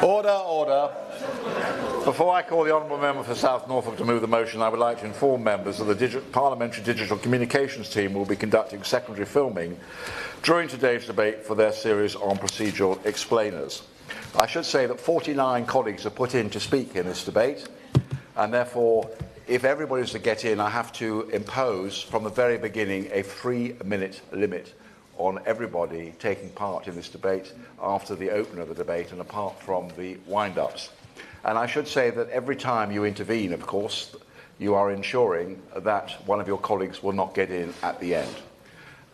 Order, order. Before I call the Honourable Member for South Norfolk to move the motion, I would like to inform members that the Parliamentary Digital Communications team will be conducting secondary filming during today's debate for their series on procedural explainers. I should say that 49 colleagues are put in to speak in this debate, and therefore, if everybody is to get in, I have to impose from the very beginning a 3-minute limit on everybody taking part in this debate after the opener of the debate and apart from the wind-ups. And I should say that every time you intervene, of course, you are ensuring that one of your colleagues will not get in at the end.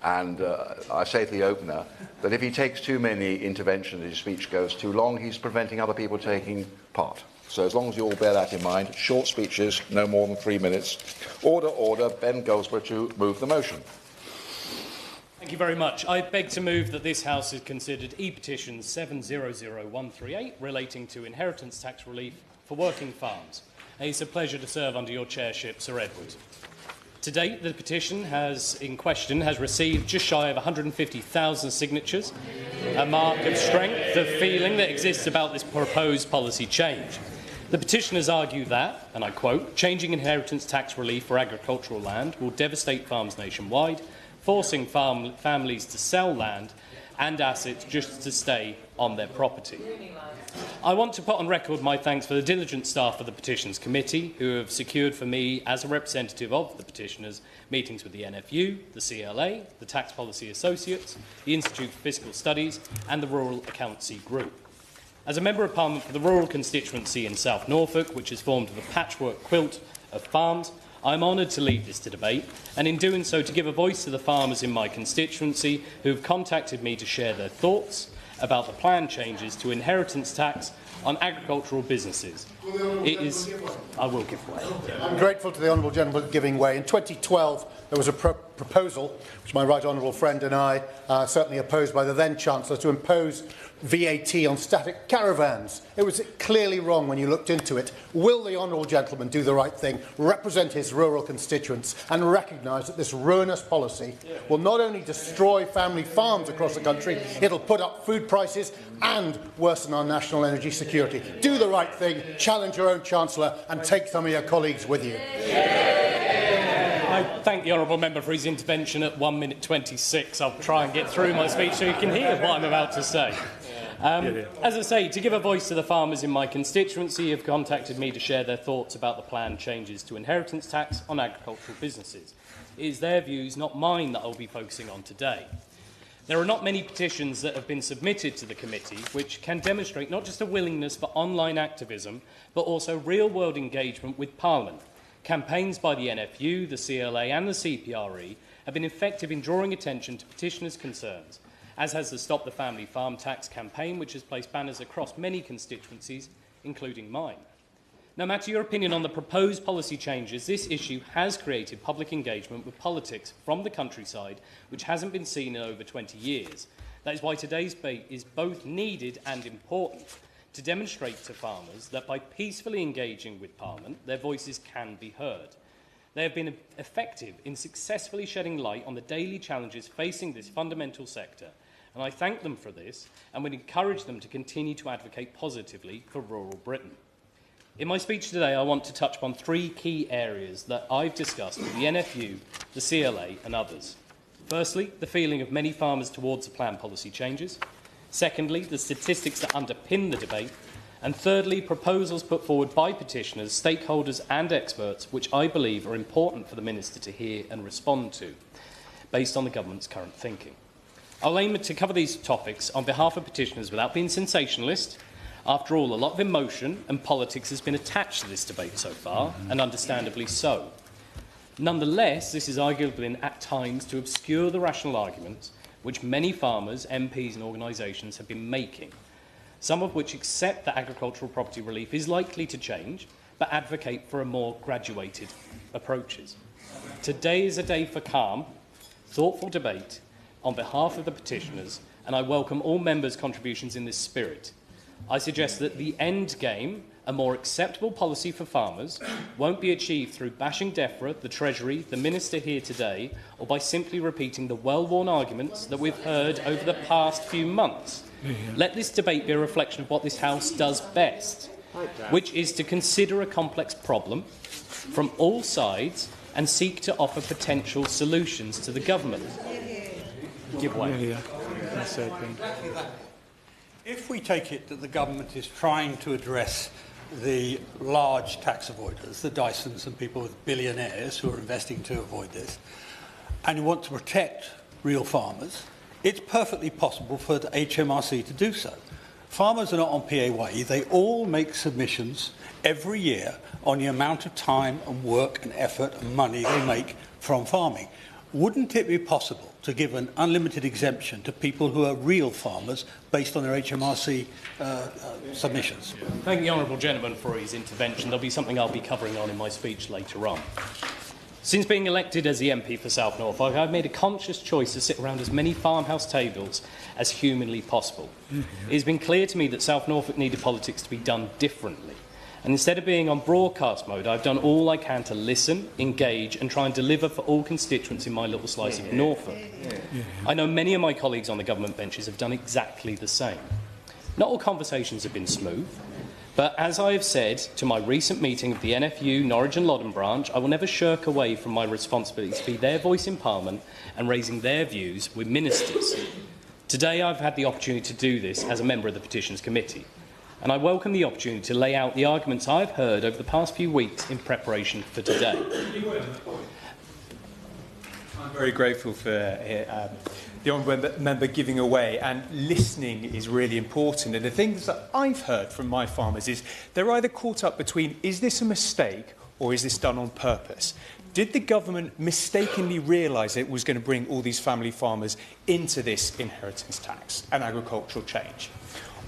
And I say to the opener that if he takes too many interventions and his speech goes too long, he's preventing other people taking part. So as long as you all bear that in mind, short speeches, no more than 3 minutes. Order, order. Ben Goldsborough to move the motion. Thank you very much. I beg to move that this House is considered E-petition 700138 relating to inheritance tax relief for working farms. It's a pleasure to serve under your chairship, Sir Edward. To date, the petition in question has received just shy of 150,000 signatures, a mark of strength, the feeling that exists about this proposed policy change. The petitioners argue that, and I quote, changing inheritance tax relief for agricultural land will devastate farms nationwide, forcing families to sell land and assets just to stay on their property. I want to put on record my thanks for the diligent staff of the Petitions Committee, who have secured for me, as a representative of the petitioners, meetings with the NFU, the CLA, the Tax Policy Associates, the Institute for Fiscal Studies and the Rural Accountancy Group. As a Member of Parliament for the rural constituency in South Norfolk, which is formed of a patchwork quilt of farms, I am honoured to lead this debate, and in doing so to give a voice to the farmers in my constituency who have contacted me to share their thoughts about the planned changes to inheritance tax on agricultural businesses. I will give way. I'm grateful to the Honourable Gentleman for giving way. In 2012, there was a proposal, which my right honourable friend and I certainly opposed by the then Chancellor, to impose VAT on static caravans. It was clearly wrong when you looked into it. Will the Honourable Gentleman do the right thing, represent his rural constituents and recognise that this ruinous policy will not only destroy family farms across the country, it'll put up food prices and worsen our national energy security? Do the right thing, challenge your own Chancellor and take some of your colleagues with you. I thank the Honourable Member for his intervention at 1 minute 26. I'll try and get through my speech so you can hear what I'm about to say. As I say, to give a voice to the farmers in my constituency who have contacted me to share their thoughts about the planned changes to inheritance tax on agricultural businesses. It is their views, not mine, that I'll be focusing on today. There are not many petitions that have been submitted to the committee which can demonstrate not just a willingness for online activism, but also real-world engagement with Parliament. Campaigns by the NFU, the CLA and the CPRE have been effective in drawing attention to petitioners' concerns, as has the Stop the Family Farm Tax campaign, which has placed banners across many constituencies, including mine. No matter your opinion on the proposed policy changes, this issue has created public engagement with politics from the countryside, which hasn't been seen in over 20 years. That is why today's debate is both needed and important, to demonstrate to farmers that by peacefully engaging with Parliament, their voices can be heard. They have been effective in successfully shedding light on the daily challenges facing this fundamental sector, and I thank them for this and would encourage them to continue to advocate positively for rural Britain. In my speech today, I want to touch upon 3 key areas that I've discussed with the NFU, the CLA and others. Firstly, the feeling of many farmers towards the planned policy changes. Secondly, the statistics that underpin the debate. And thirdly, proposals put forward by petitioners, stakeholders and experts, which I believe are important for the Minister to hear and respond to, based on the Government's current thinking. I'll aim to cover these topics on behalf of petitioners without being sensationalist. After all, a lot of emotion and politics has been attached to this debate so far, and understandably so. Nonetheless, this is arguably at times to obscure the rational arguments which many farmers, MPs and organisations have been making, some of which accept that agricultural property relief is likely to change, but advocate for a more graduated approaches. Today is a day for calm, thoughtful debate on behalf of the petitioners, and I welcome all members' contributions in this spirit. I suggest that the end game, a more acceptable policy for farmers, won't be achieved through bashing DEFRA, the Treasury, the Minister here today, or by simply repeating the well-worn arguments that we've heard over the past few months. Let this debate be a reflection of what this House does best, which is to consider a complex problem from all sides and seek to offer potential solutions to the government. Give way. If we take it that the government is trying to address the large tax avoiders, the Dysons and people with billionaires who are investing to avoid this, and you want to protect real farmers, it's perfectly possible for the HMRC to do so. Farmers are not on PAYE. They all make submissions every year on the amount of time and work and effort and money they make from farming. Wouldn't it be possible to give an unlimited exemption to people who are real farmers based on their HMRC submissions? Thank the honourable gentleman for his intervention. There'll be something I'll be covering on in my speech later on. Since being elected as the MP for South Norfolk, I've made a conscious choice to sit around as many farmhouse tables as humanly possible. It has been clear to me that South Norfolk needed politics to be done differently. And instead of being on broadcast mode, I've done all I can to listen, engage and try and deliver for all constituents in my little slice of Norfolk. I know many of my colleagues on the government benches have done exactly the same. Not all conversations have been smooth, but as I have said to my recent meeting of the NFU, Norwich and Loddon branch, I will never shirk away from my responsibility to be their voice in Parliament and raising their views with ministers. Today I've had the opportunity to do this as a member of the Petitions Committee, and I welcome the opportunity to lay out the arguments I've heard over the past few weeks in preparation for today. I'm very grateful for the honourable member giving away, and listening is really important. And the things that I've heard from my farmers is they're either caught up between, is this a mistake or is this done on purpose? Did the government mistakenly realise it was going to bring all these family farmers into this inheritance tax and agricultural change?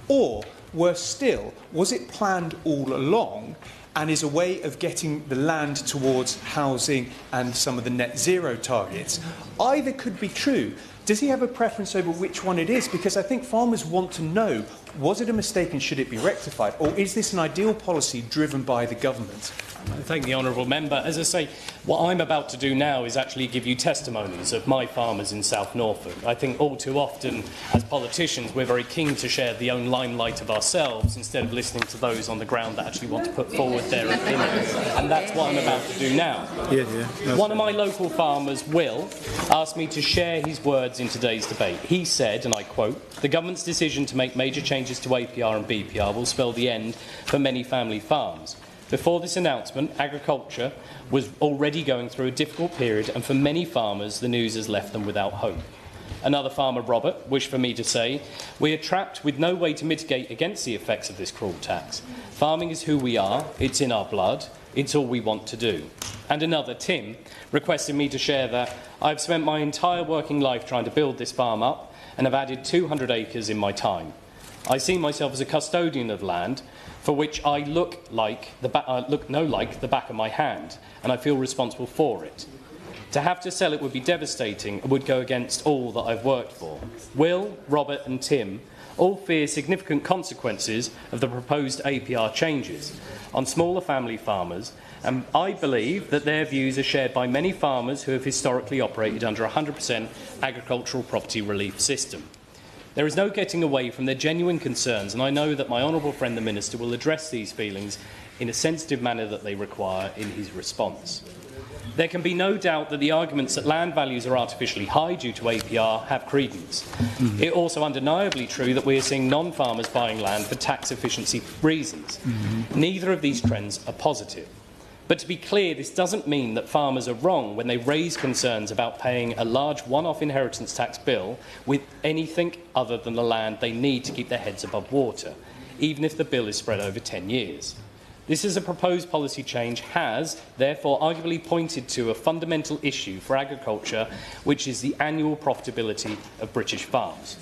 Or, worse still, was it planned all along and is a way of getting the land towards housing and some of the net zero targets? Either could be true. Does he have a preference over which one it is? Because I think farmers want to know, was it a mistake and should it be rectified? Or is this an ideal policy driven by the government? Thank the honourable member. As I say, what I'm about to do now is actually give you testimonies of my farmers in South Norfolk. I think all too often, as politicians, we're very keen to share the own limelight of ourselves instead of listening to those on the ground that actually want to put forward their opinions. And that's what I'm about to do now. One of my local farmers, Will, asked me to share his words in today's debate. He said, and I quote, "The government's decision to make major changes to APR and BPR will spell the end for many family farms. Before this announcement, agriculture was already going through a difficult period, and for many farmers, the news has left them without hope." Another farmer, Robert, wished for me to say, "We are trapped with no way to mitigate against the effects of this cruel tax. Farming is who we are, it's in our blood, it's all we want to do." And another, Tim, requested me to share that I've spent my entire working life trying to build this farm up and have added 200 acres in my time. I see myself as a custodian of land for which I look like the back of my hand, and I feel responsible for it. To have to sell it would be devastating and would go against all that I've worked for. Will, Robert and Tim all fear significant consequences of the proposed APR changes on smaller family farmers, and I believe that their views are shared by many farmers who have historically operated under a 100% agricultural property relief system. There is no getting away from their genuine concerns, and I know that my honourable friend the Minister will address these feelings in a sensitive manner that they require in his response. There can be no doubt that the arguments that land values are artificially high due to APR have credence. It is also undeniably true that we are seeing non-farmers buying land for tax efficiency reasons. Neither of these trends are positive. But to be clear, this doesn't mean that farmers are wrong when they raise concerns about paying a large one-off inheritance tax bill with anything other than the land they need to keep their heads above water, even if the bill is spread over 10 years. This is a proposed policy change has, therefore, arguably pointed to a fundamental issue for agriculture, which is the annual profitability of British farms.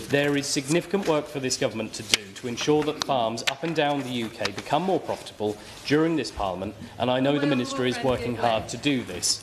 There is significant work for this government to do to ensure that farms up and down the UK become more profitable during this Parliament, and I know the Minister is working hard to do this.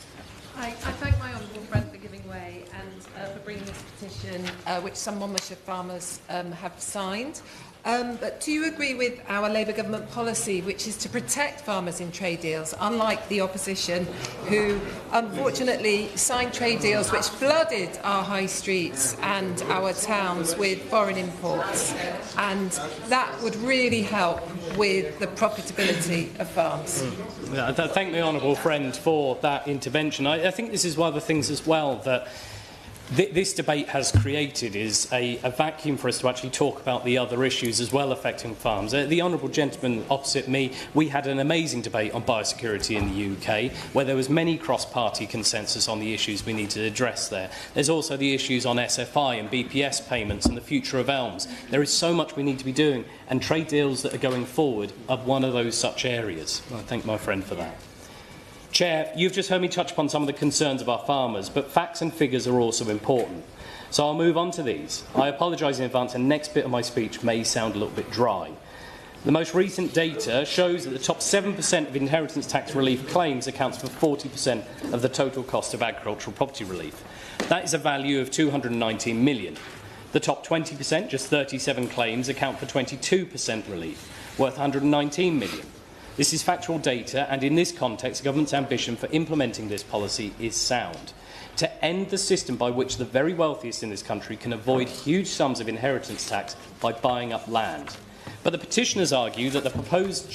I thank my honourable friend for giving way and for bringing this petition, which some Monmouthshire farmers have signed. But do you agree with our Labour government policy, which is to protect farmers in trade deals, unlike the opposition, who unfortunately signed trade deals which flooded our high streets and our towns with foreign imports? And that would really help with the profitability of farms. I thank the honourable friend for that intervention. I think this is one of the things as well that this debate has created is a vacuum for us to actually talk about the other issues as well affecting farms. The honourable gentleman opposite me, we had an amazing debate on biosecurity in the UK where there was many cross-party consensus on the issues we need to address there. There's also the issues on SFI and BPS payments and the future of elms. There is so much we need to be doing, and trade deals that are going forward are one of those such areas. I thank my friend for that. Chair, you've just heard me touch upon some of the concerns of our farmers, but facts and figures are also important. So I'll move on to these. I apologise in advance, and the next bit of my speech may sound a little bit dry. The most recent data shows that the top 7% of inheritance tax relief claims accounts for 40% of the total cost of agricultural property relief. That is a value of £219 million. The top 20%, just 37 claims, account for 22% relief, worth £119 million. This is factual data, and in this context, the government's ambition for implementing this policy is sound. To end the system by which the very wealthiest in this country can avoid huge sums of inheritance tax by buying up land. But the petitioners argue that the proposed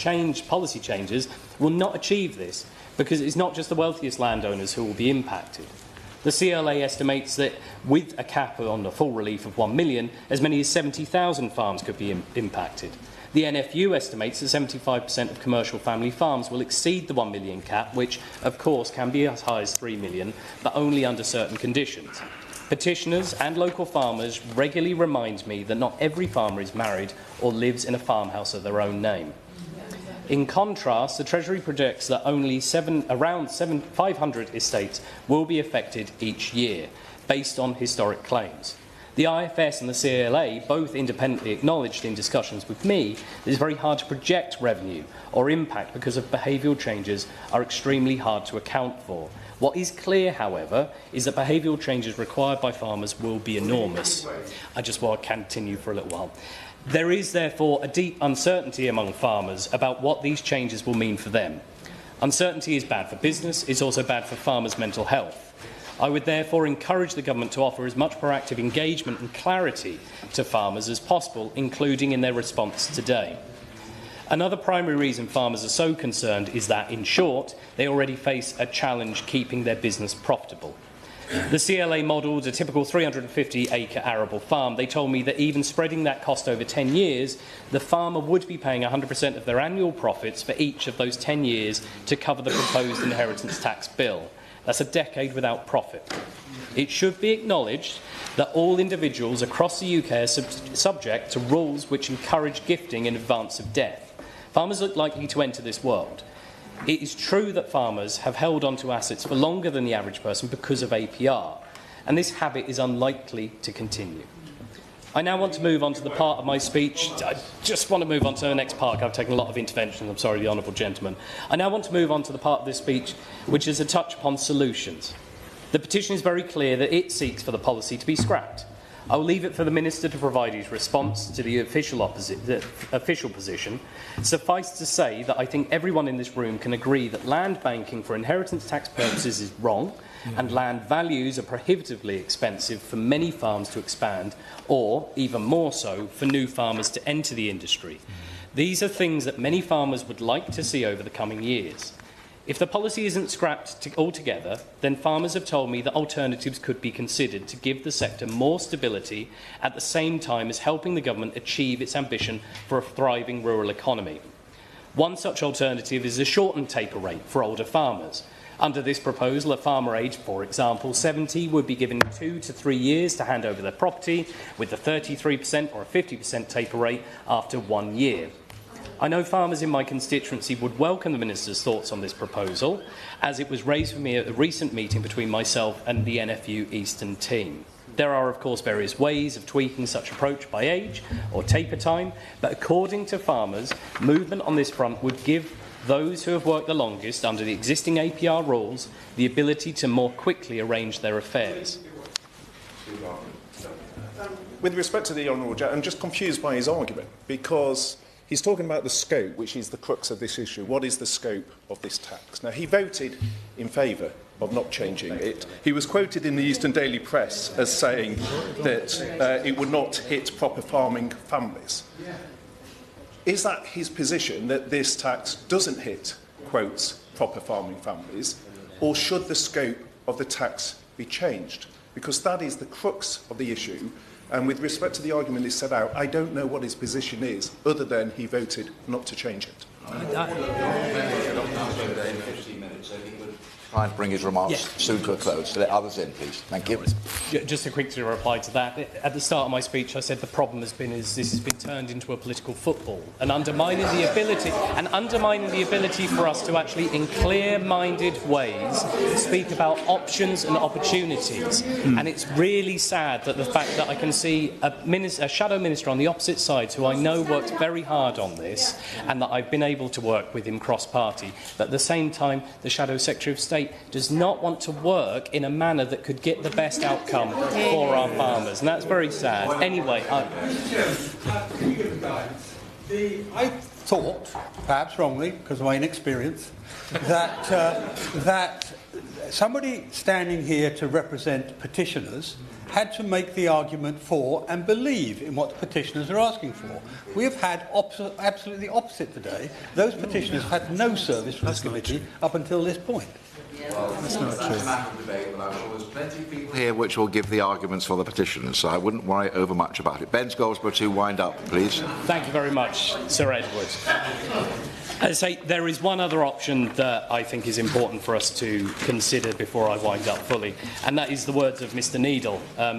policy changes will not achieve this because it's not just the wealthiest landowners who will be impacted. The CLA estimates that with a cap on the full relief of 1 million, as many as 70,000 farms could be impacted. The NFU estimates that 75% of commercial family farms will exceed the 1 million cap, which, of course, can be as high as 3 million, but only under certain conditions. Petitioners and local farmers regularly remind me that not every farmer is married or lives in a farmhouse of their own name. In contrast, the Treasury projects that only around 500 estates will be affected each year, based on historic claims. The IFS and the CLA both independently acknowledged in discussions with me that it's very hard to project revenue or impact because of behavioural changes are extremely hard to account for. What is clear, however, is that behavioural changes required by farmers will be enormous. I just want to continue for a little while. There is, therefore, a deep uncertainty among farmers about what these changes will mean for them. Uncertainty is bad for business, it's also bad for farmers' mental health. I would therefore encourage the government to offer as much proactive engagement and clarity to farmers as possible, including in their response today. Another primary reason farmers are so concerned is that, in short, they already face a challenge keeping their business profitable. The CLA modelled a typical 350-acre arable farm. They told me that even spreading that cost over 10 years, the farmer would be paying 100% of their annual profits for each of those 10 years to cover the proposed inheritance tax bill. That's a decade without profit. It should be acknowledged that all individuals across the UK are subject to rules which encourage gifting in advance of death. Farmers look likely to enter this world. It is true that farmers have held on to assets for longer than the average person because of APR, and this habit is unlikely to continue. I now want to move on to the part of my speech. I just want to move on to the next part. I've taken a lot of intervention. I'm sorry, the honourable gentleman. I now want to move on to the part of this speech which is a touch upon solutions. The petition is very clear that it seeks for the policy to be scrapped. I will leave it for the Minister to provide his response to the official position. Suffice to say that I think everyone in this room can agree that land banking for inheritance tax purposes is wrong, and land values are prohibitively expensive for many farms to expand, or, even more so, for new farmers to enter the industry. These are things that many farmers would like to see over the coming years. If the policy isn't scrapped altogether, then farmers have told me that alternatives could be considered to give the sector more stability at the same time as helping the government achieve its ambition for a thriving rural economy. One such alternative is a shortened taper rate for older farmers. Under this proposal, a farmer aged, for example, 70 would be given 2 to 3 years to hand over their property, with a 33% or a 50% taper rate after 1 year. I know farmers in my constituency would welcome the Minister's thoughts on this proposal, as it was raised for me at a recent meeting between myself and the NFU Eastern team. There are, of course, various ways of tweaking such approach by age or taper time, but according to farmers, movement on this front would give those who have worked the longest under the existing APR rules the ability to more quickly arrange their affairs. with respect to the Honourable Gentleman, I'm just confused by his argument, because he's talking about the scope, which is the crux of this issue. What is the scope of this tax? Now, he voted in favour of not changing it. He was quoted in the Eastern Daily Press as saying that it would not hit proper farming families. Is that his position, that this tax doesn't hit, quotes, proper farming families, or should the scope of the tax be changed? Because that is the crux of the issue, and with respect to the argument he set out, I don't know what his position is, other than he voted not to change it. Try and bring his remarks soon to a close. So let others in, please. Thank you. Just a quick reply to that. At the start of my speech, I said the problem has been this has been turned into a political football and undermining the ability for us to actually, in clear-minded ways, speak about options and opportunities. And it's really sad that the fact that I can see a shadow minister on the opposite side, who I know worked very hard on this, and that I've been able to work with him cross-party, but at the same time, the Shadow Secretary of State does not want to work in a manner that could get the best outcome for our farmers, and that's very sad. Anyway, I thought, perhaps wrongly, because of my inexperience, that somebody standing here to represent petitioners had to make the argument for and believe in what the petitioners are asking for. We have had absolutely the opposite today. Those petitioners had no service from this committee up until this point. Well, that's not true. That's a matter of debate, but I'm sure there's plenty of people here which will give the arguments for the petitioners, so I wouldn't worry over much about it. Ben Goldsborough to wind up, please. Thank you very much, Sir Edward. As I say, there is one other option that I think is important for us to consider before I wind up fully, and that is the words of Mr Needle,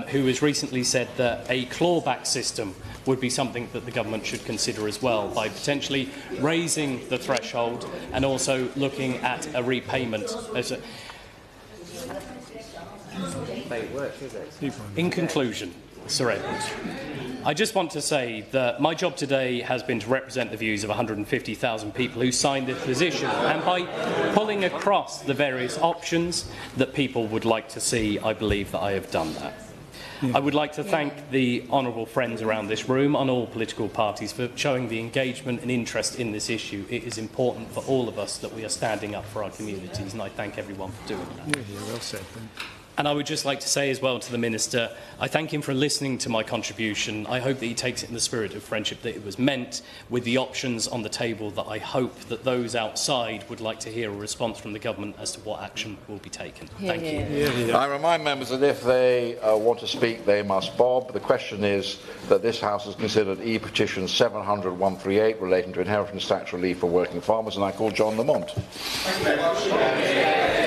who has recently said that a clawback system would be something that the government should consider as well, by potentially raising the threshold and also looking at a repayment. In conclusion, Sir Edward, I just want to say that my job today has been to represent the views of 150,000 people who signed this petition, and by pulling across the various options that people would like to see, I believe that I have done that. I would like to thank the honourable friends around this room on all political parties for showing the engagement and interest in this issue. It is important for all of us that we are standing up for our communities, and I thank everyone for doing that. Well said, Ben. And I would just like to say as well to the Minister, I thank him for listening to my contribution. I hope that he takes it in the spirit of friendship that it was meant, with the options on the table that I hope that those outside would like to hear a response from the government as to what action will be taken. Thank you. I remind members that if they want to speak, they must bob. The question is that this House has considered E-petition 700-138 relating to inheritance tax relief for working farmers, and I call John Lamont. Thank you very much.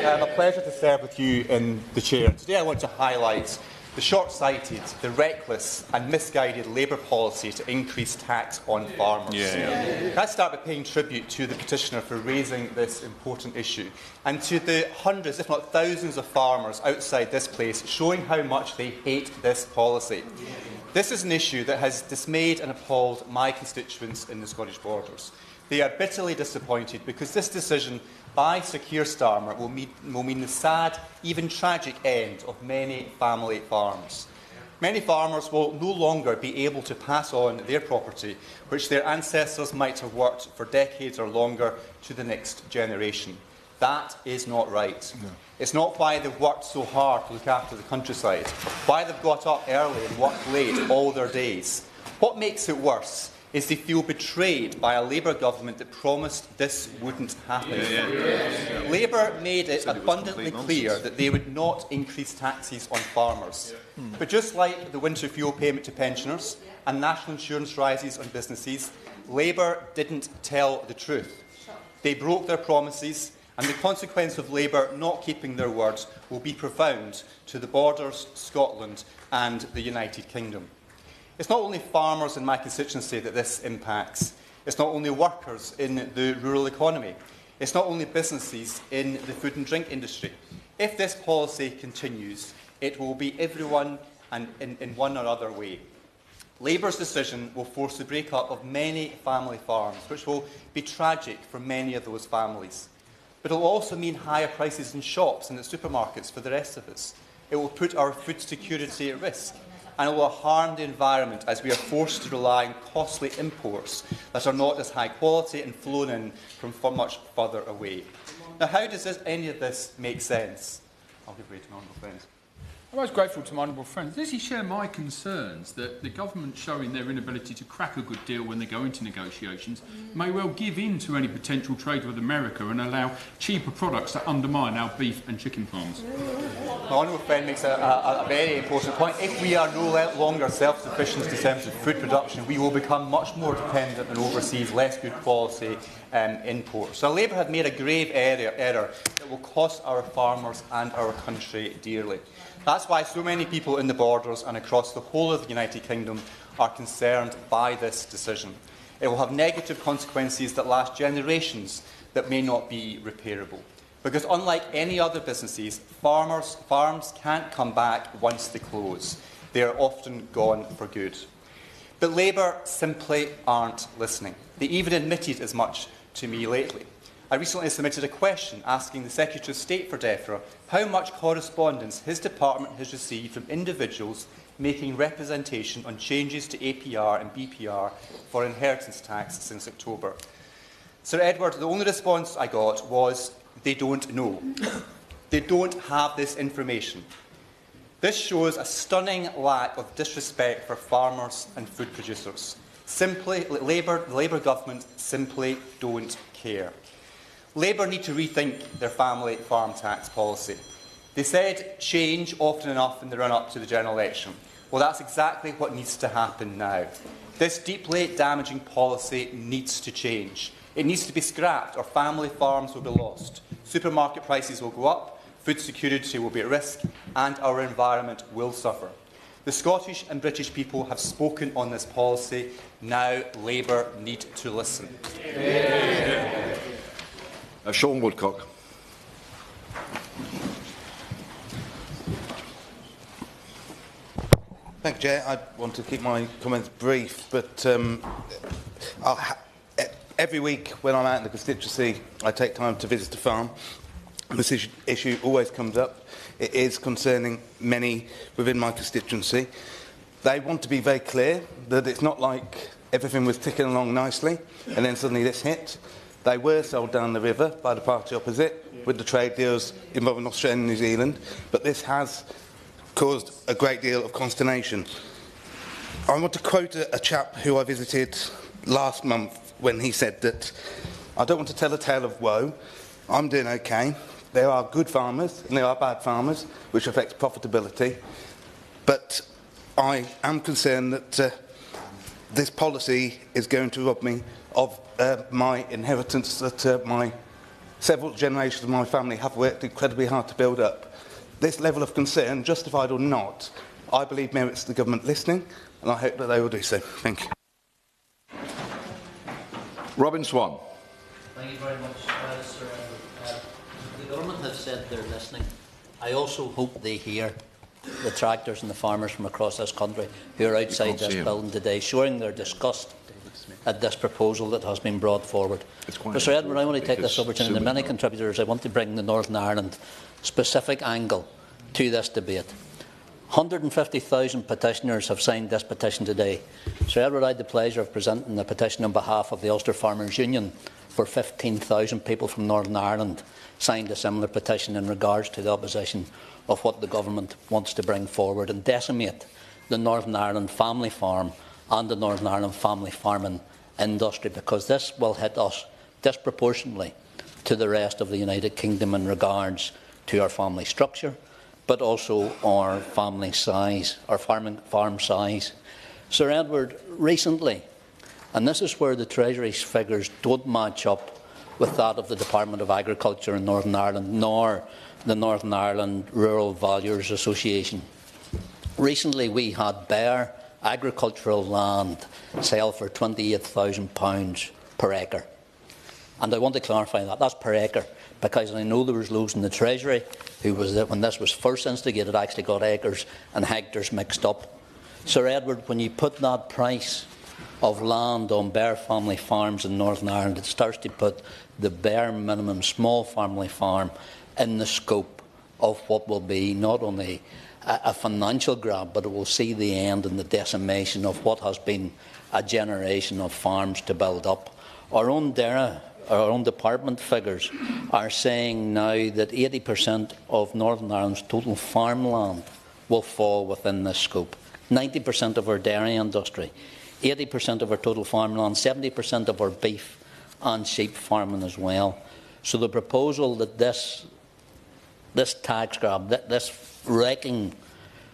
A pleasure to serve with you in the chair. Today I want to highlight the short-sighted, the reckless and misguided Labour policy to increase tax on farmers. Let's start by paying tribute to the petitioner for raising this important issue, and to the hundreds, if not thousands, of farmers outside this place showing how much they hate this policy. This is an issue that has dismayed and appalled my constituents in the Scottish Borders. They are bitterly disappointed because this decision by Sir Keir Starmer will mean the sad, even tragic end of many family farms. Many farmers will no longer be able to pass on their property, which their ancestors might have worked for decades or longer, to the next generation. That is not right. No. It's not why they've worked so hard to look after the countryside, why they've got up early and worked late all their days. What makes it worse is they feel betrayed by a Labour government that promised this wouldn't happen. Labour made it abundantly clear that they would not increase taxes on farmers. But just like the winter fuel payment to pensioners and national insurance rises on businesses, Labour didn't tell the truth. They broke their promises, and the consequence of Labour not keeping their words will be profound to the Borders, Scotland and the United Kingdom. It's not only farmers in my constituency that this impacts. It's not only workers in the rural economy. It's not only businesses in the food and drink industry. If this policy continues, it will be everyone and in one or other way. Labour's decision will force the break-up of many family farms, which will be tragic for many of those families. But it will also mean higher prices in shops and at supermarkets for the rest of us. It will put our food security at risk. and it will harm the environment as we are forced to rely on costly imports that are not as high quality and flown in from much further away. Now, how does any of this make sense? I'll give way to my honourable friends. I'm most grateful to my honourable friends. Does he share my concerns that the government showing their inability to crack a good deal when they go into negotiations may well give in to any potential trade with America and allow cheaper products that undermine our beef and chicken farms? My honourable friend makes a very important point. If we are no longer self-sufficient in terms of food production, we will become much more dependent on overseas, less good quality imports. So Labour have made a grave error that will cost our farmers and our country dearly. That's why so many people in the borders and across the whole of the United Kingdom are concerned by this decision. It will have negative consequences that last generations that may not be repairable. Because unlike any other businesses, farms can't come back once they close. They are often gone for good. But Labour simply aren't listening. They even admitted as much to me lately. I recently submitted a question asking the Secretary of State for DEFRA how much correspondence his department has received from individuals making representation on changes to APR and BPR for inheritance tax since October. Sir Edward, the only response I got was, they don't know. They don't have this information. This shows a stunning lack of disrespect for farmers and food producers. The Labour government simply don't care. Labour need to rethink their family farm tax policy. They said change often enough in the run-up to the general election. Well, that's exactly what needs to happen now. This deeply damaging policy needs to change. It needs to be scrapped or family farms will be lost. Supermarket prices will go up, food security will be at risk, and our environment will suffer. The Scottish and British people have spoken on this policy. Now Labour need to listen. Sean Woodcock. Thank you, Chair. I want to keep my comments brief, but every week when I'm out in the constituency, I take time to visit a farm. This issue always comes up. It is concerning many within my constituency. They want to be very clear that it's not like everything was ticking along nicely and then suddenly this hit. They were sold down the river by the party opposite with the trade deals involving Australia and New Zealand, but this has caused a great deal of consternation. I want to quote a chap who I visited last month when he said that, I don't want to tell a tale of woe, I'm doing okay, there are good farmers and there are bad farmers, which affects profitability, but I am concerned that this policy is going to rob me of my inheritance that my several generations of my family have worked incredibly hard to build up. This level of concern, justified or not, I believe merits the government listening, and I hope that they will do so. Thank you. Robin Swan. Thank you very much, Sir. The government have said they're listening. I also hope they hear the tractors and the farmers from across this country who are outside this building today, showing their disgust at this proposal that has been brought forward. Mr Edward, I want to take this opportunity. The many contributors, I want to bring the Northern Ireland specific angle to this debate. 150,000 petitioners have signed this petition today. Sir Edward, I had the pleasure of presenting a petition on behalf of the Ulster Farmers Union, where 15,000 people from Northern Ireland signed a similar petition in regards to the opposition of what the government wants to bring forward and decimate the Northern Ireland family farm and the Northern Ireland family farming industry, because this will hit us disproportionately to the rest of the United Kingdom in regards to our family structure, but also our family size, our farm size. Sir Edward, recently, and this is where the Treasury's figures don't match up with that of the Department of Agriculture in Northern Ireland, nor the Northern Ireland Rural Valuers Association. Recently, we had bare agricultural land sell for £28,000 per acre. And I want to clarify that. That's per acre, because I know there was those in the Treasury who, when this was first instigated, actually got acres and hectares mixed up. Sir Edward, when you put that price of land on bare family farms in Northern Ireland, it starts to put the bare minimum small family farm in the scope of what will be not only a financial grab, but it will see the end and the decimation of what has been a generation of farms to build up. Our own department figures are saying now that 80% of Northern Ireland's total farmland will fall within this scope. 90% of our dairy industry, 80% of our total farmland, 70% of our beef and sheep farming as well. So the proposal that this tax grab, this wrecking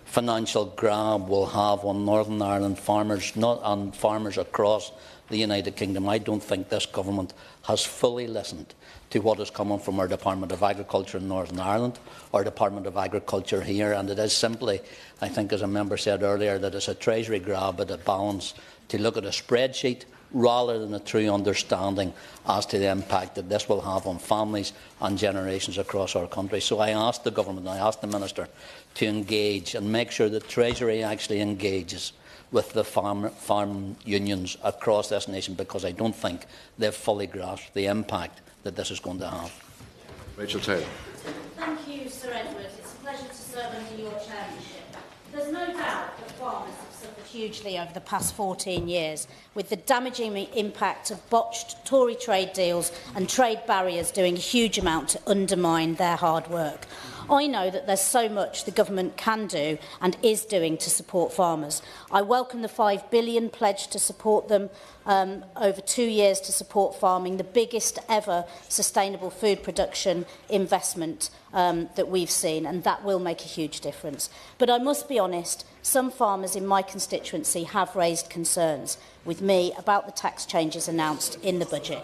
financial grab will have on Northern Ireland farmers, not on farmers across the United Kingdom, I don't think this government has fully listened to what is coming from our Department of Agriculture in Northern Ireland, our Department of Agriculture here, and it is simply, I think as a member said earlier, that it's a treasury grab at a balance to look at a spreadsheet rather than a true understanding as to the impact that this will have on families and generations across our country. So I asked the government, I asked the Minister to engage and make sure that Treasury actually engages with the farm unions across this nation, because I don't think they've fully grasped the impact that this is going to have. Rachel Taylor. Thank you, Sir Edward. It's a pleasure to serve under your chairmanship. There's no doubt that farmers have suffered hugely over the past 14 years, with the damaging impact of botched Tory trade deals and trade barriers doing a huge amount to undermine their hard work. I know that there's so much the government can do and is doing to support farmers. I welcome the £5 billion pledge to support them over 2 years to support farming, the biggest ever sustainable food production investment that we've seen, and that will make a huge difference. But I must be honest, some farmers in my constituency have raised concerns with me about the tax changes announced in the budget,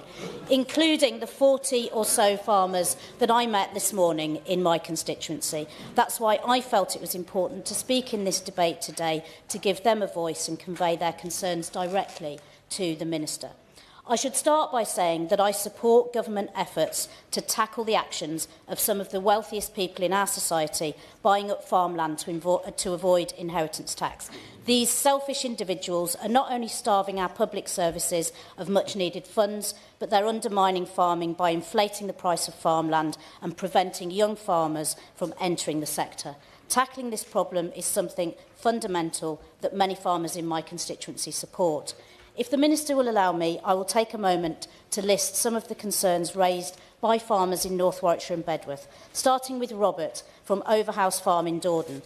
including the 40 or so farmers that I met this morning in my constituency. That's why I felt it was important to speak in this debate today, to give them a voice and convey their concerns directly to the Minister. I should start by saying that I support government efforts to tackle the actions of some of the wealthiest people in our society buying up farmland to avoid inheritance tax. These selfish individuals are not only starving our public services of much-needed funds, but they're undermining farming by inflating the price of farmland and preventing young farmers from entering the sector. Tackling this problem is something fundamental that many farmers in my constituency support. If the Minister will allow me, I will take a moment to list some of the concerns raised by farmers in North Warwickshire and Bedworth, starting with Robert from Overhouse Farm in Dordon.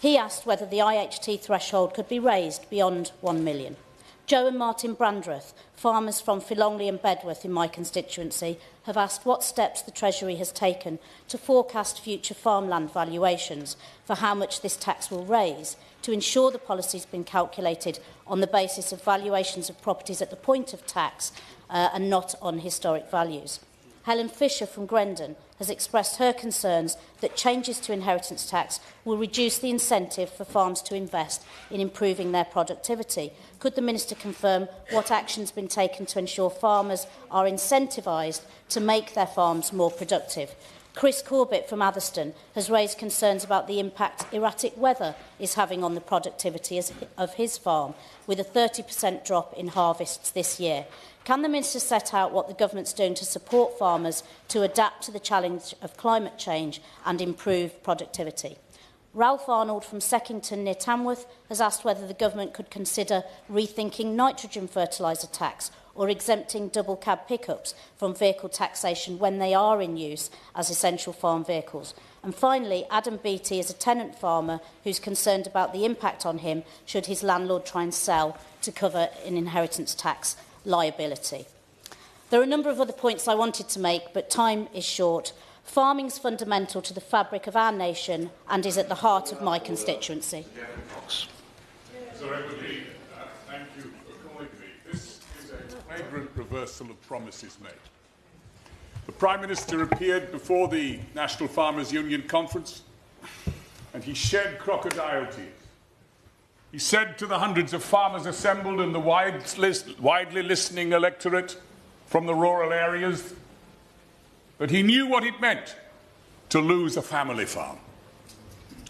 He asked whether the IHT threshold could be raised beyond 1 million. Joe and Martin Brandreth, farmers from Philongley and Bedworth in my constituency, have asked what steps the Treasury has taken to forecast future farmland valuations for how much this tax will raise, to ensure the policy has been calculated on the basis of valuations of properties at the point of tax and not on historic values. Helen Fisher from Grendon has expressed her concerns that changes to inheritance tax will reduce the incentive for farms to invest in improving their productivity. Could the Minister confirm what action has been taken to ensure farmers are incentivised to make their farms more productive? Chris Corbett from Atherstone has raised concerns about the impact erratic weather is having on the productivity of his farm, with a 30% drop in harvests this year. Can the Minister set out what the government's doing to support farmers to adapt to the challenge of climate change and improve productivity? Ralph Arnold from Seckington near Tamworth has asked whether the government could consider rethinking nitrogen fertiliser tax or exempting double cab pickups from vehicle taxation when they are in use as essential farm vehicles. And finally, Adam Beattie is a tenant farmer who's concerned about the impact on him should his landlord try and sell to cover an inheritance tax liability. There are a number of other points I wanted to make, but time is short. Farming is fundamental to the fabric of our nation and is at the heart of my constituency. Thank you for calling me. This is a flagrant reversal of promises made. The Prime Minister appeared before the National Farmers Union Conference and he shed crocodile tears. He said to the hundreds of farmers assembled and the widely listening electorate from the rural areas that he knew what it meant to lose a family farm.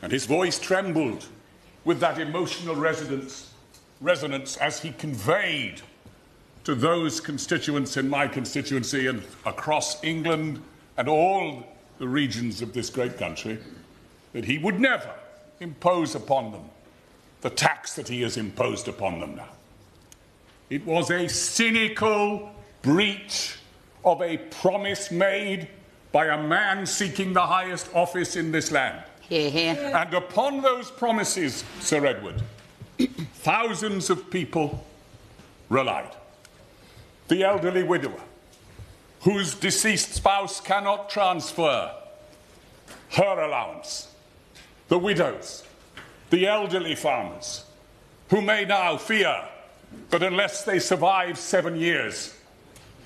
And his voice trembled with that emotional resonance as he conveyed to those constituents in my constituency and across England and all the regions of this great country that he would never impose upon them the tax that he has imposed upon them now. It was a cynical breach of a promise made by a man seeking the highest office in this land. Hear, hear. And upon those promises, Sir Edward, thousands of people relied. The elderly widower, whose deceased spouse cannot transfer her allowance. The widows, the elderly farmers, who may now fear that unless they survive 7 years,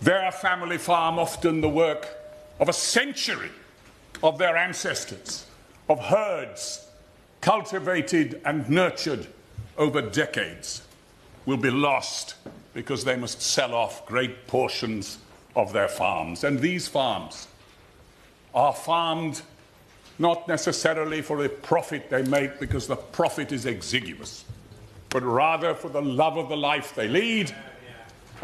their family farm, often the work of a century of their ancestors, of herds cultivated and nurtured over decades, will be lost because they must sell off great portions of their farms. And these farms are farmed not necessarily for the profit they make, because the profit is exiguous, but rather for the love of the life they lead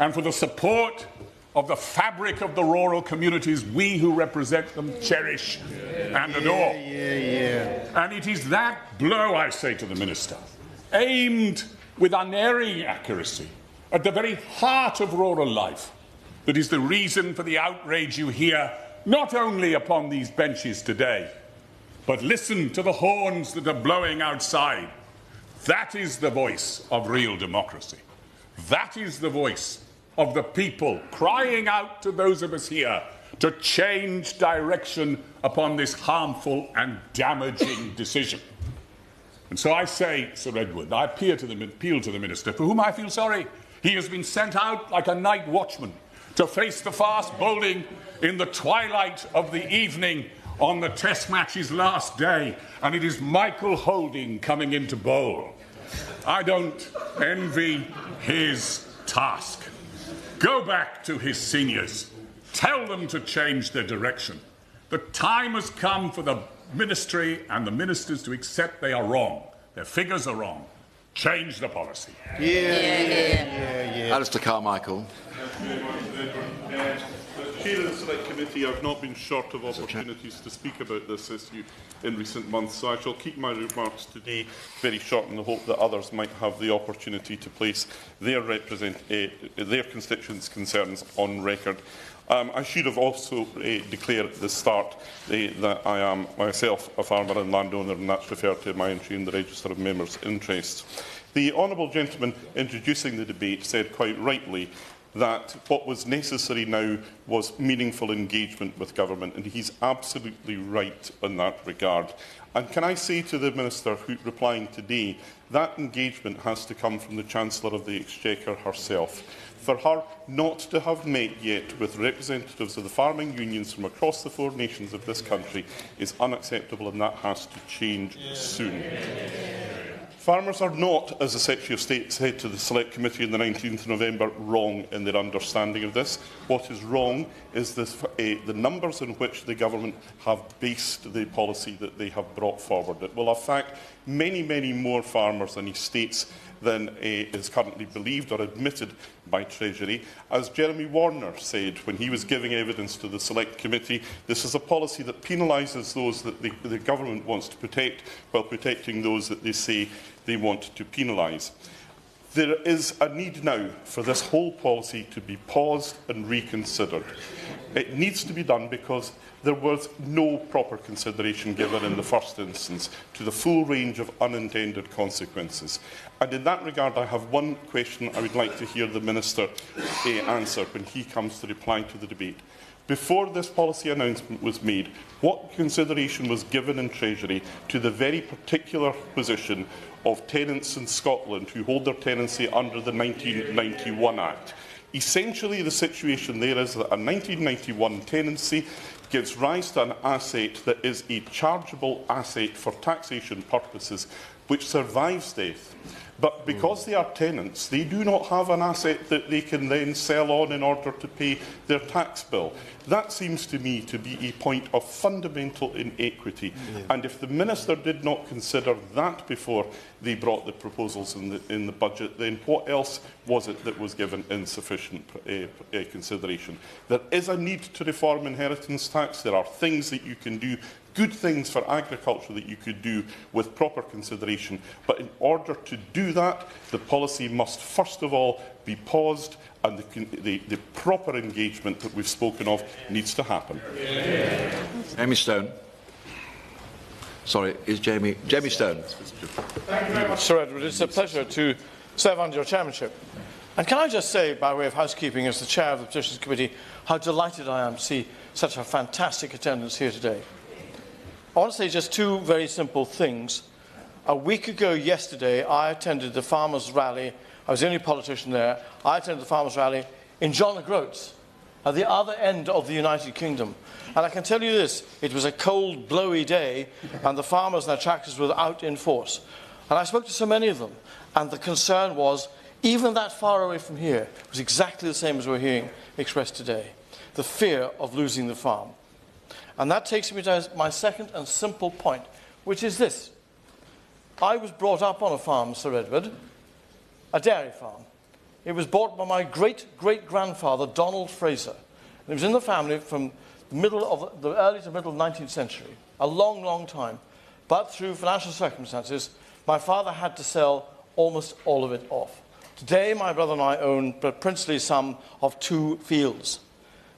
and for the support of the fabric of the rural communities we who represent them cherish and adore. And it is that blow, I say to the Minister, aimed with unerring accuracy at the very heart of rural life, that is the reason for the outrage you hear not only upon these benches today, but listen to the horns that are blowing outside. That is the voice of real democracy. That is the voice of the people crying out to those of us here to change direction upon this harmful and damaging decision. And so I say, Sir Edward, I appeal to the Minister, for whom I feel sorry. He has been sent out like a night watchman to face the fast bowling in the twilight of the evening on the Test match's last day, and it is Michael Holding coming into bowl. I don't envy his task. Go back to his seniors. Tell them to change their direction. The time has come for the ministry and the ministers to accept they are wrong. Their figures are wrong. Change the policy. Alistair Carmichael. As Chair of the Select Committee, I've not been short of opportunities to speak about this issue in recent months, so I shall keep my remarks today very short in the hope that others might have the opportunity to place their constituents' concerns on record. I should have also declared at the start that I am myself a farmer and landowner, and that's referred to in my entry in the Register of Members' Interests. The honourable gentleman introducing the debate said quite rightly that what was necessary now was meaningful engagement with government, and he's absolutely right in that regard. And can I say to the Minister replying today, that engagement has to come from the Chancellor of the Exchequer herself. For her not to have met yet with representatives of the farming unions from across the 4 nations of this country is unacceptable, and that has to change soon. Farmers are not, as the Secretary of State said to the Select Committee on the 19th of November, wrong in their understanding of this. What is wrong is the numbers in which the government have based the policy that they have brought forward. It will affect many, many more farmers than he states than is currently believed or admitted by Treasury. As Jeremy Warner said when he was giving evidence to the Select Committee, this is a policy that penalises those that the government wants to protect while protecting those that they say they want to penalise. There is a need now for this whole policy to be paused and reconsidered. It needs to be done because there was no proper consideration given in the first instance to the full range of unintended consequences. And in that regard, I have one question I would like to hear the Minister answer when he comes to reply to the debate. Before this policy announcement was made, what consideration was given in Treasury to the very particular position of tenants in Scotland who hold their tenancy under the 1991 Act? Essentially, the situation there is that a 1991 tenancy gives rise to an asset that is a chargeable asset for taxation purposes, which survives death. But because they are tenants, they do not have an asset that they can then sell on in order to pay their tax bill. That seems to me to be a point of fundamental inequity. And if the Minister did not consider that before they brought the proposals in the budget, then what else was it that was given insufficient consideration? There is a need to reform inheritance tax. There are things that you can do good things for agriculture that you could do with proper consideration. But in order to do that, the policy must first of all be paused, and the proper engagement that we've spoken of needs to happen. Jamie Stone. Sorry, is Jamie Stone? Thank you very much, Sir Edward. It's a pleasure to serve under your chairmanship. And can I just say, by way of housekeeping, as the chair of the Petitions Committee, how delighted I am to see such a fantastic attendance here today. I want to say just two very simple things. A week ago yesterday, I attended the farmers' rally. I was the only politician there. I attended the farmers' rally in John O'Groats, at the other end of the United Kingdom. And I can tell you this, it was a cold, blowy day, and the farmers and their tractors were out in force. And I spoke to so many of them, and the concern was, even that far away from here, was exactly the same as we're hearing expressed today. The fear of losing the farm. And that takes me to my second and simple point, which is this. I was brought up on a farm, Sir Edward, a dairy farm. It was bought by my great-great-grandfather, Donald Fraser. And it was in the family from the early to middle 19th century, a long, long time. But through financial circumstances, my father had to sell almost all of it off. Today, my brother and I own the princely sum of 2 fields.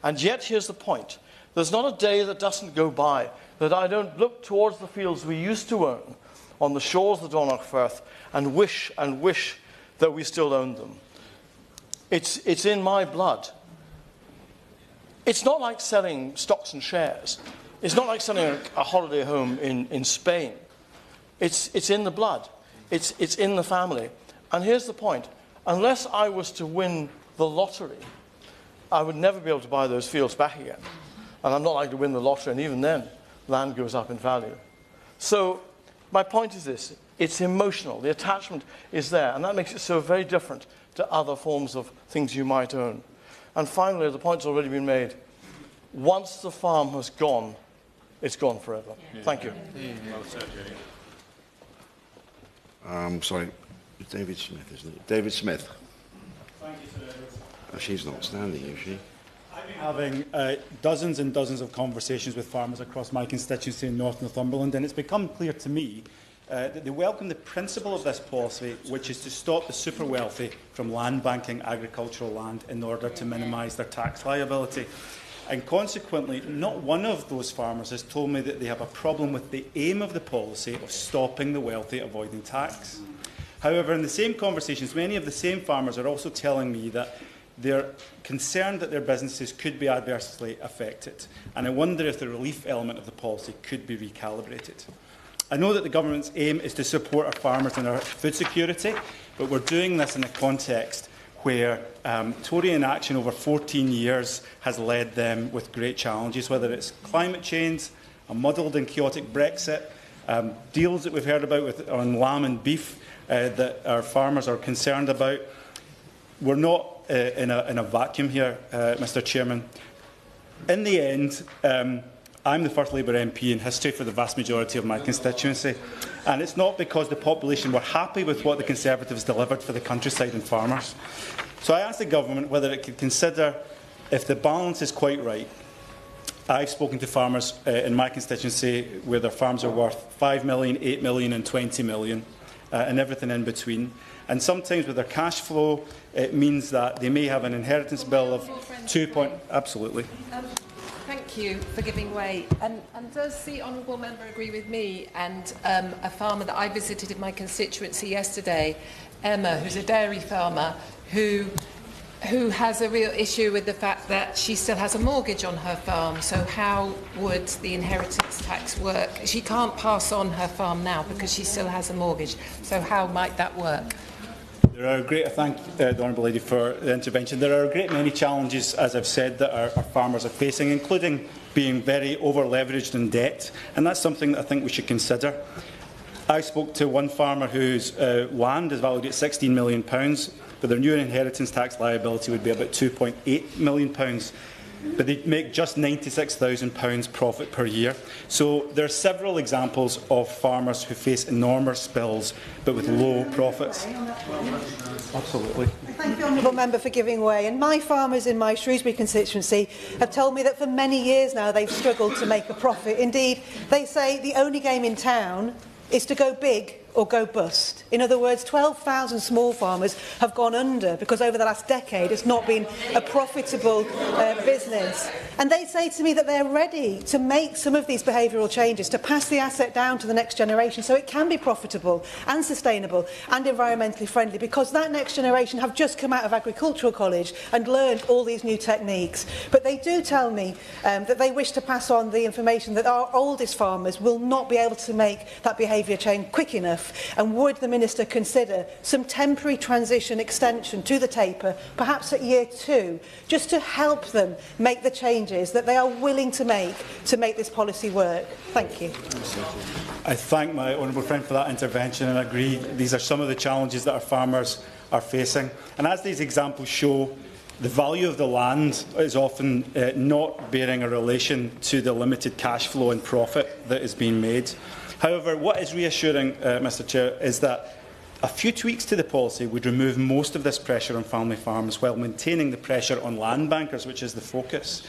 And yet, here's the point. There's not a day that doesn't go by that I don't look towards the fields we used to own on the shores of the Donach Firth and wish that we still owned them. It's in my blood. It's not like selling stocks and shares. It's not like selling a holiday home in Spain. It's in the blood. It's in the family. And here's the point. Unless I was to win the lottery, I would never be able to buy those fields back again. And I'm not like to win the lottery, and even then, land goes up in value. So my point is this. It's emotional. The attachment is there, and that makes it so very different to other forms of things you might own. And finally, the point's already been made. Once the farm has gone, it's gone forever. Thank you. Sorry, it's David Smith, isn't it? David Smith. Thank you, Sir Edward. Oh, she's not standing, is she? I've been having dozens and dozens of conversations with farmers across my constituency in North Northumberland, and it's become clear to me that they welcome the principle of this policy, which is to stop the super wealthy from land banking agricultural land in order to minimise their tax liability. And consequently, not one of those farmers has told me that they have a problem with the aim of the policy of stopping the wealthy avoiding tax. However, in the same conversations, many of the same farmers are also telling me that they're concerned that their businesses could be adversely affected. And I wonder if the relief element of the policy could be recalibrated. I know that the government's aim is to support our farmers and our food security, but we're doing this in a context where Tory inaction over 14 years has led them with great challenges, whether it's climate change, a muddled and chaotic Brexit, deals that we've heard about on lamb and beef that our farmers are concerned about. We're not in a vacuum here, Mr Chairman. In the end, I'm the first Labour MP in history for the vast majority of my constituency, and it's not because the population were happy with what the Conservatives delivered for the countryside and farmers. So I asked the government whether it could consider, if the balance is quite right. I've spoken to farmers in my constituency where their farms are worth 5 million, 8 million and 20 million, and everything in between. And sometimes with their cash flow, it means that they may have an inheritance bill of 2 Absolutely. Thank you for giving way. And does the honourable member agree with me and a farmer that I visited in my constituency yesterday, Emma, who's a dairy farmer, who has a real issue with the fact that she still has a mortgage on her farm? So how would the inheritance tax work? She can't pass on her farm now because she still has a mortgage. So how might that work? I thank the Honourable Lady for the intervention. There are a great many challenges, as I've said, that our farmers are facing, including being very over-leveraged in debt, and that's something that I think we should consider. I spoke to one farmer whose land is valued at £16 million, but their new inheritance tax liability would be about £2.8 million. but they make just £96,000 profit per year. So there are several examples of farmers who face enormous bills but with low profits. Absolutely. Thank you, Honourable Member, for giving way. And my farmers in my Shrewsbury constituency have told me that for many years now they've struggled to make a profit. Indeed, they say the only game in town is to go big or go bust. In other words, 12,000 small farmers have gone under because over the last decade it's not been a profitable business. And they say to me that they're ready to make some of these behavioural changes, to pass the asset down to the next generation so it can be profitable and sustainable and environmentally friendly, because that next generation have just come out of agricultural college and learned all these new techniques. But they do tell me that they wish to pass on the information that our oldest farmers will not be able to make that behaviour change quick enough. And would the Minister consider some temporary transition extension to the taper, perhaps at year 2, just to help them make the changes that they are willing to make this policy work? Thank you. I thank my honourable friend for that intervention and agree these are some of the challenges that our farmers are facing. And as these examples show, the value of the land is often not bearing a relation to the limited cash flow and profit that is being made. However, what is reassuring, Mr Chair, is that a few tweaks to the policy would remove most of this pressure on family farms while maintaining the pressure on land bankers, which is the focus.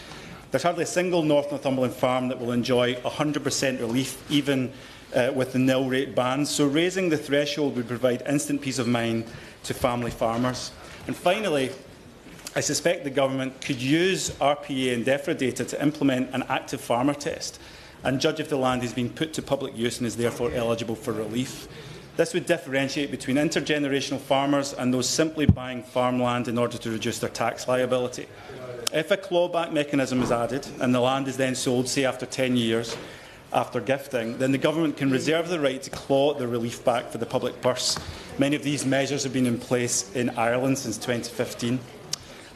There's hardly a single North Northumberland farm that will enjoy 100% relief, even with the nil rate ban, so raising the threshold would provide instant peace of mind to family farmers. And finally, I suspect the Government could use RPA and DEFRA data to implement an active farmer test and judge if the land is being put to public use and is therefore eligible for relief. This would differentiate between intergenerational farmers and those simply buying farmland in order to reduce their tax liability. If a clawback mechanism is added and the land is then sold, say after 10 years after gifting, then the Government can reserve the right to claw the relief back for the public purse. Many of these measures have been in place in Ireland since 2015.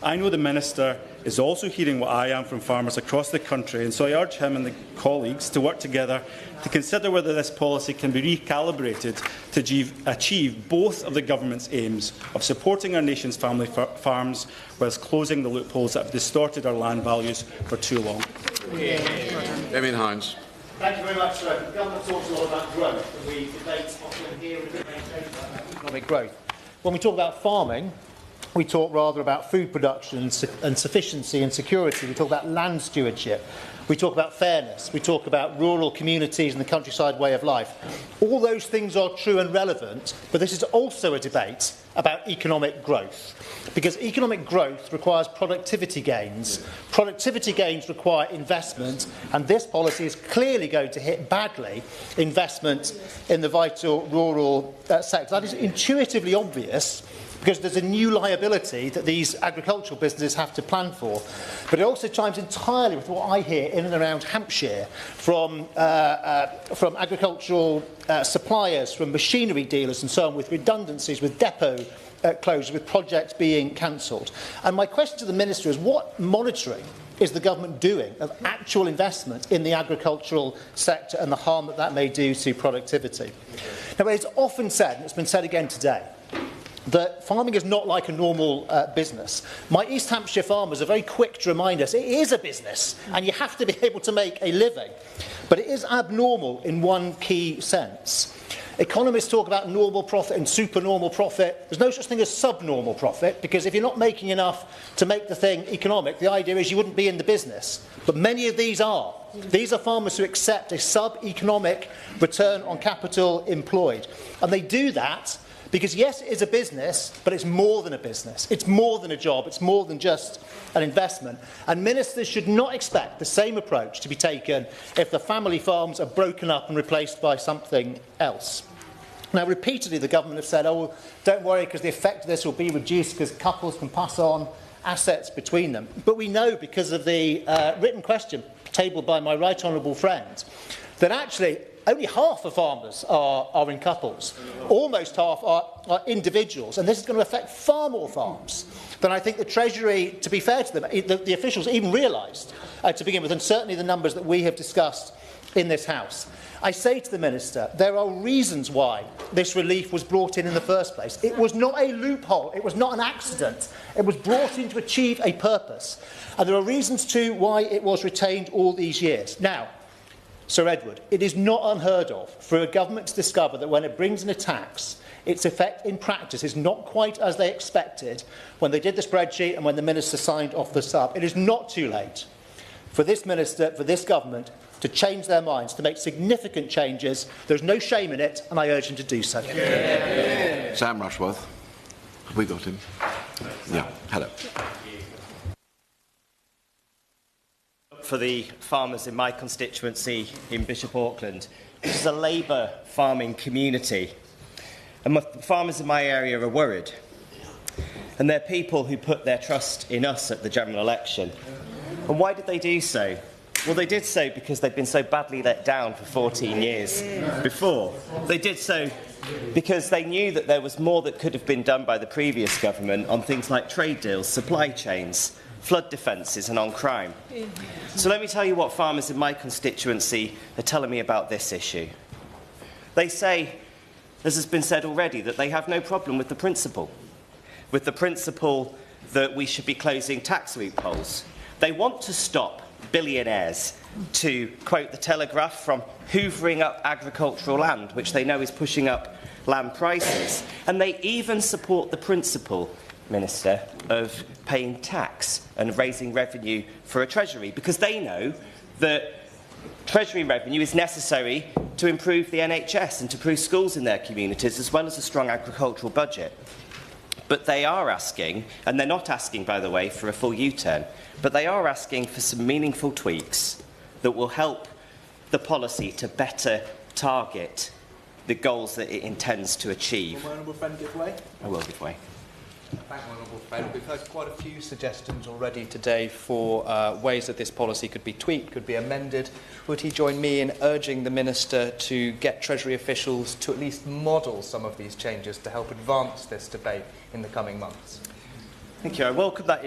I know the Minister is also hearing what I am from farmers across the country, and so I urge him and the colleagues to work together to consider whether this policy can be recalibrated to achieve both of the Government's aims of supporting our nation's family farms whilst closing the loopholes that have distorted our land values for too long. Emin Hines. Thank you very much, sir. The Government talks a lot about growth, and we debate often here and maintain economic growth. When we talk about farming, we talk rather about food production and sufficiency and security. We talk about land stewardship. We talk about fairness. We talk about rural communities and the countryside way of life. All those things are true and relevant, but this is also a debate about economic growth. Because economic growth requires productivity gains. Productivity gains require investment, and this policy is clearly going to hit badly investment in the vital rural sector. That is intuitively obvious, because there's a new liability that these agricultural businesses have to plan for. But it also chimes entirely with what I hear in and around Hampshire from agricultural suppliers, from machinery dealers and so on, with redundancies, with depot closures, with projects being cancelled. And my question to the Minister is, what monitoring is the Government doing of actual investment in the agricultural sector and the harm that that may do to productivity? Now, it's often said, and it's been said again today, that farming is not like a normal business. My East Hampshire farmers are very quick to remind us it is a business and you have to be able to make a living. But it is abnormal in one key sense. Economists talk about normal profit and supernormal profit. There's no such thing as subnormal profit, because if you're not making enough to make the thing economic, the idea is you wouldn't be in the business. But many of these are. These are farmers who accept a sub-economic return on capital employed. And they do that because, yes, it is a business, but it's more than a business. It's more than a job. It's more than just an investment. And ministers should not expect the same approach to be taken if the family farms are broken up and replaced by something else. Now, repeatedly, the Government have said, oh, don't worry, because the effect of this will be reduced because couples can pass on assets between them. But we know, because of the written question tabled by my right honourable friend, that actually only half of farmers are in couples. Almost half are individuals. And this is going to affect far more farms than I think the Treasury, to be fair to them, the officials even realised to begin with, and certainly the numbers that we have discussed in this House. I say to the Minister, there are reasons why this relief was brought in the first place. It was not a loophole. It was not an accident. It was brought in to achieve a purpose. And there are reasons too why it was retained all these years. Now, Sir Edward, it is not unheard of for a government to discover that when it brings in a tax, its effect in practice is not quite as they expected when they did the spreadsheet and when the Minister signed off the sub. It is not too late for this Minister, for this government, to change their minds, to make significant changes. There's no shame in it, and I urge him to do so. Yeah. Sam Rushworth. Have we got him? Yeah. Hello. For the farmers in my constituency in Bishop Auckland, which is a Labour farming community. And the farmers in my area are worried. And they're people who put their trust in us at the general election. And why did they do so? Well, they did so because they'd been so badly let down for 14 years before. They did so because they knew that there was more that could have been done by the previous government on things like trade deals, supply chains, flood defences and on crime. So let me tell you what farmers in my constituency are telling me about this issue. They say, as has been said already, that they have no problem with the principle that we should be closing tax loopholes. They want to stop billionaires, to quote the Telegraph, from hoovering up agricultural land, which they know is pushing up land prices. And they even support the principle, Minister, of paying tax and raising revenue for a Treasury, because they know that Treasury revenue is necessary to improve the NHS and to improve schools in their communities, as well as a strong agricultural budget. But they are asking, and they're not asking, by the way, for a full U-turn, but they are asking for some meaningful tweaks that will help the policy to better target the goals that it intends to achieve. Will my honourable friend give way? I will give way. Thank you, honourable friend. We've heard quite a few suggestions already today for ways that this policy could be tweaked, could be amended. Would he join me in urging the Minister to get Treasury officials to at least model some of these changes to help advance this debate in the coming months? Thank you. I welcome that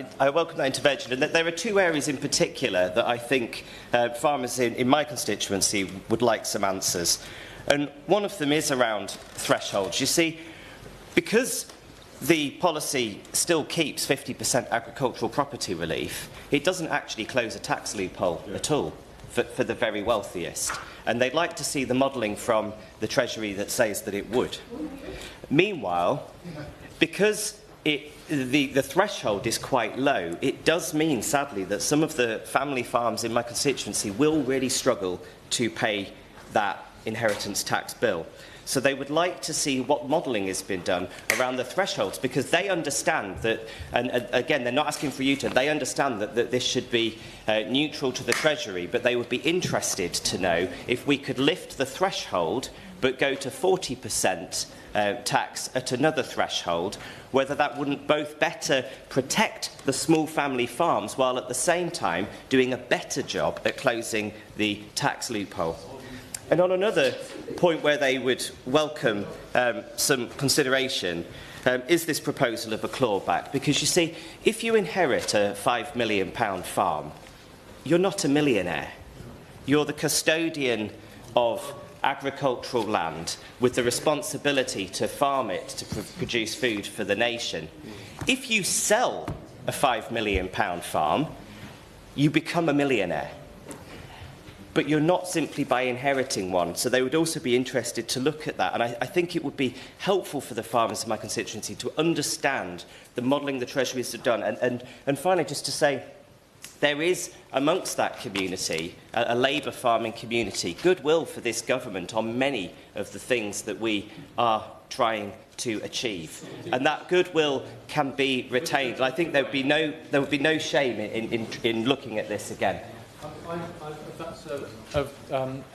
intervention. And there are two areas in particular that I think farmers in my constituency would like some answers. And one of them is around thresholds. You see, because the policy still keeps 50% agricultural property relief, it doesn't actually close a tax loophole at all for the very wealthiest. And they'd like to see the modelling from the Treasury that says that it would. Meanwhile, because the threshold is quite low, it does mean, sadly, that some of the family farms in my constituency will really struggle to pay that inheritance tax bill. So they would like to see what modelling has been done around the thresholds, because they understand that, and again, they're not asking for you to, they understand that this should be neutral to the Treasury, but they would be interested to know if we could lift the threshold but go to 40% tax at another threshold, whether that wouldn't both better protect the small family farms while at the same time doing a better job at closing the tax loophole. And on another point where they would welcome some consideration is this proposal of a clawback. Because you see, if you inherit a £5 million farm, you're not a millionaire. You're the custodian of agricultural land with the responsibility to farm it to produce food for the nation. If you sell a £5 million farm, you become a millionaire. But you're not simply by inheriting one. So they would also be interested to look at that. And I think it would be helpful for the farmers in my constituency to understand the modelling the Treasuries have done. And finally, just to say, there is amongst that community, a Labour farming community, goodwill for this government on many of the things that we are trying to achieve. And that goodwill can be retained. And I think there would be no shame in looking at this again. That's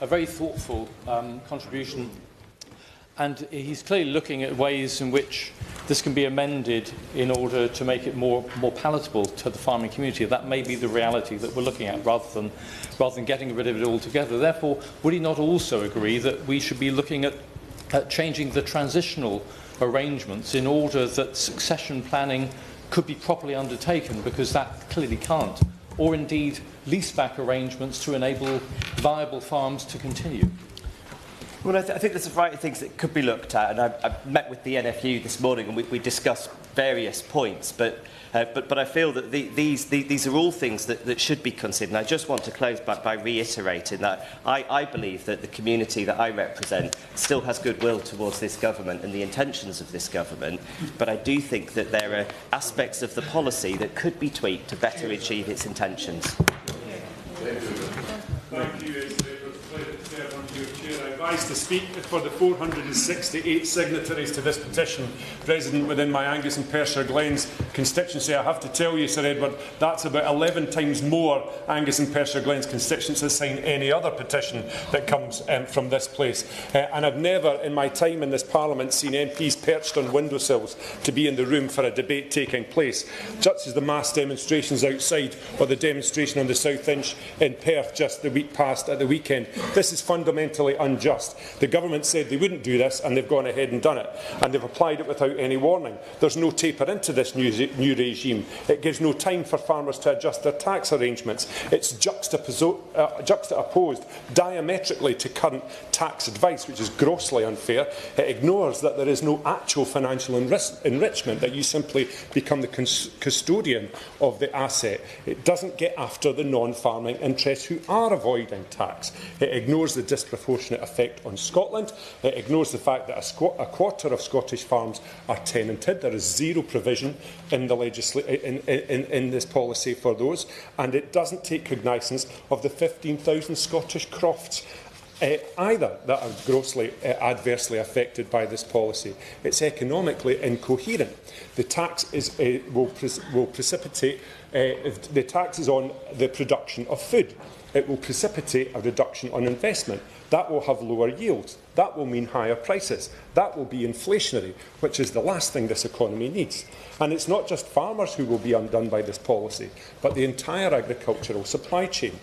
a very thoughtful contribution, and he's clearly looking at ways in which this can be amended in order to make it more palatable to the farming community. That may be the reality that we're looking at, rather than getting rid of it altogether. Therefore, would he not also agree that we should be looking at changing the transitional arrangements in order that succession planning could be properly undertaken, because that clearly can't or indeed leaseback arrangements to enable viable farms to continue? Well, I think there's a variety of things that could be looked at, and I've met with the NFU this morning, and we discussed various points. But I feel that these are all things that should be considered. And I just want to close by reiterating that I believe that the community that I represent still has goodwill towards this government and the intentions of this government. But I do think that there are aspects of the policy that could be tweaked to better achieve its intentions. Thank you. I advise to speak for the 468 signatories to this petition resident within my Angus and Perthshire Glens constituency. I have to tell you, Sir Edward, that's about 11 times more Angus and Perthshire Glens constituents has signed any other petition that comes from this place. And I've never, in my time in this Parliament, seen MPs perched on windowsills to be in the room for a debate taking place, such as the mass demonstrations outside or the demonstration on the South Inch in Perth just the week past at the weekend. This is fundamentally unjust. The government said they wouldn't do this, and they've gone ahead and done it, and they've applied it without any warning. There's no taper into this new regime. It gives no time for farmers to adjust their tax arrangements. It's juxtaposed diametrically to current tax advice, which is grossly unfair. It ignores that there is no actual financial enrichment, that you simply become the custodian of the asset. It doesn't get after the non-farming interests who are avoiding tax. It ignores the disproportionate effect on Scotland. It ignores the fact that a quarter of Scottish farms are tenanted. There is zero provision in the in this policy for those, and it doesn't take cognizance of the 15,000 Scottish crofts either that are grossly adversely affected by this policy. It's economically incoherent. The tax will precipitate the tax is on the production of food. It will precipitate a reduction on investment. That will have lower yields. That will mean higher prices. That will be inflationary, which is the last thing this economy needs. And it's not just farmers who will be undone by this policy, but the entire agricultural supply chain.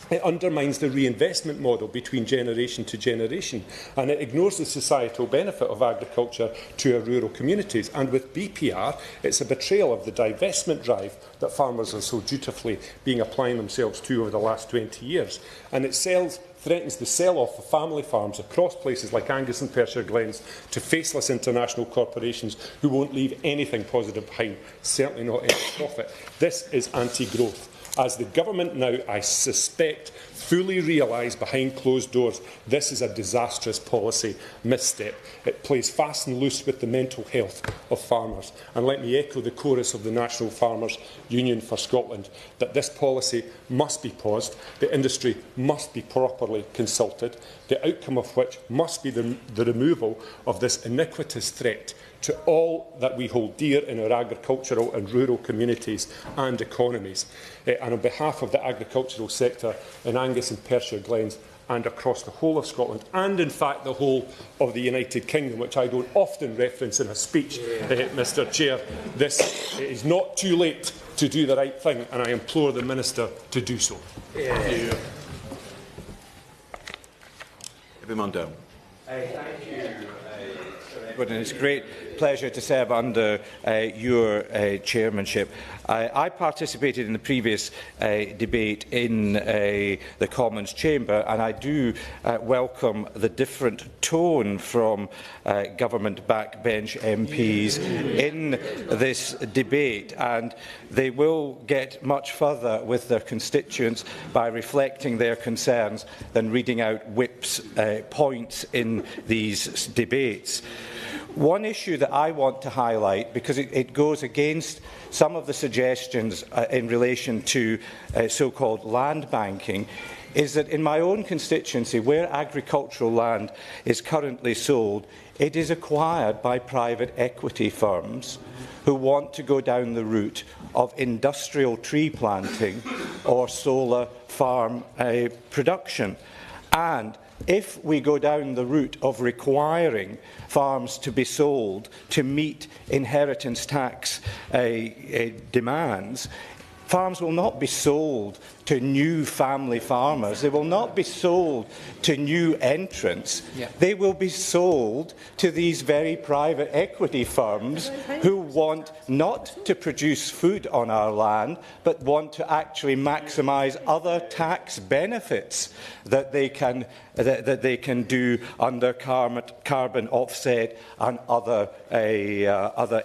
It undermines the reinvestment model between generation to generation, and it ignores the societal benefit of agriculture to our rural communities. And with BPR, it's a betrayal of the divestment drive that farmers are so dutifully applying themselves to over the last 20 years. And it threatens the sell-off of family farms across places like Angus and Perthshire Glens to faceless international corporations who won't leave anything positive behind, certainly not any profit. This is anti-growth. As the government now, I suspect, fully realise behind closed doors, this is a disastrous policy misstep. It plays fast and loose with the mental health of farmers. And let me echo the chorus of the National Farmers Union for Scotland, that this policy must be paused, the industry must be properly consulted, the outcome of which must be the removal of this iniquitous threat to all that we hold dear in our agricultural and rural communities and economies. And on behalf of the agricultural sector in Angus and Perthshire Glens and across the whole of Scotland, and in fact the whole of the United Kingdom, which I don't often reference in a speech, Mr Chair, this is not too late to do the right thing, and I implore the Minister to do so. Thank you. And it's a great pleasure to serve under your chairmanship. I participated in the previous debate in the Commons chamber, and I do welcome the different tone from government backbench MPs in this debate, and they will get much further with their constituents by reflecting their concerns than reading out whips points in these debates. One issue that I want to highlight, because it goes against some of the suggestions in relation to so-called land banking, is that in my own constituency, where agricultural land is currently sold, it is acquired by private equity firms who want to go down the route of industrial tree planting or solar farm production. And if we go down the route of requiring farms to be sold to meet inheritance tax demands, farms will not be sold to new family farmers. They will not be sold to new entrants. Yeah. They will be sold to these very private equity firms who want not to produce food on our land, but want to actually maximise other tax benefits that they can do under carbon offset and other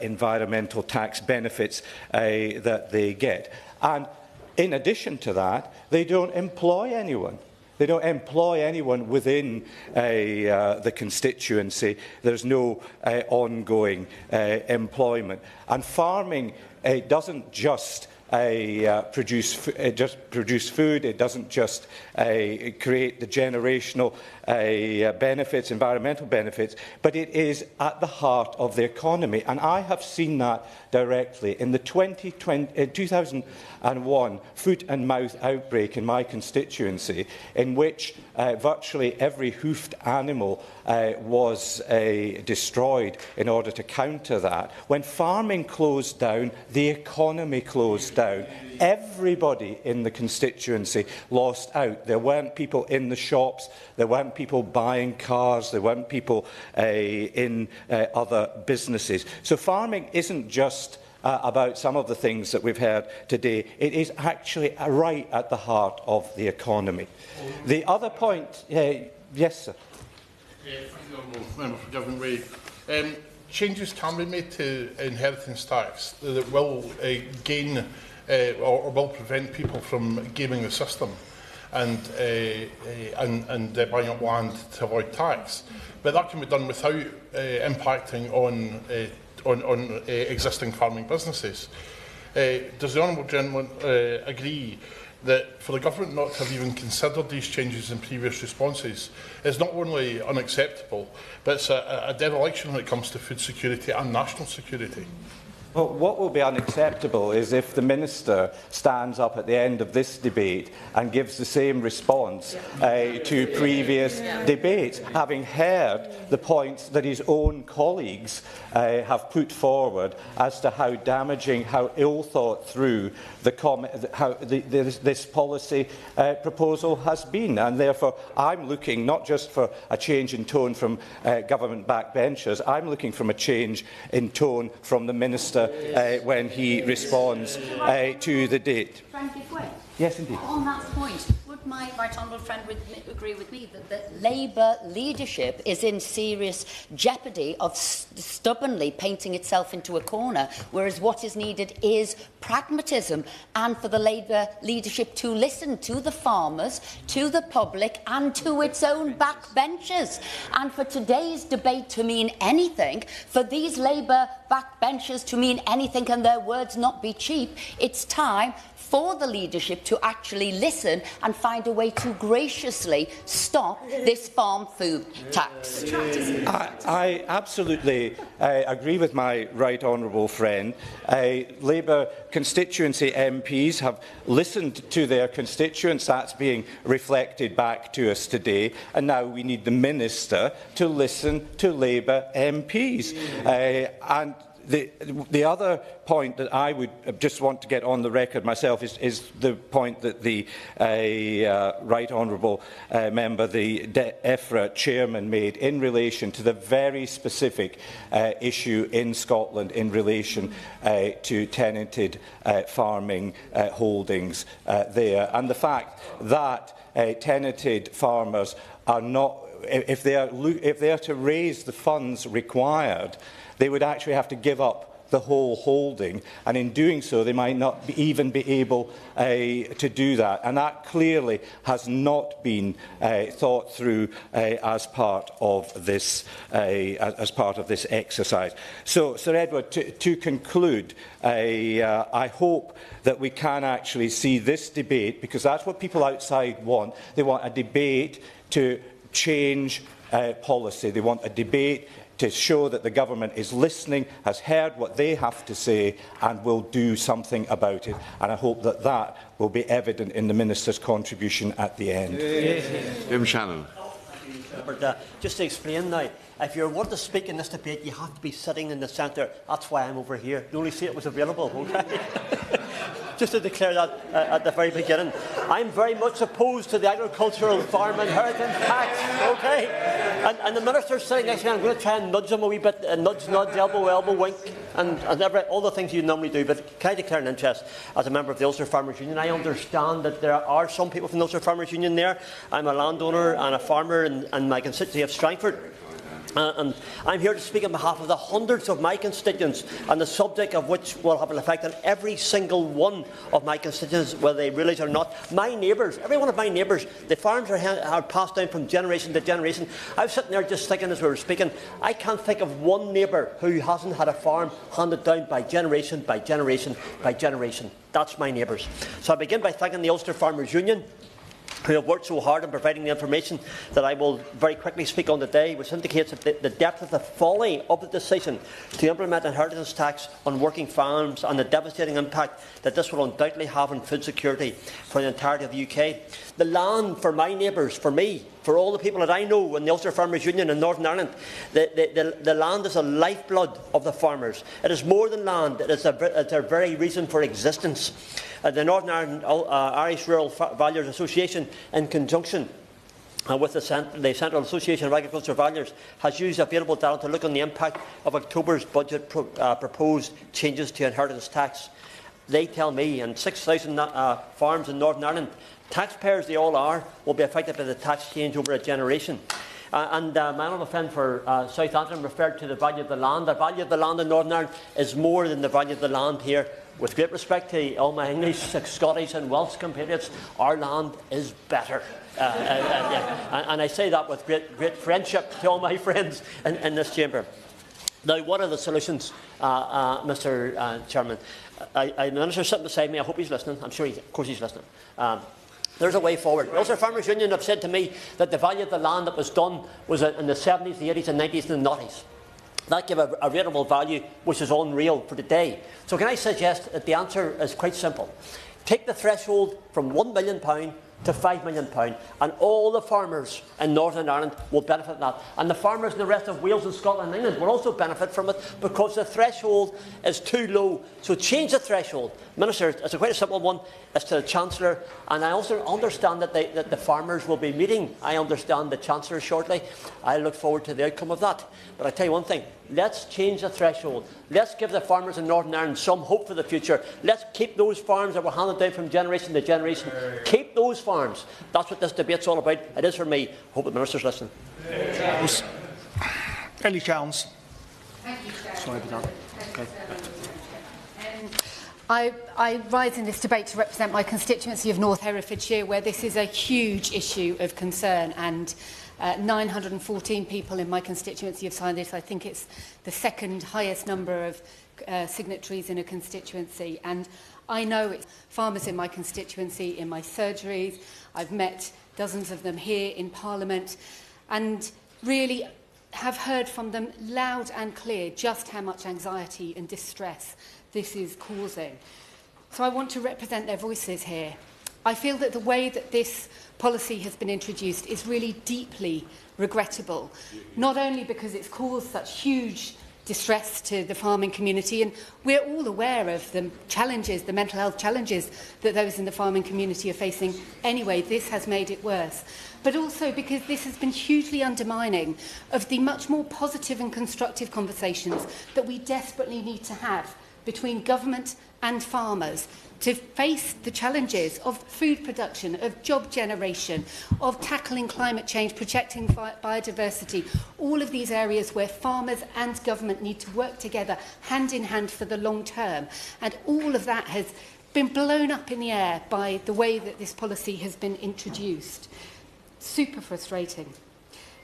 environmental tax benefits that they get. And in addition to that, they don't employ anyone. They don't employ anyone within the constituency. There's no ongoing employment. And farming doesn't just produce food. It doesn't just create the generational benefits, environmental benefits, but it is at the heart of the economy. And I have seen that directly in the 2001 foot and mouth outbreak in my constituency, in which virtually every hoofed animal was destroyed in order to counter that. When farming closed down, the economy closed down. Everybody in the constituency lost out. There weren't people in the shops, there weren't people buying cars, there weren't people in other businesses. So farming isn't just about some of the things that we've heard today. It is actually right at the heart of the economy. The other point, yes, sir. Thank you, Member for Government Reid. Changes can be made to inheritance tax that will gain or will prevent people from gaming the system and buying up land to avoid tax. But that can be done without impacting on existing farming businesses. Does the honourable gentleman agree that for the government not to have even considered these changes in previous responses is not only unacceptable, but it's a dereliction when it comes to food security and national security? Well, what will be unacceptable is if the Minister stands up at the end of this debate and gives the same response to previous debates, having heard the points that his own colleagues have put forward as to how damaging, how ill thought through this policy proposal has been. And therefore, I'm looking not just for a change in tone from government backbenchers, I'm looking for a change in tone from the Minister when he responds to the date. Yes, indeed. On that point, would my right honourable friend agree with me that the Labour leadership is in serious jeopardy of stubbornly painting itself into a corner, whereas what is needed is pragmatism, and for the Labour leadership to listen to the farmers, to the public and to its own backbenchers? And for today's debate to mean anything, for these Labour backbenchers to mean anything and their words not be cheap, it's time for the leadership to actually listen and find a way to graciously stop this farm food tax. I absolutely agree with my right honourable friend. Labour constituency MPs have listened to their constituents. That's being reflected back to us today. And now we need the Minister to listen to Labour MPs. And the other point that I would just want to get on the record myself is the point that the Right Honourable Member, the EFRA Chairman, made in relation to the very specific issue in Scotland in relation to tenanted farming holdings there. And the fact that tenanted farmers are not, if they are to raise the funds required, they would actually have to give up the whole holding, and in doing so they might not even be able to do that, and that clearly has not been thought through as part of this exercise. So, Sir Edward, to conclude, I hope that we can actually see this debate, because that's what people outside want. They want a debate to change policy. They want a debate to show that the government is listening, has heard what they have to say and will do something about it. And I hope that that will be evident in the Minister's contribution at the end. Jim Shannon. Just to explain now, if you want to speak in this debate, you have to be sitting in the centre. That's why I'm over here. The only seat was available. Okay? just to declare that at the very beginning. I'm very much opposed to the agricultural farm inheritance tax, okay? And the Minister's sitting next to me, I'm going to try and nudge him a wee bit, nudge, elbow, wink, and all the things you normally do. But can I declare an interest as a member of the Ulster Farmers Union? I understand that there are some people from the Ulster Farmers Union there. I'm a landowner and a farmer in my constituency of Strangford. And I'm here to speak on behalf of the hundreds of my constituents, and the subject of which will have an effect on every single one of my constituents, whether they realise it or not. My neighbours, every one of my neighbours, the farms are passed down from generation to generation. I was sitting there just thinking as we were speaking, I can't think of one neighbour who hasn't had a farm handed down by generation, by generation, by generation. That's my neighbours. So I begin by thanking the Ulster Farmers Union, who have worked so hard in providing the information that I will very quickly speak on today, which indicates that the depth of the folly of the decision to implement inheritance tax on working farms and the devastating impact that this will undoubtedly have on food security for the entirety of the UK. The land for my neighbours, for me, for all the people that I know in the Ulster Farmers Union in Northern Ireland, the land is the lifeblood of the farmers. It is more than land, it is their very reason for existence. The Northern Ireland Irish Rural Valuers Association, in conjunction with the Central Association of Agricultural Valuers, has used available data to look on the impact of October's budget proposed changes to inheritance tax. They tell me, and 6,000 farms in Northern Ireland, taxpayers they all are, will be affected by the tax change over a generation. My honourable friend for South Antrim referred to the value of the land. The value of the land in Northern Ireland is more than the value of the land here. With great respect to all my English, Scottish and Welsh compatriots, our land is better. And I say that with great friendship to all my friends in this chamber. Now, what are the solutions, Mr. Chairman? The Minister sitting beside me, I hope he's listening. I'm sure, of course he's listening. There's a way forward. The Ulster Farmers Union have said to me that the value of the land that was done was in the 70s, the 80s and 90s and the 90s. That gave a rateable value which is unreal for today. So can I suggest that the answer is quite simple. Take the threshold from £1 million to £5 million, and all the farmers in Northern Ireland will benefit from that. And the farmers in the rest of Wales and Scotland and England will also benefit from it, because the threshold is too low. So change the threshold. Minister, it's quite a simple one. It's to the Chancellor, and I also understand that the farmers will be meeting, I understand, the Chancellor shortly. I look forward to the outcome of that. But I tell you one thing, let's change the threshold. Let's give the farmers in Northern Ireland some hope for the future. Let's keep those farms that were handed down from generation to generation. Keep those farms. That's what this debate's all about. It is for me. I hope the Minister's listening. Ellie Challenge. Thank you, Chair. Sorry about that. Okay. I rise in this debate to represent my constituency of North Herefordshire, where this is a huge issue of concern, and 914 people in my constituency have signed this. I think it's the second highest number of signatories in a constituency, and I know it's farmers in my constituency, in my surgeries. I've met dozens of them here in Parliament, and really have heard from them loud and clear just how much anxiety and distress this is causing. So I want to represent their voices here. I feel that the way that this policy has been introduced is really deeply regrettable, not only because it's caused such huge distress to the farming community, and we're all aware of the challenges, the mental health challenges that those in the farming community are facing anyway. This has made it worse. But also because this has been hugely undermining of the much more positive and constructive conversations that we desperately need to have between government and farmers to face the challenges of food production, of job generation, of tackling climate change, protecting biodiversity, all of these areas where farmers and government need to work together hand in hand for the long term. And all of that has been blown up in the air by the way that this policy has been introduced. Super frustrating.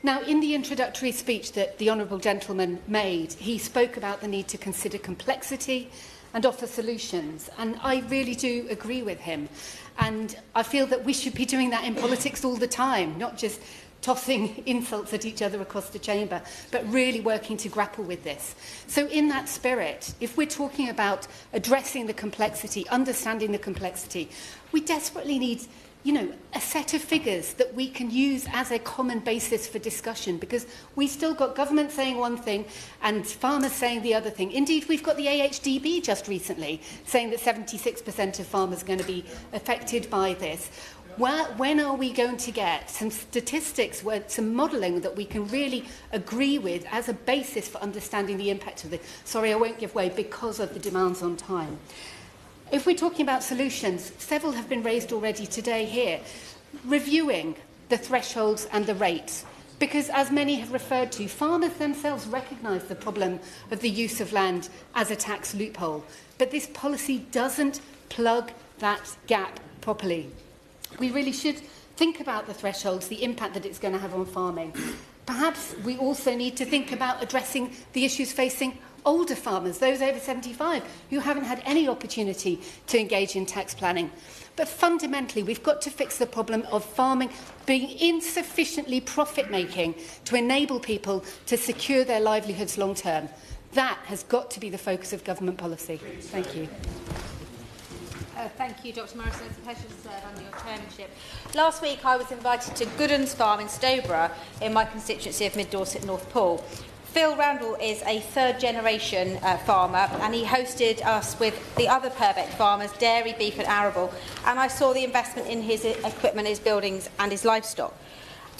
Now, in the introductory speech that the Honourable Gentleman made, he spoke about the need to consider complexity and offer solutions, and I really do agree with him. And I feel that we should be doing that in politics all the time, not just tossing insults at each other across the chamber, but really working to grapple with this. So in that spirit, if we're talking about addressing the complexity, understanding the complexity, we desperately need a set of figures that we can use as a common basis for discussion, because we still got government saying one thing and farmers saying the other thing. Indeed, we've got the AHDB just recently saying that 76% of farmers are going to be affected by this. When are we going to get some statistics, some modelling that we can really agree with as a basis for understanding the impact of this? Sorry, I won't give way because of the demands on time. If we're talking about solutions, several have been raised already today here. Reviewing the thresholds and the rates, because as many have referred to, farmers themselves recognise the problem of the use of land as a tax loophole, but this policy doesn't plug that gap properly. We really should think about the thresholds, the impact that it's going to have on farming. Perhaps we also need to think about addressing the issues facing older farmers, those over 75, who haven't had any opportunity to engage in tax planning. But fundamentally, we've got to fix the problem of farming being insufficiently profit-making to enable people to secure their livelihoods long-term. That has got to be the focus of government policy. Thank you. Thank you, Dr Morrison. It's a pleasure to serve under your chairmanship. Last week I was invited to Goodens Farm in Stowborough in my constituency of Mid Dorset North Pool. Phil Randall is a third-generation farmer, and he hosted us with the other Purbeck farmers, dairy, beef and arable, and I saw the investment in his equipment, his buildings and his livestock.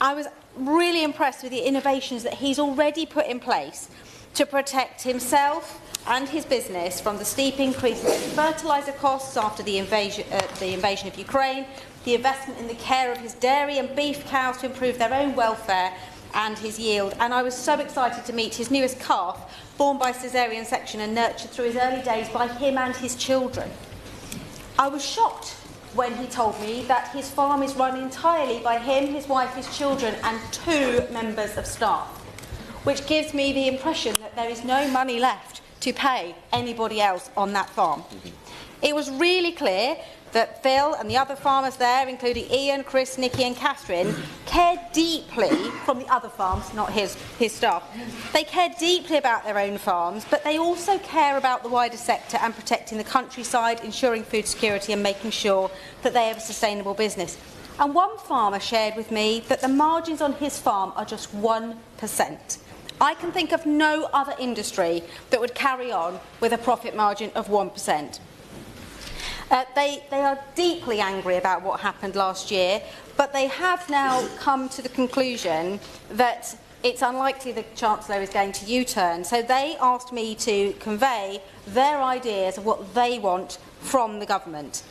I was really impressed with the innovations that he's already put in place to protect himself and his business from the steep increase in fertiliser costs after the invasion of Ukraine, the investment in the care of his dairy and beef cows to improve their own welfare and his yield. And I was so excited to meet his newest calf, born by caesarean section and nurtured through his early days by him and his children. I was shocked when he told me that his farm is run entirely by him, his wife, his children and 2 members of staff, which gives me the impression that there is no money left to pay anybody else on that farm. It was really clear that Phil and the other farmers there, including Ian, Chris, Nikki and Catherine, care deeply, from the other farms, not his staff, they care deeply about their own farms, but they also care about the wider sector and protecting the countryside, ensuring food security and making sure that they have a sustainable business. And one farmer shared with me that the margins on his farm are just 1%. I can think of no other industry that would carry on with a profit margin of 1%. They are deeply angry about what happened last year, but they have now come to the conclusion that it's unlikely the Chancellor is going to U-turn. So they asked me to convey their ideas of what they want from the government.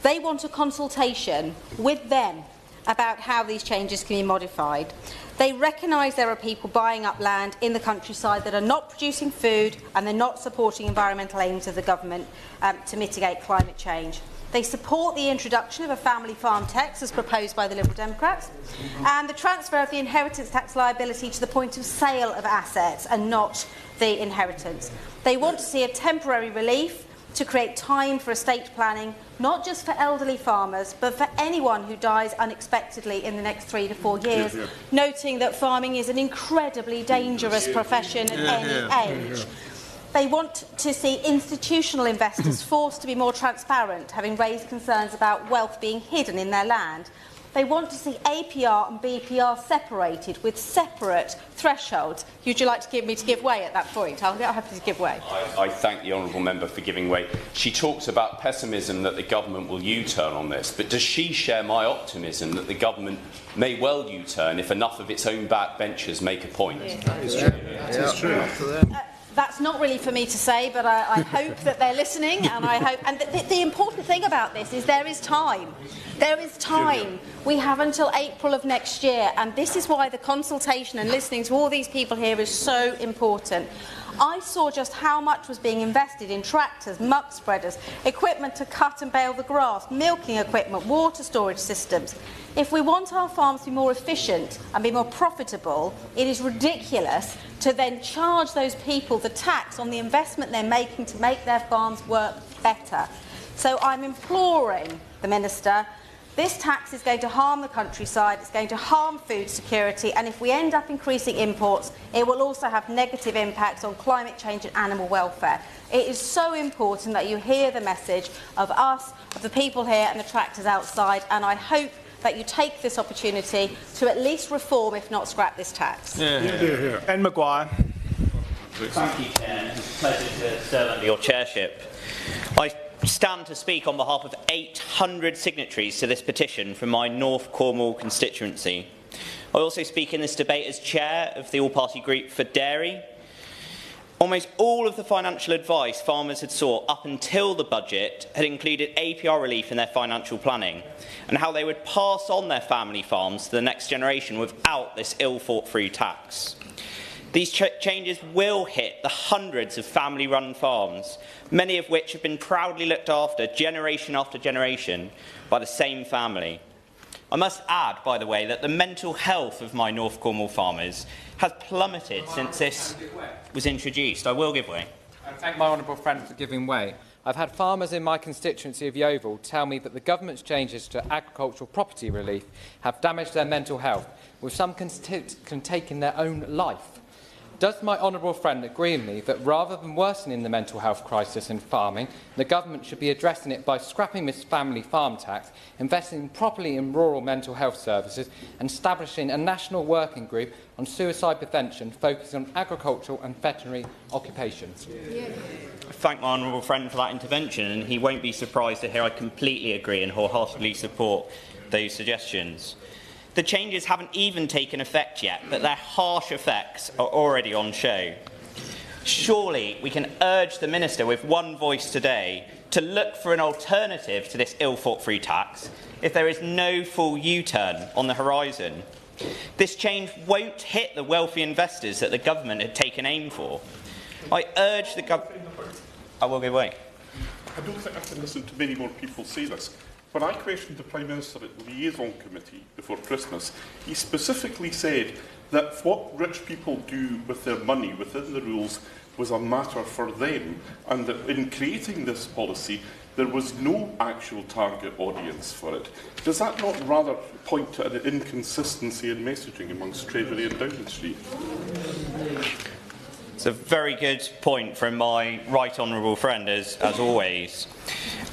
They want a consultation with them about how these changes can be modified. They recognise there are people buying up land in the countryside that are not producing food and they're not supporting environmental aims of the government to mitigate climate change. They support the introduction of a family farm tax as proposed by the Liberal Democrats and the transfer of the inheritance tax liability to the point of sale of assets and not the inheritance. They want to see a temporary relief to create time for estate planning, not just for elderly farmers, but for anyone who dies unexpectedly in the next 3 to 4 years, noting that farming is an incredibly dangerous profession at any age. They want to see institutional investors forced to be more transparent, having raised concerns about wealth being hidden in their land. They want to see APR and BPR separated with separate thresholds. Would you like to give way at that point? I'll get happy to give way. I thank the honourable member for giving way. She talks about pessimism that the government will U-turn on this, but does she share my optimism that the government may well U-turn if enough of its own backbenchers make a point? It's true. It's true. That's not really for me to say, but I hope that they're listening, and I hope. And the important thing about this is there is time. There is time. We have until April of next year, and this is why the consultation and listening to all these people here is so important. I saw just how much was being invested in tractors, muck spreaders, equipment to cut and bale the grass, milking equipment, water storage systems. If we want our farms to be more efficient and be more profitable, it is ridiculous to then charge those people the tax on the investment they're making to make their farms work better. So I'm imploring the Minister. This tax is going to harm the countryside, it's going to harm food security, and if we end up increasing imports, it will also have negative impacts on climate change and animal welfare. It is so important that you hear the message of us, of the people here and the tractors outside, and I hope that you take this opportunity to at least reform, if not scrap, this tax. Ed Maguire. Thank you, Chair. It's a pleasure to serve under your chairship. I stand to speak on behalf of 800 signatories to this petition from my North Cornwall constituency. I also speak in this debate as chair of the all-party group for dairy. Almost all of the financial advice farmers had sought up until the budget had included APR relief in their financial planning and how they would pass on their family farms to the next generation without this ill-thought-through tax. These changes will hit the hundreds of family-run farms, many of which have been proudly looked after generation after generation by the same family. I must add, by the way, that the mental health of my North Cornwall farmers has plummeted since this was introduced. I will give way. I thank my honourable friend for giving way. I've had farmers in my constituency of Yeovil tell me that the government's changes to agricultural property relief have damaged their mental health, with some taking their own life. Does my honourable friend agree with me that rather than worsening the mental health crisis in farming, the government should be addressing it by scrapping this family farm tax, investing properly in rural mental health services and establishing a national working group on suicide prevention focusing on agricultural and veterinary occupations? I thank my honourable friend for that intervention, and he won't be surprised to hear I completely agree and wholeheartedly support those suggestions. The changes haven't even taken effect yet, but their harsh effects are already on show. Surely we can urge the Minister with one voice today to look for an alternative to this ill-thought-through tax if there is no full U-turn on the horizon. This change won't hit the wealthy investors that the government had taken aim for. I urge the government... I will give way. I don't think I can listen to many more people say this. When I questioned the Prime Minister at the Liaison Committee before Christmas, he specifically said that what rich people do with their money within the rules was a matter for them, and that in creating this policy, there was no actual target audience for it. Does that not rather point to an inconsistency in messaging amongst Treasury and Downing Street? It's a very good point from my right honourable friend, as always.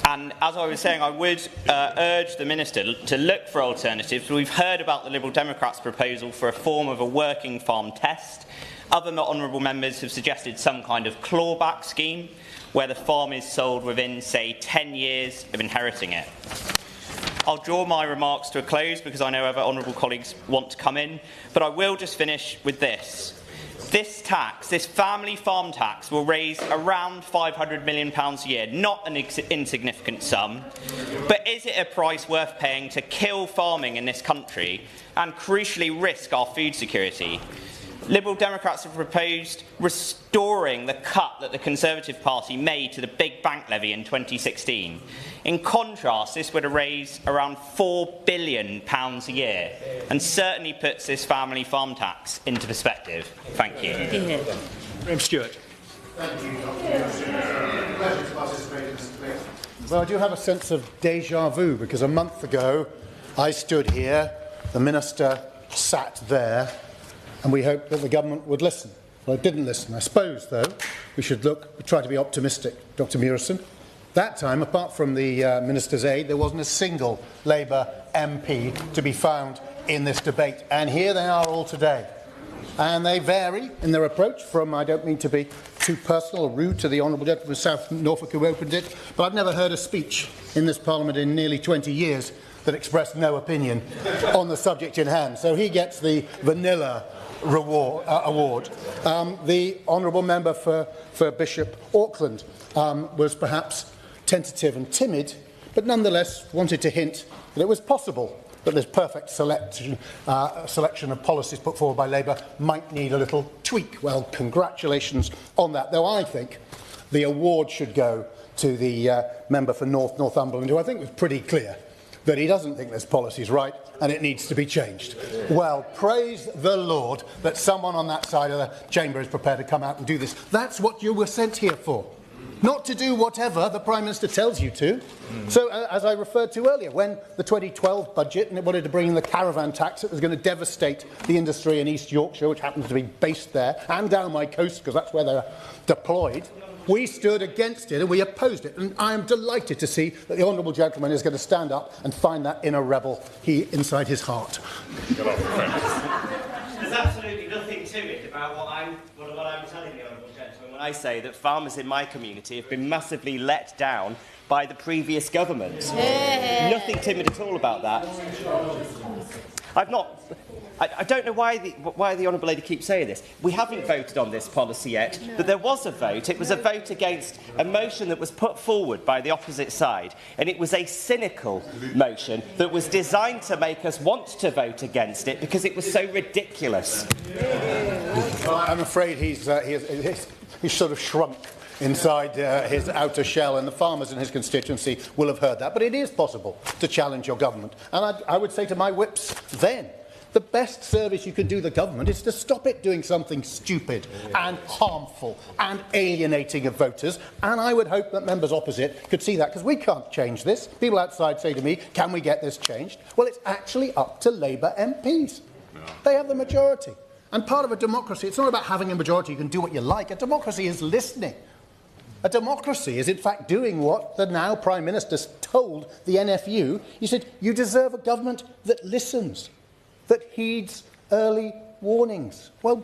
And as I was saying, I would urge the Minister to look for alternatives. We've heard about the Liberal Democrats' proposal for a form of a working farm test. Other honourable members have suggested some kind of clawback scheme where the farm is sold within, say, 10 years of inheriting it. I'll draw my remarks to a close because I know other honourable colleagues want to come in, but I will just finish with this. This tax, this family farm tax, will raise around £500 million a year, not an insignificant sum, but is it a price worth paying to kill farming in this country and crucially risk our food security? Liberal Democrats have proposed restoring the cut that the Conservative Party made to the big bank levy in 2016. In contrast, this would raise around £4 billion a year and certainly puts this family farm tax into perspective. Thank you. Graham Stewart. Well, I do have a sense of déjà vu because a month ago I stood here, the Minister sat there, and we hoped that the government would listen. Well, it didn't listen. I suppose, though, we should try to be optimistic, Dr Murison. That time, apart from the Minister's aide, there wasn't a single Labour MP to be found in this debate. And here they are all today. And they vary in their approach from, I don't mean to be too personal or rude to the Honourable Gentleman from South Norfolk who opened it, but I've never heard a speech in this Parliament in nearly 20 years that expressed no opinion on the subject in hand. So he gets the vanilla award. The Honourable Member for Bishop Auckland was perhaps tentative and timid, but nonetheless wanted to hint that it was possible that this perfect selection of policies put forward by Labour might need a little tweak. Well, congratulations on that, though I think the award should go to the member for Northumberland, who I think was pretty clear that he doesn't think this policy is right and it needs to be changed. Well, praise the Lord that someone on that side of the chamber is prepared to come out and do this. That's what you were sent here for. Not to do whatever the Prime Minister tells you to. So, as I referred to earlier, when the 2012 budget and it wanted to bring in the caravan tax, it was going to devastate the industry in East Yorkshire, which happens to be based there, and down my coast, because that's where they're deployed. We stood against it and we opposed it. And I am delighted to see that the honourable gentleman is going to stand up and find that inner rebel inside his heart. There's absolutely nothing to it about what I'm telling the honourable gentleman when I say that farmers in my community have been massively let down by the previous government. Nothing timid at all about that. I don't know why the honourable lady keeps saying this. We haven't voted on this policy yet, but there was a vote. It was a vote against a motion that was put forward by the opposite side, and it was a cynical motion that was designed to make us want to vote against it because it was so ridiculous. Well, I'm afraid he's sort of shrunk inside his outer shell, and the farmers in his constituency will have heard that. But it is possible to challenge your government. And I would say to my whips then, the best service you can do the government is to stop it doing something stupid and harmful and alienating of voters. And I would hope that members opposite could see that, because we can't change this. People outside say to me, can we get this changed? Well, it's actually up to Labour MPs. They have the majority. And part of a democracy, it's not about having a majority, you can do what you like. A democracy is listening. A democracy is, in fact, doing what the now Prime Minister told the NFU. He said, you deserve a government that listens, that heeds early warnings. Well,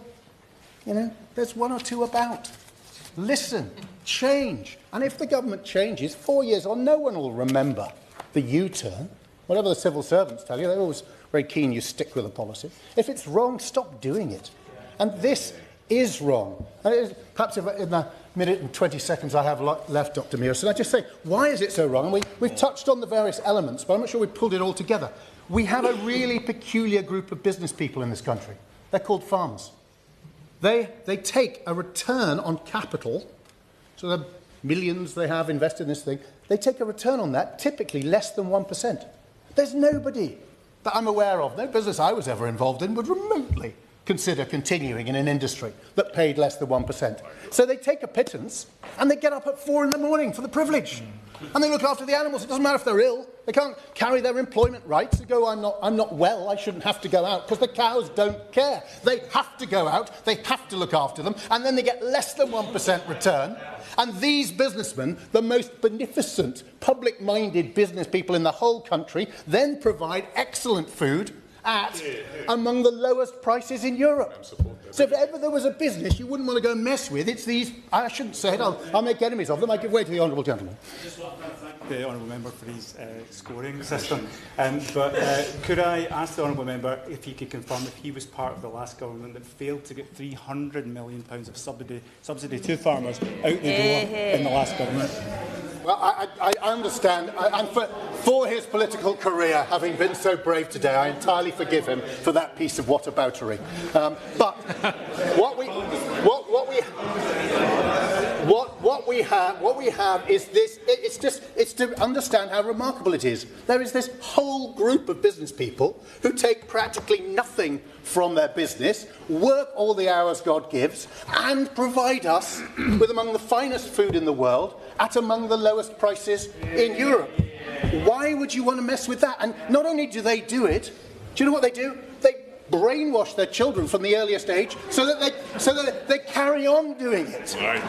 you know, there's one or two about. Listen, change. And if the government changes, 4 years on, no one will remember the U-turn. Whatever the civil servants tell you, they're always very keen you stick with a policy. If it's wrong, stop doing it. And this is wrong. And perhaps if in the minute and 20 seconds I have left, Dr. Mearson, I just say, why is it so wrong? And we've touched on the various elements, but I'm not sure we've pulled it all together. We have a really peculiar group of business people in this country. They're called farmers. They take a return on capital, so the millions they have invested in this thing, they take a return on that, typically less than 1%. There's nobody that I'm aware of, no business I was ever involved in, would remotely consider continuing in an industry that paid less than 1%. So they take a pittance and they get up at 4 in the morning for the privilege. And they look after the animals. It doesn't matter if they're ill. They can't carry their employment rights. They go, I'm not well, I shouldn't have to go out, because the cows don't care. They have to go out, they have to look after them, and then they get less than 1% return. And these businessmen, the most beneficent, public-minded business people in the whole country, then provide excellent food at among the lowest prices in Europe. So if ever there was a business you wouldn't want to go and mess with, it's these. I shouldn't say it, I'll make enemies of them. I give way to the honourable gentleman. I just want to thank the honourable member for his scoring system. But could I ask the honourable member if he could confirm if he was part of the last government that failed to get £300 million of subsidy to farmers out the door in the last government? Well, I understand, and for his political career, having been so brave today, I entirely forgive him for that piece of whataboutery. But what we have is this. It's to understand how remarkable it is. There is this whole group of business people who take practically nothing from their business, work all the hours God gives, and provide us with among the finest food in the world at among the lowest prices in Europe. Why would you want to mess with that? And not only do they do it, do you know what they do? They brainwash their children from the earliest age so that they carry on doing it. Right.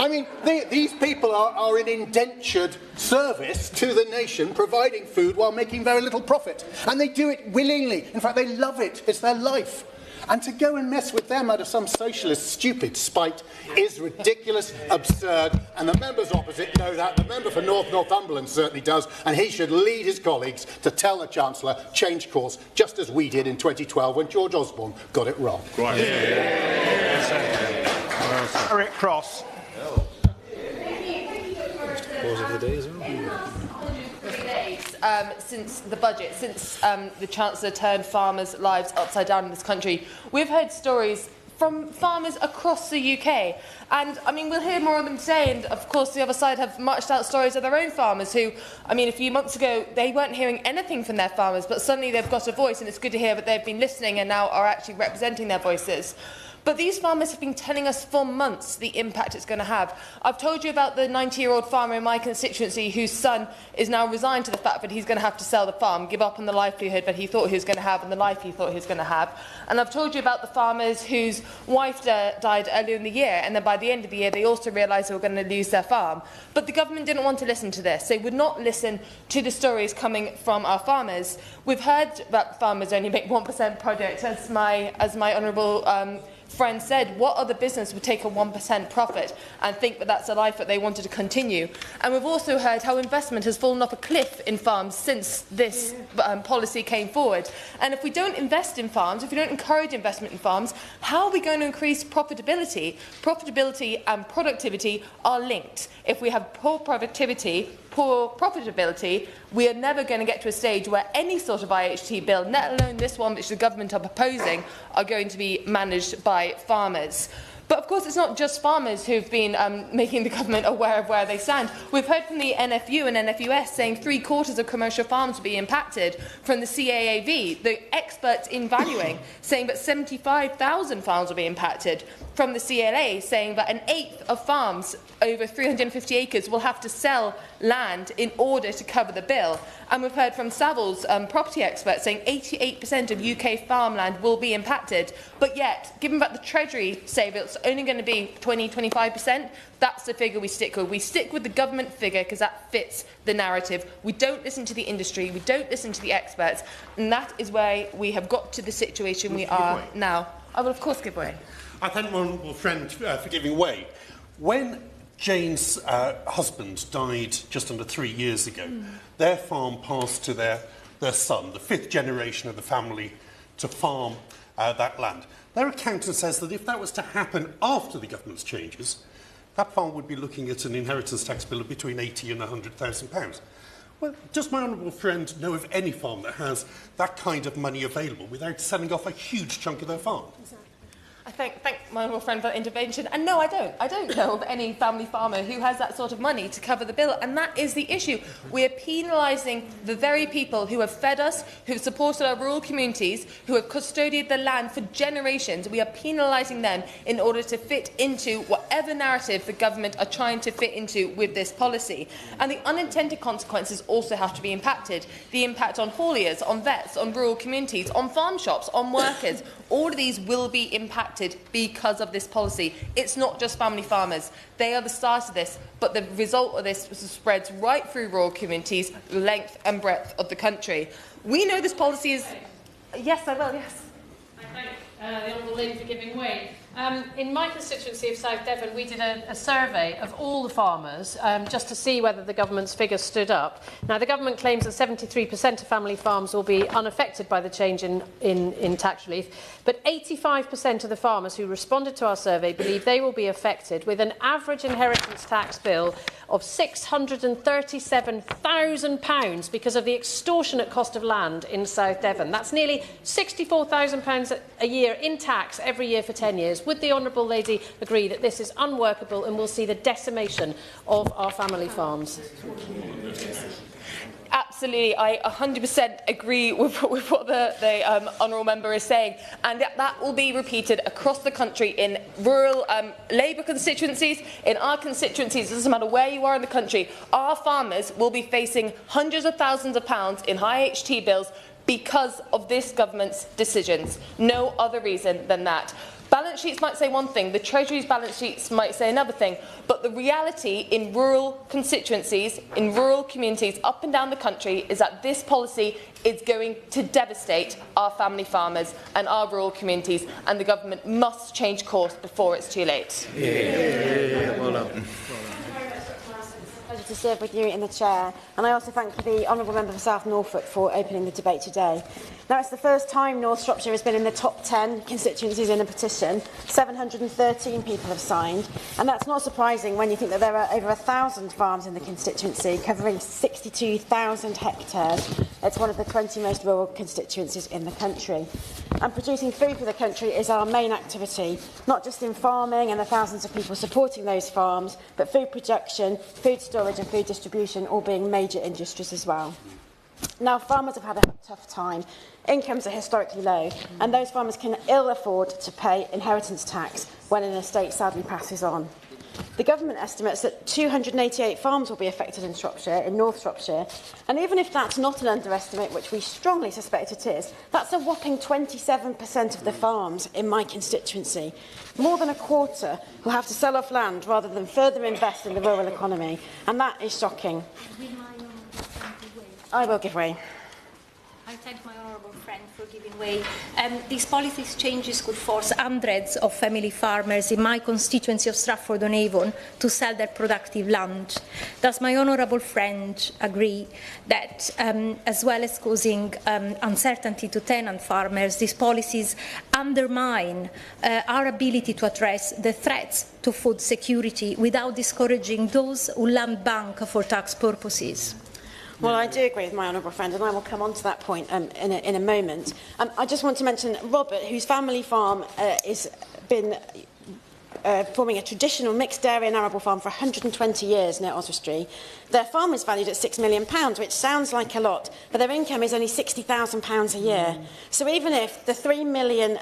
I mean, these people are in indentured service to the nation, providing food while making very little profit. And they do it willingly. In fact, they love it. It's their life. And to go and mess with them out of some socialist stupid spite is ridiculous, absurd, and the members opposite know that. The member for Northumberland certainly does, and he should lead his colleagues to tell the Chancellor, change course, just as we did in 2012 when George Osborne got it wrong. Right. Eric Cross. Pause of the day as well. Since the budget, since the Chancellor turned farmers' lives upside down in this country, we've heard stories from farmers across the UK. And, I mean, we'll hear more of them today. And, of course, the other side have marched out stories of their own farmers who, I mean, a few months ago, they weren't hearing anything from their farmers, but suddenly they've got a voice, and it's good to hear that they've been listening and now are actually representing their voices. But these farmers have been telling us for months the impact it's going to have. I've told you about the 90-year-old farmer in my constituency whose son is now resigned to the fact that he's going to have to sell the farm, give up on the livelihood that he thought he was going to have and the life he thought he was going to have. And I've told you about the farmers whose wife died earlier in the year, and then by the end of the year they also realised they were going to lose their farm. But the government didn't want to listen to this. They would not listen to the stories coming from our farmers. We've heard that farmers only make 1% projects, as my honourable friend said. What other business would take a 1% profit and think that that's a life that they wanted to continue? And we've also heard how investment has fallen off a cliff in farms since this policy came forward. And if we don't invest in farms, if we don't encourage investment in farms, how are we going to increase profitability? Profitability and productivity are linked. If we have poor productivity, poor profitability, we are never going to get to a stage where any sort of IHT bill, let alone this one which the government are proposing, are going to be managed by farmers. But of course it's not just farmers who've been making the government aware of where they stand. We've heard from the NFU and NFUS saying 3/4 of commercial farms will be impacted, from the CAAV, the experts in valuing, saying that 75,000 farms will be impacted, from the CLA saying that 1/8 of farms over 350 acres will have to sell land in order to cover the bill. And we've heard from Savills, property experts, saying 88% of UK farmland will be impacted. But yet, given that the Treasury say that it's only going to be 20–25%, that's the figure we stick with. We stick with the government figure because that fits the narrative. We don't listen to the industry, we don't listen to the experts, and that is why we have got to the situation we are now. I will, of course, give way. I thank my honourable friend for giving way. When Jane's husband died just under 3 years ago, their farm passed to their son, the 5th generation of the family, to farm that land. Their accountant says that if that was to happen after the government's changes, that farm would be looking at an inheritance tax bill of between £80,000 and £100,000. Well, does my honourable friend know of any farm that has that kind of money available without selling off a huge chunk of their farm? I thank my honourable friend for that intervention. And no, I don't. I don't know of any family farmer who has that sort of money to cover the bill. And that is the issue. We are penalising the very people who have fed us, who have supported our rural communities, who have custodied the land for generations. We are penalising them in order to fit into whatever narrative the government are trying to fit into with this policy. And the unintended consequences also have to be impacted. The impact on hauliers, on vets, on rural communities, on farm shops, on workers. All of these will be impacted because of this policy. It's not just family farmers. They are the start of this, but the result of this spreads right through rural communities, length and breadth of the country. We know this policy is... Yes, I will, yes. I thank the Honourable Lady for giving way. In my constituency of South Devon, we did a survey of all the farmers just to see whether the government's figures stood up. Now, the government claims that 73% of family farms will be unaffected by the change in tax relief, but 85% of the farmers who responded to our survey believe they will be affected, with an average inheritance tax bill of £637,000 because of the extortionate cost of land in South Devon. That's nearly £64,000 a year in tax every year for 10 years. Would the Honourable Lady agree that this is unworkable and will see the decimation of our family farms? Absolutely, I 100% agree with what the honourable member is saying, and that will be repeated across the country in rural Labour constituencies, in our constituencies. It doesn't matter where you are in the country, our farmers will be facing hundreds of thousands of pounds in high HT bills because of this government's decisions. No other reason than that. Balance sheets might say one thing, the Treasury's balance sheets might say another thing, but the reality in rural constituencies, in rural communities up and down the country is that this policy is going to devastate our family farmers and our rural communities, and the government must change course before it's too late. Well done. To serve with you in the chair, and I also thank the Honourable Member for South Norfolk for opening the debate today. Now, it's the first time North Shropshire has been in the top 10 constituencies in a petition. 713 people have signed, and that's not surprising when you think that there are over 1,000 farms in the constituency covering 62,000 hectares. It's one of the 20 most rural constituencies in the country. And producing food for the country is our main activity, not just in farming and the thousands of people supporting those farms, but food production, food storage and food distribution all being major industries as well. Now, farmers have had a tough time. Incomes are historically low, and those farmers can ill afford to pay inheritance tax when an estate sadly passes on. The government estimates that 288 farms will be affected in Shropshire, in North Shropshire, and even if that's not an underestimate, which we strongly suspect it is, that's a whopping 27% of the farms in my constituency. More than a quarter will have to sell off land rather than further invest in the rural economy, and that is shocking. I will give way. I thank my honourable friend for giving way. These policy changes could force hundreds of family farmers in my constituency of Stratford-on-Avon to sell their productive land. Does my honourable friend agree that, as well as causing uncertainty to tenant farmers, these policies undermine our ability to address the threats to food security without discouraging those who land bank for tax purposes? Well, I do agree with my honourable friend, and I will come on to that point in a moment. I just want to mention Robert, whose family farm has been forming a traditional mixed dairy and arable farm for 120 years near Oswestry. Their farm is valued at £6 million, which sounds like a lot, but their income is only £60,000 a year. So even if the £3 million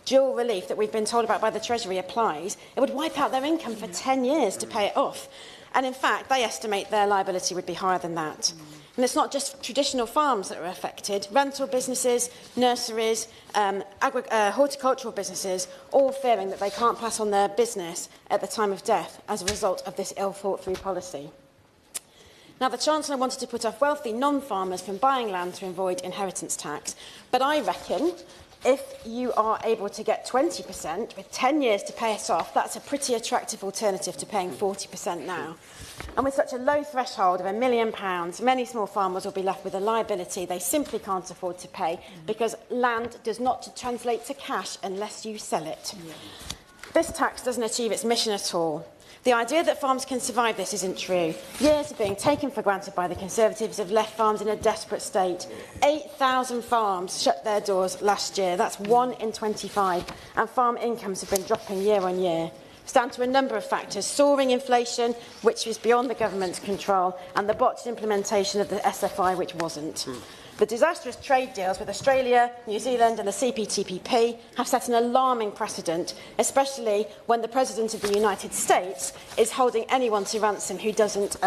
dual relief that we've been told about by the Treasury applies, it would wipe out their income for 10 years to pay it off. And in fact, they estimate their liability would be higher than that. And it's not just traditional farms that are affected. Rental businesses, nurseries, horticultural businesses, all fearing that they can't pass on their business at the time of death as a result of this ill-thought-through policy. Now, the Chancellor wanted to put off wealthy non-farmers from buying land to avoid inheritance tax, but I reckon if you are able to get 20% with 10 years to pay it off, that's a pretty attractive alternative to paying 40% now. And with such a low threshold of £1 million, many small farmers will be left with a liability they simply can't afford to pay because land does not translate to cash unless you sell it. This tax doesn't achieve its mission at all. The idea that farms can survive this isn't true. Years of being taken for granted by the Conservatives have left farms in a desperate state. 8,000 farms shut their doors last year. That's 1 in 25. And farm incomes have been dropping year on year. It's down to a number of factors: soaring inflation, which is beyond the government's control, and the botched implementation of the SFI, which wasn't. The disastrous trade deals with Australia, New Zealand and the CPTPP have set an alarming precedent, especially when the President of the United States is holding anyone to ransom who doesn't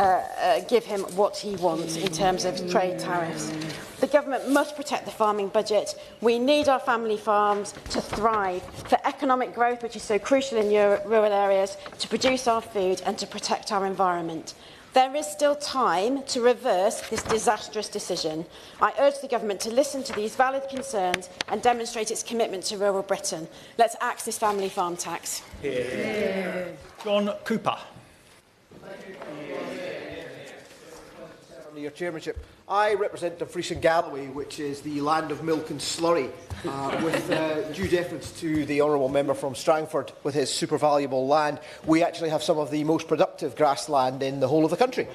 give him what he wants in terms of trade tariffs. The government must protect the farming budget. We need our family farms to thrive, for economic growth, which is so crucial in rural areas, to produce our food and to protect our environment. There is still time to reverse this disastrous decision. I urge the government to listen to these valid concerns and demonstrate its commitment to rural Britain. Let's axe this family farm tax. Yeah. John Cooper. Under your chairmanship, I represent Dumfries and Galloway, which is the land of milk and slurry, with due deference to the honourable member from Strangford with his super valuable land. We actually have some of the most productive grassland in the whole of the country.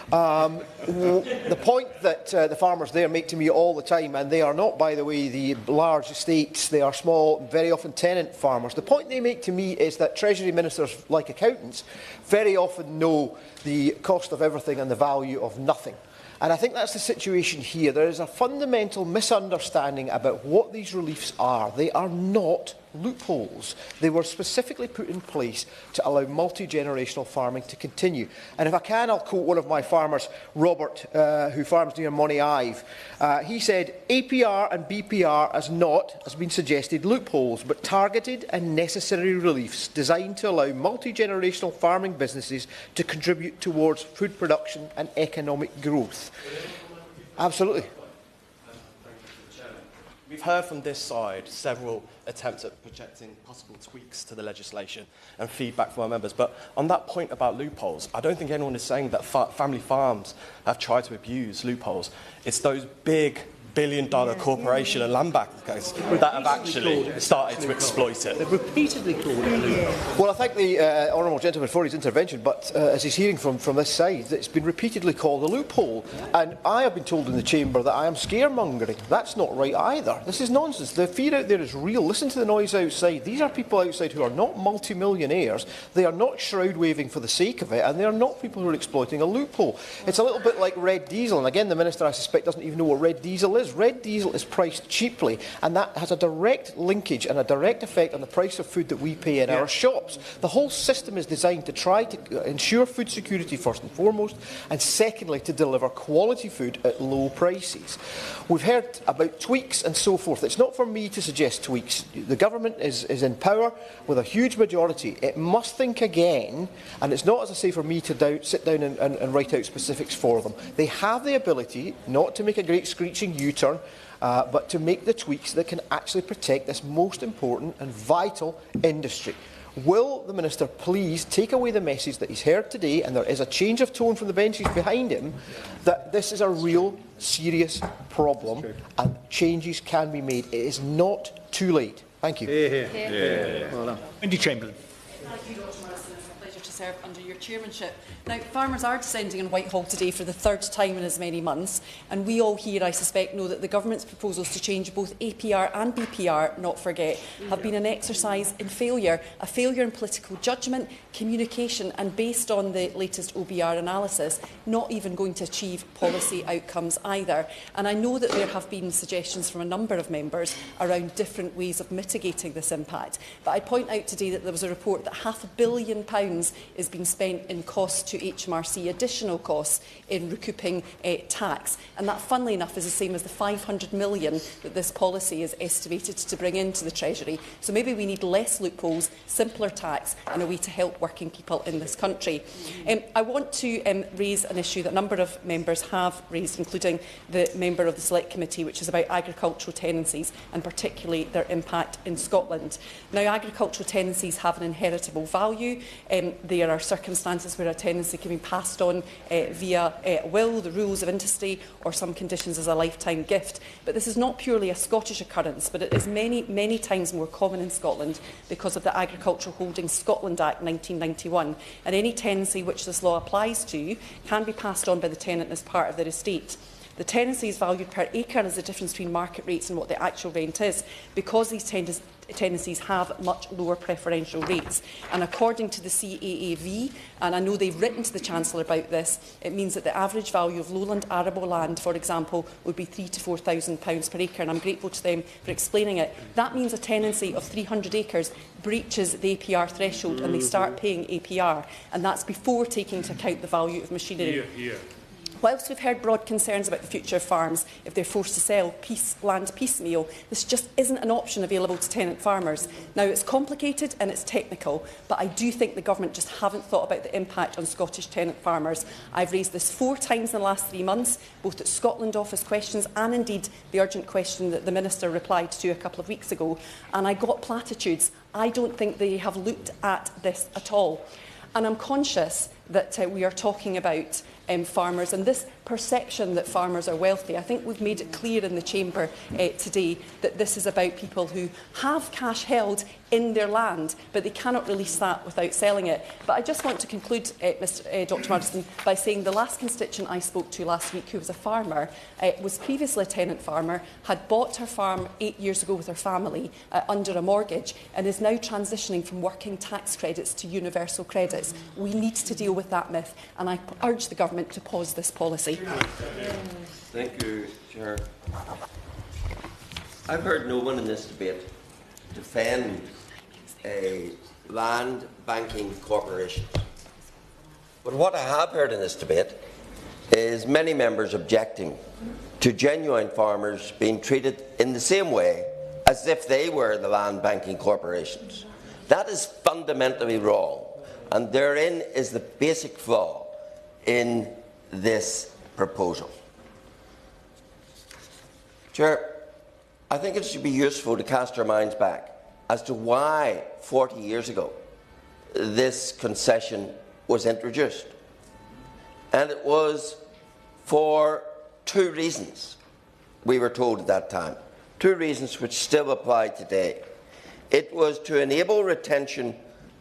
The point that the farmers there make to me all the time, and they are not, by the way, the large estates, they are small, very often tenant farmers. The point they make to me is that Treasury ministers, like accountants, very often know the cost of everything and the value of nothing. And I think that's the situation here. There is a fundamental misunderstanding about what these reliefs are. They are not loopholes. They were specifically put in place to allow multi-generational farming to continue. And if I can, I'll quote one of my farmers, Robert, who farms near Money Ive. He said, APR and BPR has been suggested, loopholes, but targeted and necessary reliefs designed to allow multi-generational farming businesses to contribute towards food production and economic growth. Absolutely. We've heard from this side several attempts at projecting possible tweaks to the legislation and feedback from our members. But on that point about loopholes, I don't think anyone is saying that family farms have tried to abuse loopholes. It's those big billion-dollar corporation and land bankers that have actually started to exploit it. They've repeatedly called it a loophole. Well, I thank the honourable gentleman for his intervention, but as he's hearing from this side, it's been repeatedly called a loophole. And I have been told in the chamber that I am scaremongering. That's not right either. This is nonsense. The fear out there is real. Listen to the noise outside. These are people outside who are not multi-millionaires. They are not shroud-waving for the sake of it, and they are not people who are exploiting a loophole. It's a little bit like red diesel. And again, the Minister, I suspect, doesn't even know what red diesel is. Red diesel is priced cheaply, and that has a direct linkage and a direct effect on the price of food that we pay in our shops. The whole system is designed to try to ensure food security first and foremost, and secondly to deliver quality food at low prices. We've heard about tweaks and so forth. It's not for me to suggest tweaks. The government is in power with a huge majority. It must think again, and it's not, as I say, for me to sit down and write out specifics for them. They have the ability not to make a great screeching U-turn, but to make the tweaks that can actually protect this most important and vital industry. Will the Minister please take away the message that he's heard today, and there is a change of tone from the benches behind him, that this is a real serious problem and changes can be made. It is not too late. Thank you. Well done. Wendy Chamberlain. Thank you, Dr. Morrison. It's a pleasure to serve under your chairmanship. Now, farmers are descending on Whitehall today for the third time in as many months, and we all here, I suspect, know that the government's proposals to change both APR and BPR, not forget, have been an exercise in failure, a failure in political judgment, communication, and based on the latest OBR analysis, not even going to achieve policy outcomes either. And I know that there have been suggestions from a number of members around different ways of mitigating this impact, but I point out today that there was a report that £500 million is being spent in costs to HMRC, additional costs in recouping tax, and that, funnily enough, is the same as the £500 million that this policy is estimated to bring into the Treasury. So maybe we need less loopholes, simpler tax, and a way to help working people in this country. I want to raise an issue that a number of members have raised, including the member of the Select Committee, which is about agricultural tenancies and particularly their impact in Scotland. Now, agricultural tenancies have an inheritable value. There are circumstances where a tenancy can be passed on via will, the rules of industry, or some conditions as a lifetime gift. But this is not purely a Scottish occurrence, but it is many, many times more common in Scotland because of the Agricultural Holdings Scotland Act 1991. And any tenancy which this law applies to can be passed on by the tenant as part of their estate. The tenancy is valued per acre, and there's a difference between market rates and what the actual rent is, because these tenancies have much lower preferential rates. And according to the CAAV, and I know they've written to the Chancellor about this, it means that the average value of lowland arable land, for example, would be £3,000 to £4,000 per acre, and I'm grateful to them for explaining it. That means a tenancy of 300 acres breaches the APR threshold and they start paying APR, and that's before taking into account the value of machinery. Whilst we've heard broad concerns about the future of farms if they're forced to sell land piecemeal, this just isn't an option available to tenant farmers. Now, it's complicated and it's technical, but I do think the government just haven't thought about the impact on Scottish tenant farmers. I've raised this 4 times in the last 3 months, both at Scotland Office questions and indeed the urgent question that the Minister replied to a couple of weeks ago, and I got platitudes. I don't think they have looked at this at all. And I'm conscious that we are talking about farmers and this perception that farmers are wealthy. I think we've made it clear in the Chamber today that this is about people who have cash held in their land, but they cannot release that without selling it. But I just want to conclude, Dr Marsden, by saying the last constituent I spoke to last week, who was a farmer, was previously a tenant farmer, had bought her farm 8 years ago with her family under a mortgage, and is now transitioning from working tax credits to universal credits. We need to deal with that myth, and I urge the government to pause this policy. Thank you, Chair. I've heard no one in this debate defend a land banking corporation. But what I have heard in this debate is many members objecting to genuine farmers being treated in the same way as if they were the land banking corporations. That is fundamentally wrong, and therein is the basic flaw in this proposal. Chair, I think it should be useful to cast our minds back as to why 40 years ago this concession was introduced. And it was for 2 reasons, we were told at that time, 2 reasons which still apply today. It was to enable retention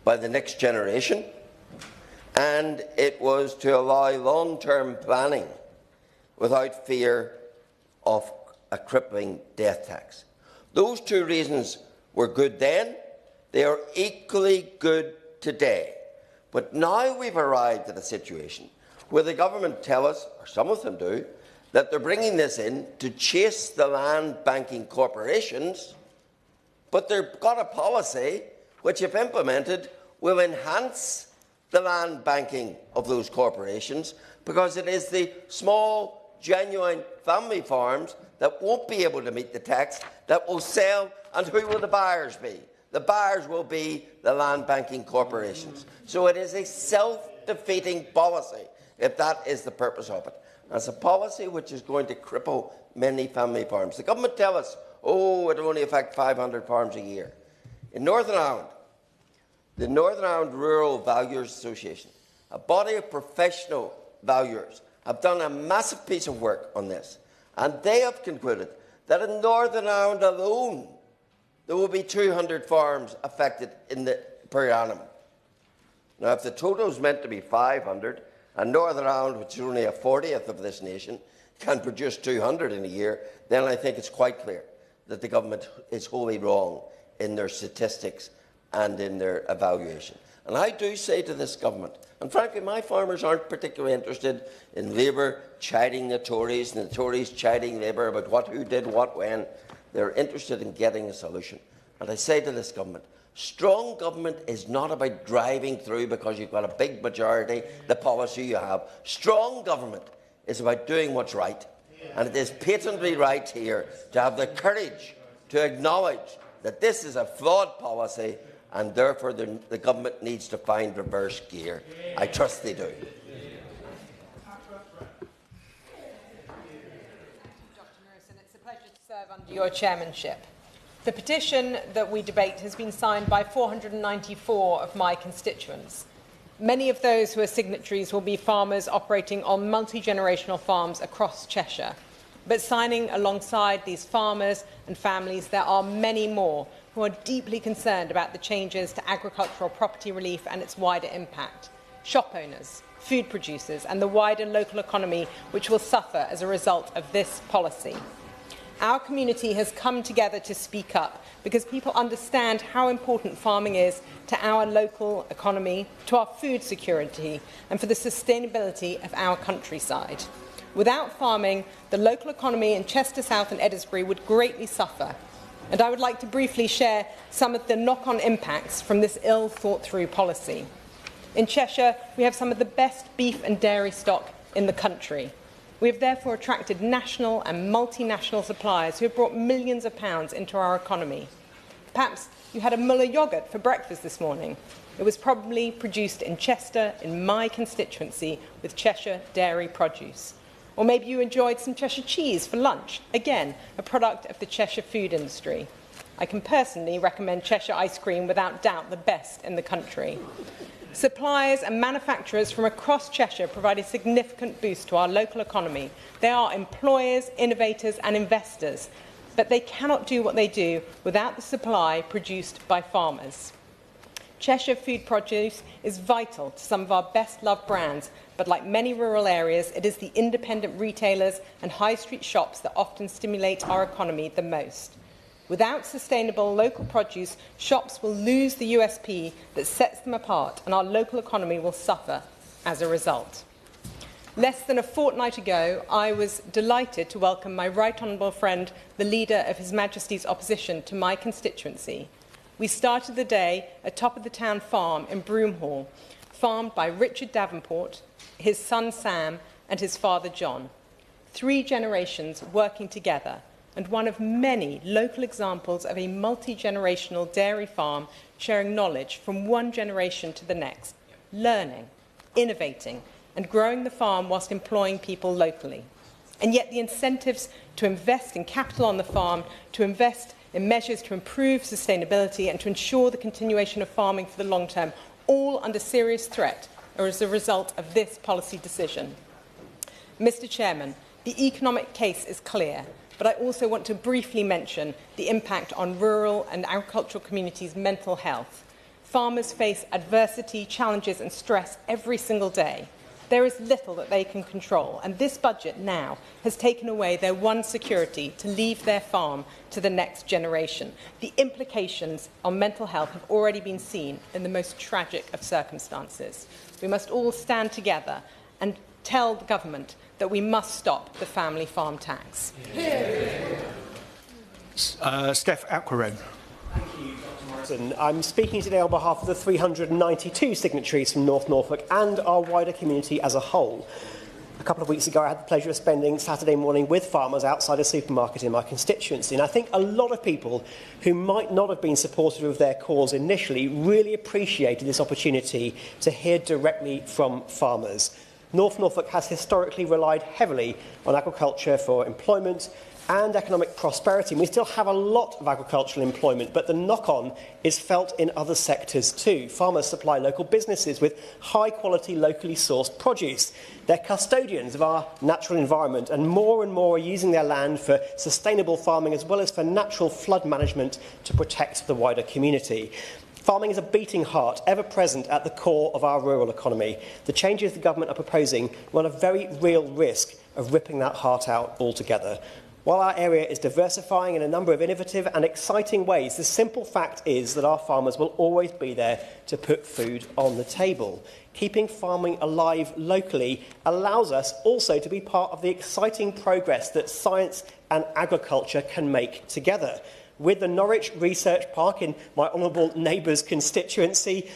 by the next generation, and it was to allow long-term planning without fear of a crippling death tax. Those 2 reasons were good then. They are equally good today. But now we've arrived at a situation where the government tell us, or some of them do, that they're bringing this in to chase the land banking corporations, but they've got a policy which, if implemented, will enhance the land banking of those corporations, because it is the small, genuine family farms that won't be able to meet the tax that will sell. And who will the buyers be? The buyers will be the land banking corporations. So it is a self-defeating policy, if that is the purpose of it. It's a policy which is going to cripple many family farms. The government tell us, oh, it will only affect 500 farms a year. In Northern Ireland, the Northern Ireland Rural Valuers Association, a body of professional valuers, have done a massive piece of work on this. And they have concluded that in Northern Ireland alone, there will be 200 farms affected per annum. Now, if the total is meant to be 500, and Northern Ireland, which is only a 40th of this nation, can produce 200 in a year, then I think it's quite clear that the government is wholly wrong in their statistics and in their evaluation. And I do say to this government, and frankly, my farmers aren't particularly interested in Labour chiding the Tories and the Tories chiding Labour about who did what when. They're interested in getting a solution. And I say to this government, strong government is not about driving through because you've got a big majority, the policy you have. Strong government is about doing what's right. And it is patently right here to have the courage to acknowledge that this is a flawed policy, and therefore the government needs to find reverse gear. I trust they do. Under your chairmanship. The petition that we debate has been signed by 494 of my constituents. Many of those who are signatories will be farmers operating on multi-generational farms across Cheshire. But signing alongside these farmers and families, there are many more who are deeply concerned about the changes to agricultural property relief and its wider impact. Shop owners, food producers and the wider local economy which will suffer as a result of this policy. Our community has come together to speak up because people understand how important farming is to our local economy, to our food security and for the sustainability of our countryside. Without farming, the local economy in Chester South and Eddisbury would greatly suffer. And I would like to briefly share some of the knock-on impacts from this ill-thought-through policy. In Cheshire, we have some of the best beef and dairy stock in the country. We have therefore attracted national and multinational suppliers who have brought millions of pounds into our economy. Perhaps you had a Muller yoghurt for breakfast this morning. It was probably produced in Chester, in my constituency, with Cheshire dairy produce. Or maybe you enjoyed some Cheshire cheese for lunch, again, a product of the Cheshire food industry. I can personally recommend Cheshire ice cream, without doubt the best in the country. Suppliers and manufacturers from across Cheshire provide a significant boost to our local economy. They are employers, innovators and investors, but they cannot do what they do without the supply produced by farmers. Cheshire food produce is vital to some of our best-loved brands, but like many rural areas, it is the independent retailers and high street shops that often stimulate our economy the most. Without sustainable local produce, shops will lose the USP that sets them apart, and our local economy will suffer as a result. Less than a fortnight ago, I was delighted to welcome my right honourable friend, the leader of His Majesty's opposition to my constituency. We started the day at Top of the Town Farm in Broomhall, farmed by Richard Davenport, his son Sam, and his father John. 3 generations working together, and one of many local examples of a multi-generational dairy farm sharing knowledge from one generation to the next, learning, innovating, and growing the farm whilst employing people locally. And yet the incentives to invest in capital on the farm, to invest in measures to improve sustainability and to ensure the continuation of farming for the long term, all under serious threat, are as a result of this policy decision. Mr. Chairman, the economic case is clear, but I also want to briefly mention the impact on rural and agricultural communities' mental health. Farmers face adversity, challenges and stress every single day. There is little that they can control, and this budget now has taken away their one security to leave their farm to the next generation. The implications on mental health have already been seen in the most tragic of circumstances. We must all stand together and tell the government that we must stop the family farm tax. Steph Aquared. I'm speaking today on behalf of the 392 signatories from North Norfolk and our wider community as a whole. A couple of weeks ago, I had the pleasure of spending Saturday morning with farmers outside a supermarket in my constituency, and I think a lot of people who might not have been supportive of their cause initially really appreciated this opportunity to hear directly from farmers. North Norfolk has historically relied heavily on agriculture for employment and economic prosperity. We still have a lot of agricultural employment, but the knock-on is felt in other sectors too. Farmers supply local businesses with high-quality, locally sourced produce. They're custodians of our natural environment, and more are using their land for sustainable farming as well as for natural flood management to protect the wider community. Farming is a beating heart, ever present at the core of our rural economy. The changes the government are proposing run a very real risk of ripping that heart out altogether. While our area is diversifying in a number of innovative and exciting ways, the simple fact is that our farmers will always be there to put food on the table. Keeping farming alive locally allows us also to be part of the exciting progress that science and agriculture can make together. With the Norwich Research Park in my honourable neighbour's constituency,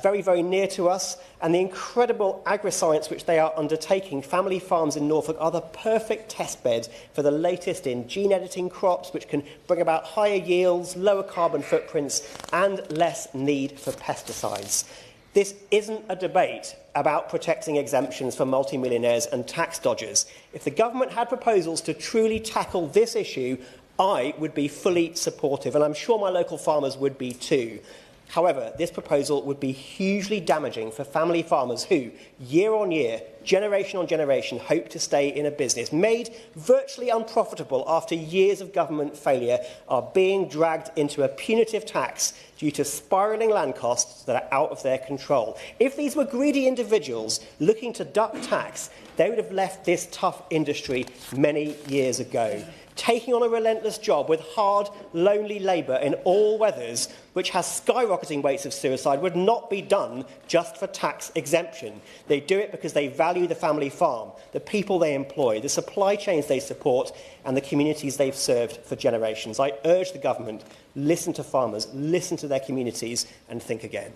very near to us, and the incredible agri-science which they are undertaking, family farms in Norfolk are the perfect testbed for the latest in gene editing crops, which can bring about higher yields, lower carbon footprints, and less need for pesticides. This isn't a debate about protecting exemptions for multimillionaires and tax dodgers. If the government had proposals to truly tackle this issue, I would be fully supportive, and I'm sure my local farmers would be too. However, this proposal would be hugely damaging for family farmers who, year on year, generation on generation, hope to stay in a business, made virtually unprofitable after years of government failure, are being dragged into a punitive tax due to spiralling land costs that are out of their control. If these were greedy individuals looking to duck tax, they would have left this tough industry many years ago. Taking on a relentless job with hard, lonely labour in all weathers, which has skyrocketing rates of suicide, would not be done just for tax exemption. They do it because they value the family farm, the people they employ, the supply chains they support, and the communities they've served for generations. I urge the government, listen to farmers, listen to their communities, and think again.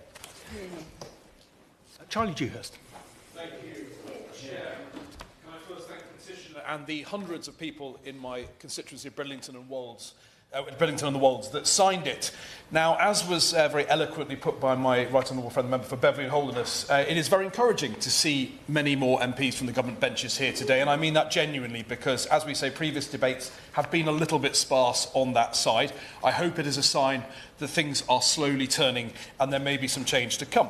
Charlie Dewhurst. Thank you, Chair. Can I first thank the petitioner and the hundreds of people in my constituency of Bridlington and Wolds, Bridlington and the Wolds that signed it. Now, as was very eloquently put by my right honourable friend, the member for Beverley and Holderness, it is very encouraging to see many more MPs from the government benches here today, and I mean that genuinely because, as we say, previous debates have been a little bit sparse on that side. I hope it is a sign that things are slowly turning and there may be some change to come.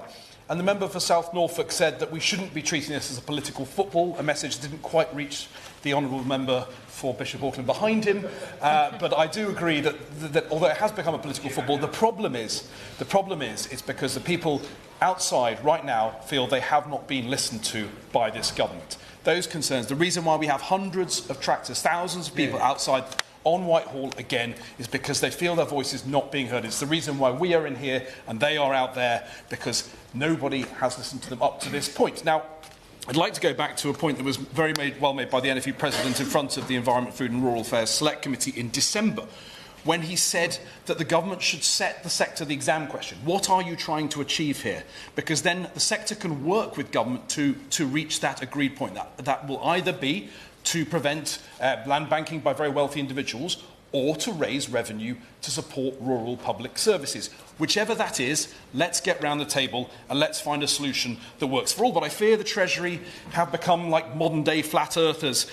And the member for South Norfolk said that we shouldn't be treating this as a political football, a message that didn't quite reach the honourable member for Bishop Auckland behind him. But I do agree that although it has become a political football, the problem is it's because the people outside right now feel they have not been listened to by this government. Those concerns, the reason why we have hundreds of tractors, thousands of people outside on Whitehall again is because they feel their voice is not being heard. It's the reason why we are in here and they are out there, because nobody has listened to them up to this point. Now, I'd like to go back to a point that was very well made by the NFU President in front of the Environment, Food and Rural Affairs Select Committee in December, when he said that the government should set the sector the exam question. What are you trying to achieve here? Because then the sector can work with government to reach that agreed point. That will either be to prevent land banking by very wealthy individuals or to raise revenue to support rural public services. Whichever that is, let's get round the table and let's find a solution that works for all. But I fear the Treasury have become like modern-day flat earthers,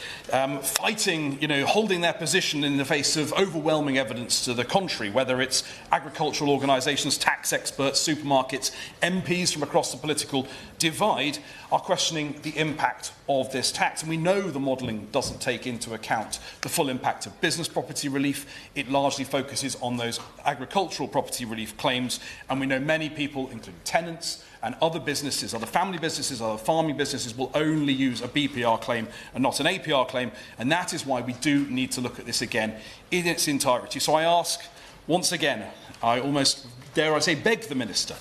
fighting, holding their position in the face of overwhelming evidence to the contrary, whether it's agricultural organisations, tax experts, supermarkets, MPs from across the political divide are questioning the impact of this tax. And we know the modelling doesn't take into account the full impact of business property relief. It largely focuses on those agricultural property relief claims, and we know many people, including tenants and other businesses, other family businesses, other farming businesses, will only use a BPR claim and not an APR claim, and that is why we do need to look at this again in its entirety. So I ask, once again, I almost, dare I say, beg the Minister,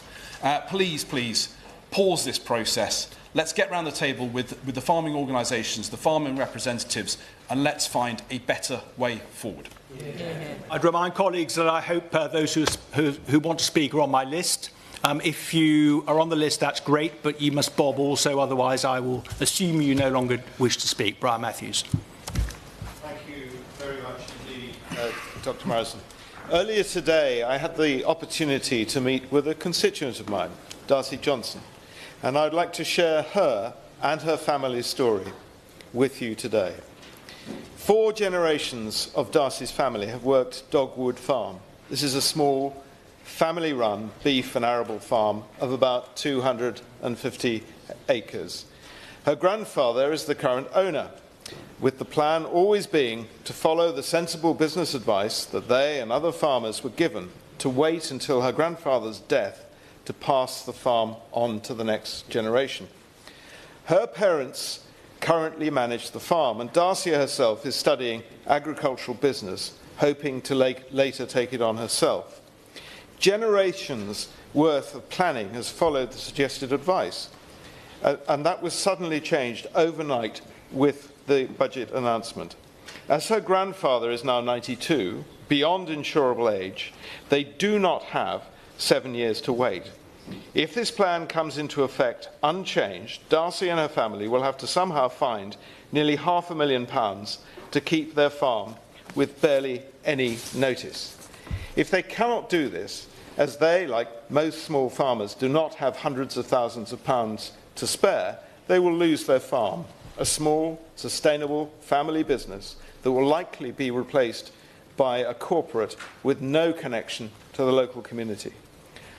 please, pause this process. Let's get round the table with the farming organisations, the farming representatives, and let's find a better way forward. I'd remind colleagues that I hope those who want to speak are on my list. If you are on the list, that's great, but you must bob also, otherwise I will assume you no longer wish to speak. Brian Matthews. Thank you very much indeed, Dr. Morrison. Earlier today, I had the opportunity to meet with a constituent of mine, Darcy Johnson, and I'd like to share her and her family's story with you today. 4 generations of Darcy's family have worked Dogwood Farm. This is a small, family-run beef and arable farm of about 250 acres. Her grandfather is the current owner, with the plan always being to follow the sensible business advice that they and other farmers were given to wait until her grandfather's death to pass the farm on to the next generation. Her parents currently manage the farm, and Darcy herself is studying agricultural business, hoping to later take it on herself. Generations worth of planning has followed the suggested advice, and that was suddenly changed overnight with the budget announcement. As her grandfather is now 92, beyond insurable age, they do not have 7 years to wait. If this plan comes into effect unchanged, Darcy and her family will have to somehow find nearly £500,000 to keep their farm with barely any notice. If they cannot do this, as they, like most small farmers, do not have hundreds of thousands of pounds to spare, they will lose their farm, a small, sustainable family business that will likely be replaced by a corporate with no connection to the local community.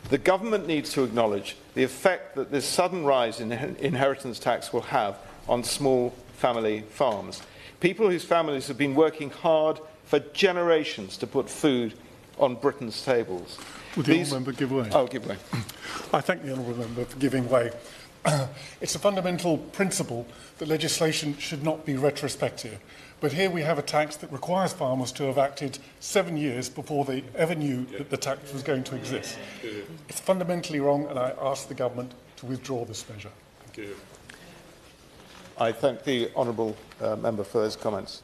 The government needs to acknowledge the effect that this sudden rise in inheritance tax will have on small family farms. People whose families have been working hard for generations to put food on Britain's tables. Would the honourable member give way? I'll give way. I thank the honourable member for giving way. It's a fundamental principle that legislation should not be retrospective. But here we have a tax that requires farmers to have acted 7 years before they ever knew that the tax was going to exist. It's fundamentally wrong, and I ask the government to withdraw this measure. Thank you. I thank the honourable member for those comments.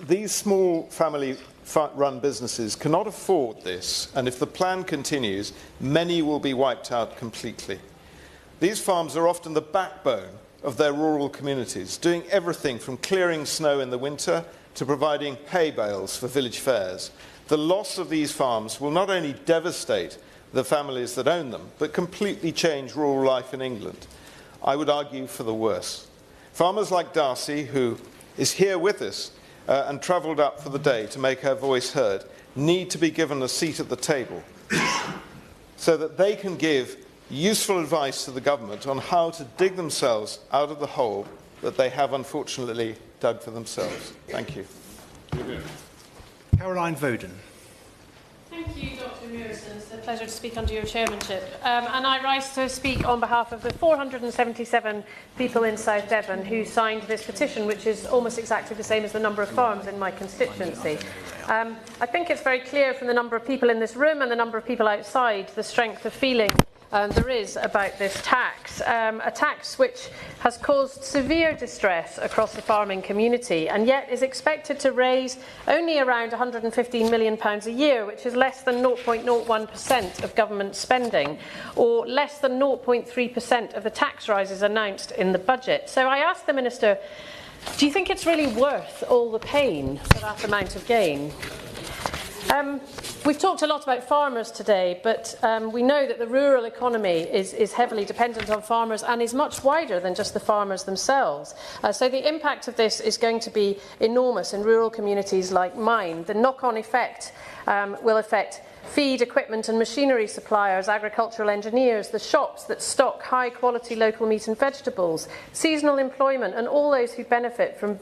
These small family-run businesses cannot afford this, and if the plan continues, many will be wiped out completely. These farms are often the backbone of their rural communities, doing everything from clearing snow in the winter to providing hay bales for village fairs. The loss of these farms will not only devastate the families that own them, but completely change rural life in England. I would argue for the worse. Farmers like Darcy, who is here with us and travelled up for the day to make her voice heard, need to be given a seat at the table so that they can give useful advice to the government on how to dig themselves out of the hole that they have unfortunately dug for themselves. Thank you. Caroline Voden. Thank you, Dr. Morrison. It's a pleasure to speak under your chairmanship. And I rise to speak on behalf of the 477 people in South Devon who signed this petition, which is almost exactly the same as the number of farms in my constituency. I think it's very clear from the number of people in this room and the number of people outside the strength of feeling there is about this tax, a tax which has caused severe distress across the farming community and yet is expected to raise only around £115 million a year, which is less than 0.01% of government spending, or less than 0.3% of the tax rises announced in the budget. So I asked the Minister, do you think it's really worth all the pain for that amount of gain? We've talked a lot about farmers today, but we know that the rural economy is heavily dependent on farmers and is much wider than just the farmers themselves. So the impact of this is going to be enormous in rural communities like mine. The knock-on effect will affect feed, equipment and machinery suppliers, agricultural engineers, the shops that stock high-quality local meat and vegetables, seasonal employment and all those who benefit from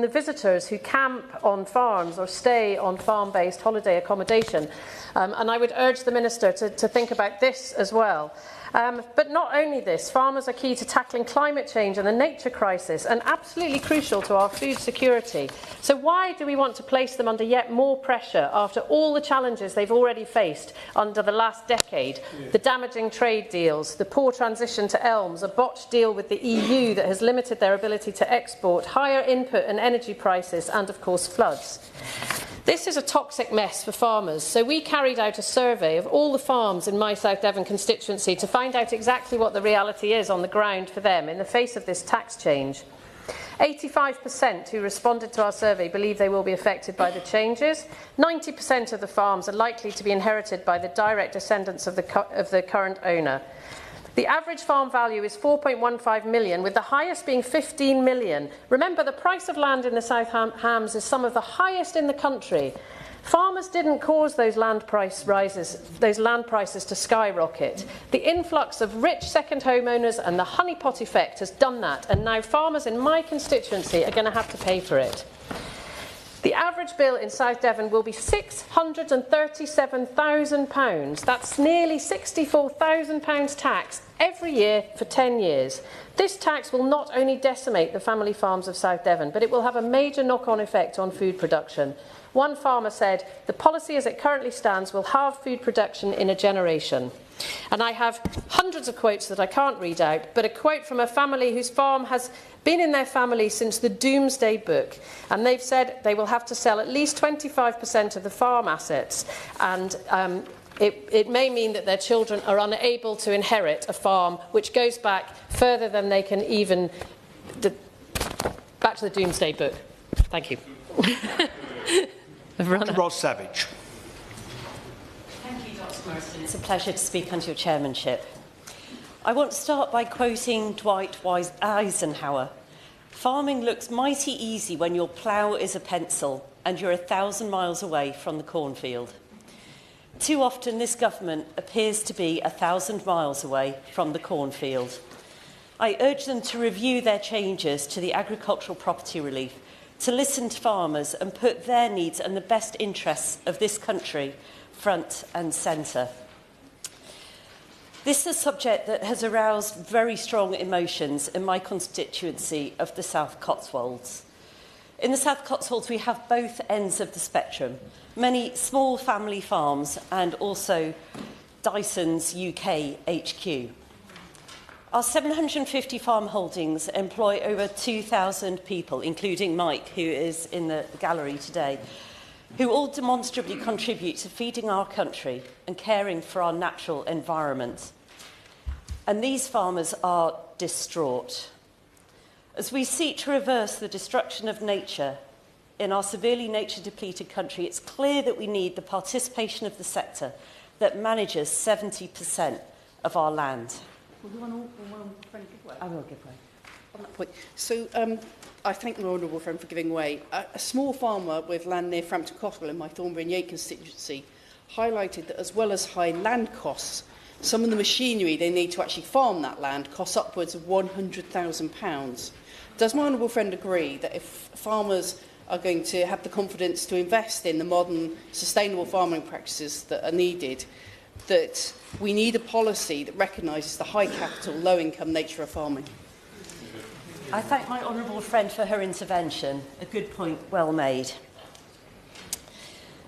the visitors who camp on farms or stay on farm-based holiday accommodation. And I would urge the Minister to think about this as well. But not only this, farmers are key to tackling climate change and the nature crisis, and absolutely crucial to our food security. So why do we want to place them under yet more pressure after all the challenges they've already faced under the last decade? The damaging trade deals, the poor transition to elms, a botched deal with the EU that has limited their ability to export, higher input and energy prices, and of course floods. This is a toxic mess for farmers, so we carried out a survey of all the farms in my South Devon constituency to find out exactly what the reality is on the ground for them in the face of this tax change. 85% who responded to our survey believe they will be affected by the changes. 90% of the farms are likely to be inherited by the direct descendants of the current owner. The average farm value is 4.15 million, with the highest being 15 million. Remember, the price of land in the South Hams is some of the highest in the country. Farmers didn't cause those land prices to skyrocket. The influx of rich second homeowners and the honeypot effect has done that, and now farmers in my constituency are going to have to pay for it. The average bill in South Devon will be £637,000. That's nearly £64,000 tax every year for 10 years. This tax will not only decimate the family farms of South Devon, but it will have a major knock-on effect on food production. One farmer said, "The policy as it currently stands will halve food production in a generation." And I have hundreds of quotes that I can't read out, but a quote from a family whose farm has been in their family since the Doomsday Book, and they've said they will have to sell at least 25% of the farm assets, and it may mean that their children are unable to inherit a farm which goes back further than they can even... back to the Doomsday Book. Thank you. Ross Savage. It's a pleasure to speak under your chairmanship. I want to start by quoting Dwight Eisenhower. "Farming looks mighty easy when your plough is a pencil and you're 1,000 miles away from the cornfield." Too often this government appears to be 1,000 miles away from the cornfield. I urge them to review their changes to the agricultural property relief, to listen to farmers and put their needs and the best interests of this country front and centre. This is a subject that has aroused very strong emotions in my constituency of the South Cotswolds. In the South Cotswolds, we have both ends of the spectrum, many small family farms and also Dyson's UK HQ. Our 750 farm holdings employ over 2,000 people, including Mike, who is in the gallery today, who all demonstrably contribute to feeding our country and caring for our natural environment. And these farmers are distraught. As we seek to reverse the destruction of nature in our severely nature-depleted country, it's clear that we need the participation of the sector that manages 70% of our land. I will give way. On that point. So I thank my honourable friend for giving way. A small farmer with land near Frampton Cotterill in my Thornbury and Yate constituency highlighted that as well as high land costs, some of the machinery they need to actually farm that land costs upwards of £100,000. Does my honourable friend agree that if farmers are going to have the confidence to invest in the modern sustainable farming practices that are needed, that we need a policy that recognises the high capital, low income nature of farming? I thank my honourable friend for her intervention. A good point, well made.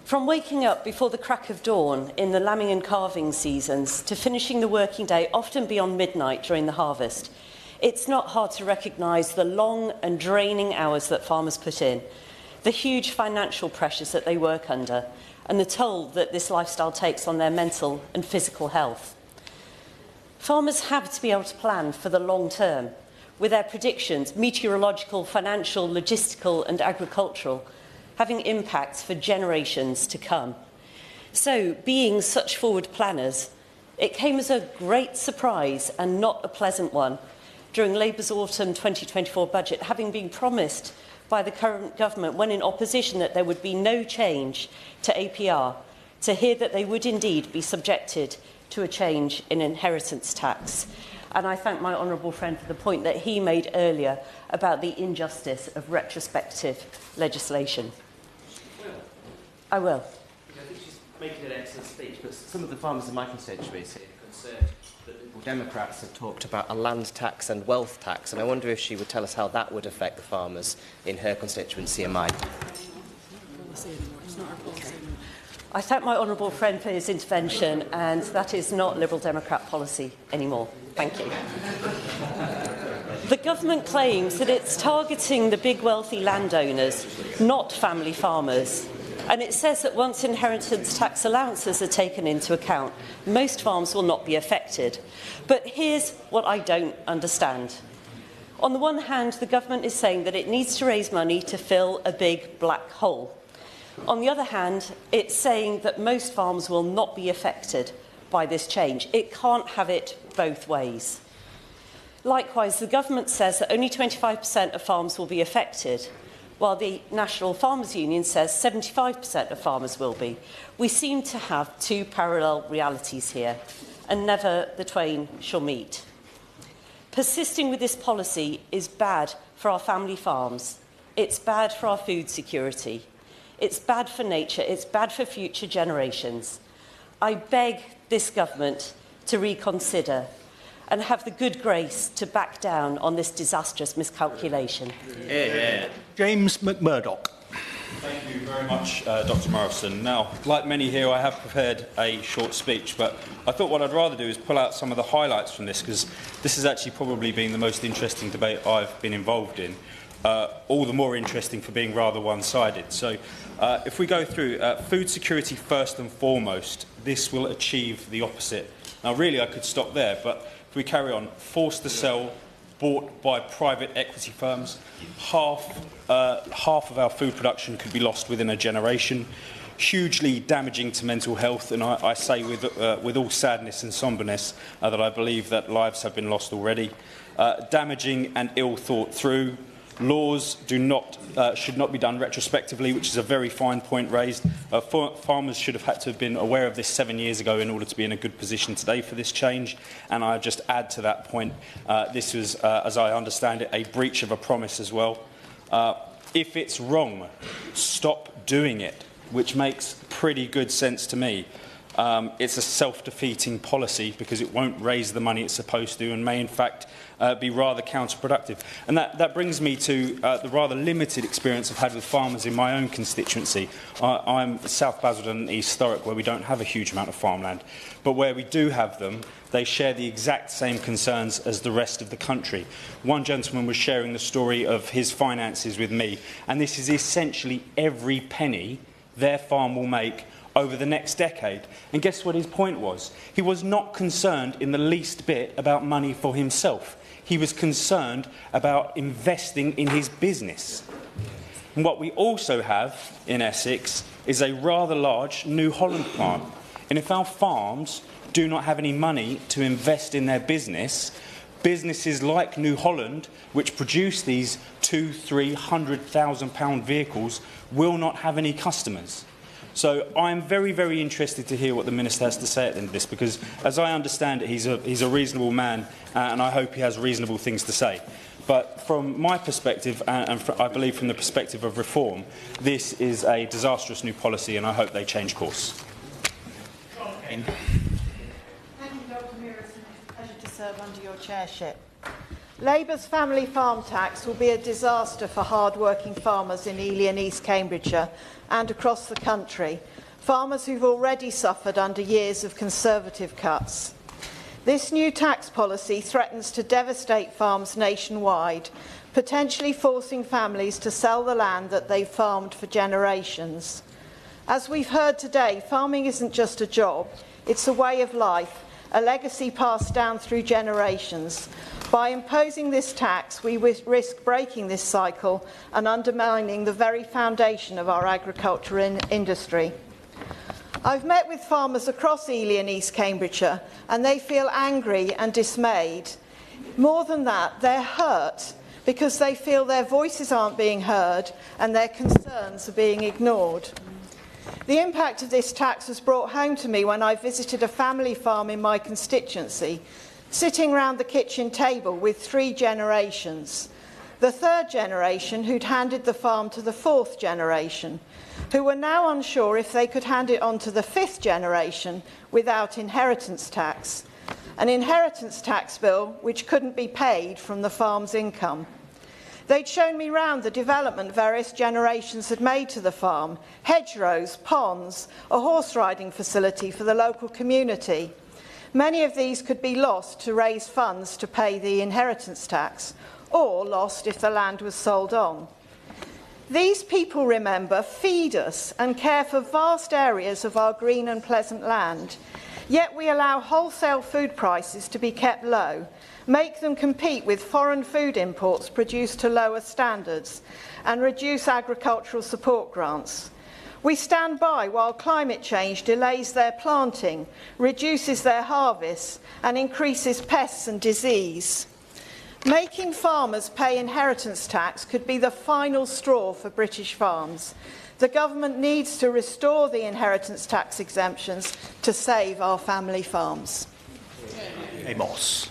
From waking up before the crack of dawn in the lambing and calving seasons to finishing the working day often beyond midnight during the harvest, it's not hard to recognise the long and draining hours that farmers put in, the huge financial pressures that they work under, and the toll that this lifestyle takes on their mental and physical health. Farmers have to be able to plan for the long term, with their predictions, meteorological, financial, logistical and agricultural, having impacts for generations to come. So, being such forward planners, it came as a great surprise and not a pleasant one during Labour's autumn 2024 budget, having been promised by the current government when in opposition that there would be no change to APR, to hear that they would indeed be subjected to a change in inheritance tax. And I thank my honourable friend for the point that he made earlier about the injustice of retrospective legislation. I will. I think she's making an excellent speech, but some of the farmers in my constituency are concerned the Liberal Democrats have talked about a land tax and wealth tax, and I wonder if she would tell us how that would affect the farmers in her constituency and mine. I thank my honourable friend for his intervention, and that is not Liberal Democrat policy anymore. Thank you. The government claims that it's targeting the big wealthy landowners, not family farmers. And it says that once inheritance tax allowances are taken into account, most farms will not be affected. But here's what I don't understand. On the one hand, the government is saying that it needs to raise money to fill a big black hole. On the other hand, it's saying that most farms will not be affected by this change. It can't have it both ways. Likewise, the government says that only 25% of farms will be affected, while the National Farmers Union says 75% of farmers will be. We seem to have two parallel realities here, and never the twain shall meet. Persisting with this policy is bad for our family farms. It's bad for our food security. It's bad for nature. It's bad for future generations. I beg this government to reconsider and have the good grace to back down on this disastrous miscalculation. James McMurdoch. Thank you very much, Dr Morrison. Now, like many here, I have prepared a short speech, but I thought what I'd rather do is pull out some of the highlights from this, because this has actually probably been the most interesting debate I've been involved in. All the more interesting for being rather one-sided. So if we go through food security first and foremost, this will achieve the opposite. Now really I could stop there, but if we carry on, forced to sell, bought by private equity firms, half of our food production could be lost within a generation, hugely damaging to mental health, and I say with all sadness and somberness that I believe that lives have been lost already, damaging and ill thought through. Laws should not be done retrospectively, which is a very fine point raised. Farmers should have had to have been aware of this 7 years ago in order to be in a good position today for this change. And I just add to that point, this was, as I understand it, a breach of a promise as well. If it's wrong, stop doing it, which makes pretty good sense to me. It's a self-defeating policy because it won't raise the money it's supposed to and may in fact be rather counterproductive. And that brings me to the rather limited experience I've had with farmers in my own constituency. I'm South Basildon and East Thurrock, where we don't have a huge amount of farmland, but where we do have them, they share the exact same concerns as the rest of the country. One gentleman was sharing the story of his finances with me, and this is essentially every penny their farm will make over the next decade. And guess what his point was? He was not concerned in the least bit about money for himself. He was concerned about investing in his business. And what we also have in Essex is a rather large New Holland plant. And if our farms do not have any money to invest in their business, businesses like New Holland, which produce these £200,000–300,000 vehicles, will not have any customers. So I'm very, very interested to hear what the Minister has to say at the end of this, because as I understand it, he's a reasonable man, and I hope he has reasonable things to say. But from my perspective, and I believe from the perspective of reform, this is a disastrous new policy, and I hope they change course. Thank you, Dr Morrison. It's a pleasure to serve under your chairship. Labour's family farm tax will be a disaster for hard-working farmers in Ely and East Cambridgeshire and across the country, farmers who've already suffered under years of Conservative cuts. This new tax policy threatens to devastate farms nationwide, potentially forcing families to sell the land that they've farmed for generations. As we've heard today, farming isn't just a job, it's a way of life, a legacy passed down through generations. By imposing this tax, we risk breaking this cycle and undermining the very foundation of our agricultural industry. I've met with farmers across Ely and East Cambridgeshire, and they feel angry and dismayed. More than that, they're hurt because they feel their voices aren't being heard and their concerns are being ignored. The impact of this tax was brought home to me when I visited a family farm in my constituency, sitting round the kitchen table with 3 generations. The third generation who'd handed the farm to the fourth generation, who were now unsure if they could hand it on to the fifth generation without inheritance tax, an inheritance tax bill which couldn't be paid from the farm's income. They'd shown me round the development various generations had made to the farm: hedgerows, ponds, a horse riding facility for the local community. Many of these could be lost to raise funds to pay the inheritance tax, or lost if the land was sold on. These people, remember, feed us and care for vast areas of our green and pleasant land, yet we allow wholesale food prices to be kept low, make them compete with foreign food imports produced to lower standards, and reduce agricultural support grants. We stand by while climate change delays their planting, reduces their harvests, and increases pests and disease. Making farmers pay inheritance tax could be the final straw for British farms. The government needs to restore the inheritance tax exemptions to save our family farms. Amos.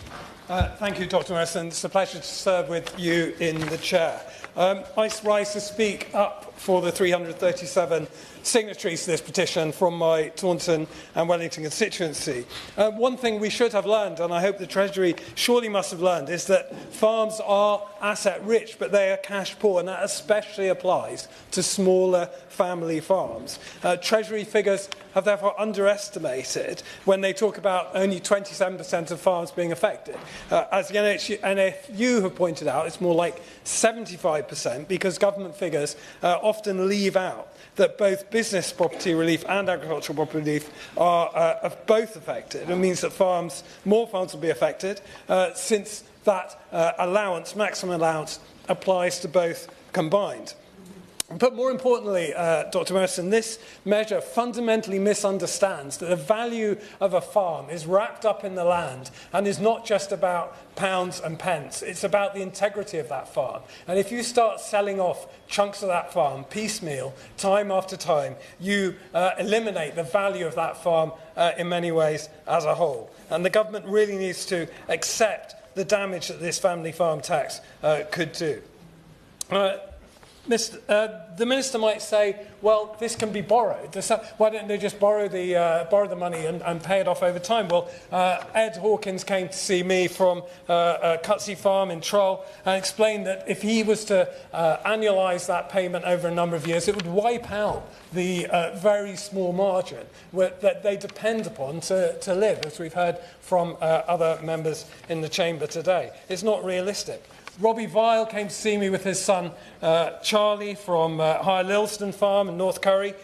Thank you, Dr. Morrison. It's a pleasure to serve with you in the chair. I rise to speak up for the 337 signatories to this petition from my Taunton and Wellington constituency. One thing we should have learned, and I hope the Treasury surely must have learned, is that farms are asset rich, but they are cash poor, and that especially applies to smaller family farms. Treasury figures have therefore underestimated when they talk about only 27% of farms being affected. As the NFU have pointed out, it's more like 75% because government figures often leave out that both business property relief and agricultural property relief are both affected. It means that more farms will be affected since that maximum allowance, applies to both combined. But more importantly, Dr. Morrison, this measure fundamentally misunderstands that the value of a farm is wrapped up in the land and is not just about pounds and pence. It's about the integrity of that farm. And if you start selling off chunks of that farm piecemeal, time after time, you eliminate the value of that farm in many ways as a whole. And the government really needs to accept the damage that this family farm tax could do. The Minister might say, well, this can be borrowed. Why don't they just borrow the money and pay it off over time? Well, Ed Hawkins came to see me from Cutsey Farm in Troll and explained that if he was to annualise that payment over a number of years, it would wipe out the very small margin that they depend upon to live, as we've heard from other members in the chamber today. It's not realistic. Robbie Vile came to see me with his son Charlie from High Lilston Farm in North Curry.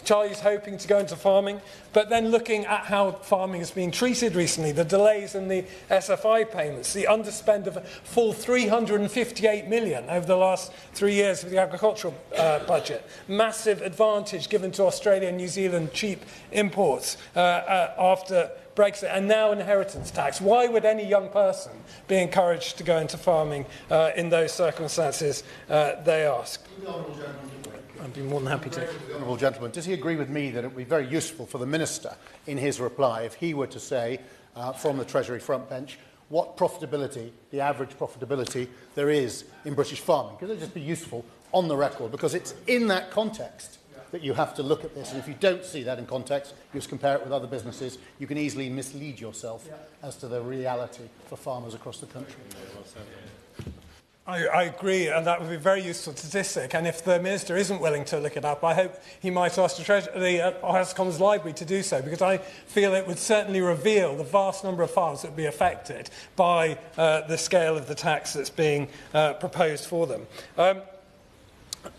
Charlie's hoping to go into farming, but then looking at how farming has been treated recently, the delays in the SFI payments, the underspend of a full $358 million over the last 3 years of the agricultural budget, massive advantage given to Australia and New Zealand cheap imports after Brexit, and now inheritance tax. Why would any young person be encouraged to go into farming in those circumstances, they ask? I'd be more than happy to. The Honourable Gentleman, does he agree with me that it would be very useful for the Minister in his reply if he were to say from the Treasury front bench what profitability, the average profitability there is in British farming? Because it would just be useful on the record, because it's in that context that you have to look at this, and if you don't see that in context, you just compare it with other businesses, you can easily mislead yourself as to the reality for farmers across the country. I agree, and that would be a very useful statistic, and if the Minister isn't willing to look it up, I hope he might ask the House of Commons Library to do so, because I feel it would certainly reveal the vast number of farms that would be affected by the scale of the tax that's being proposed for them.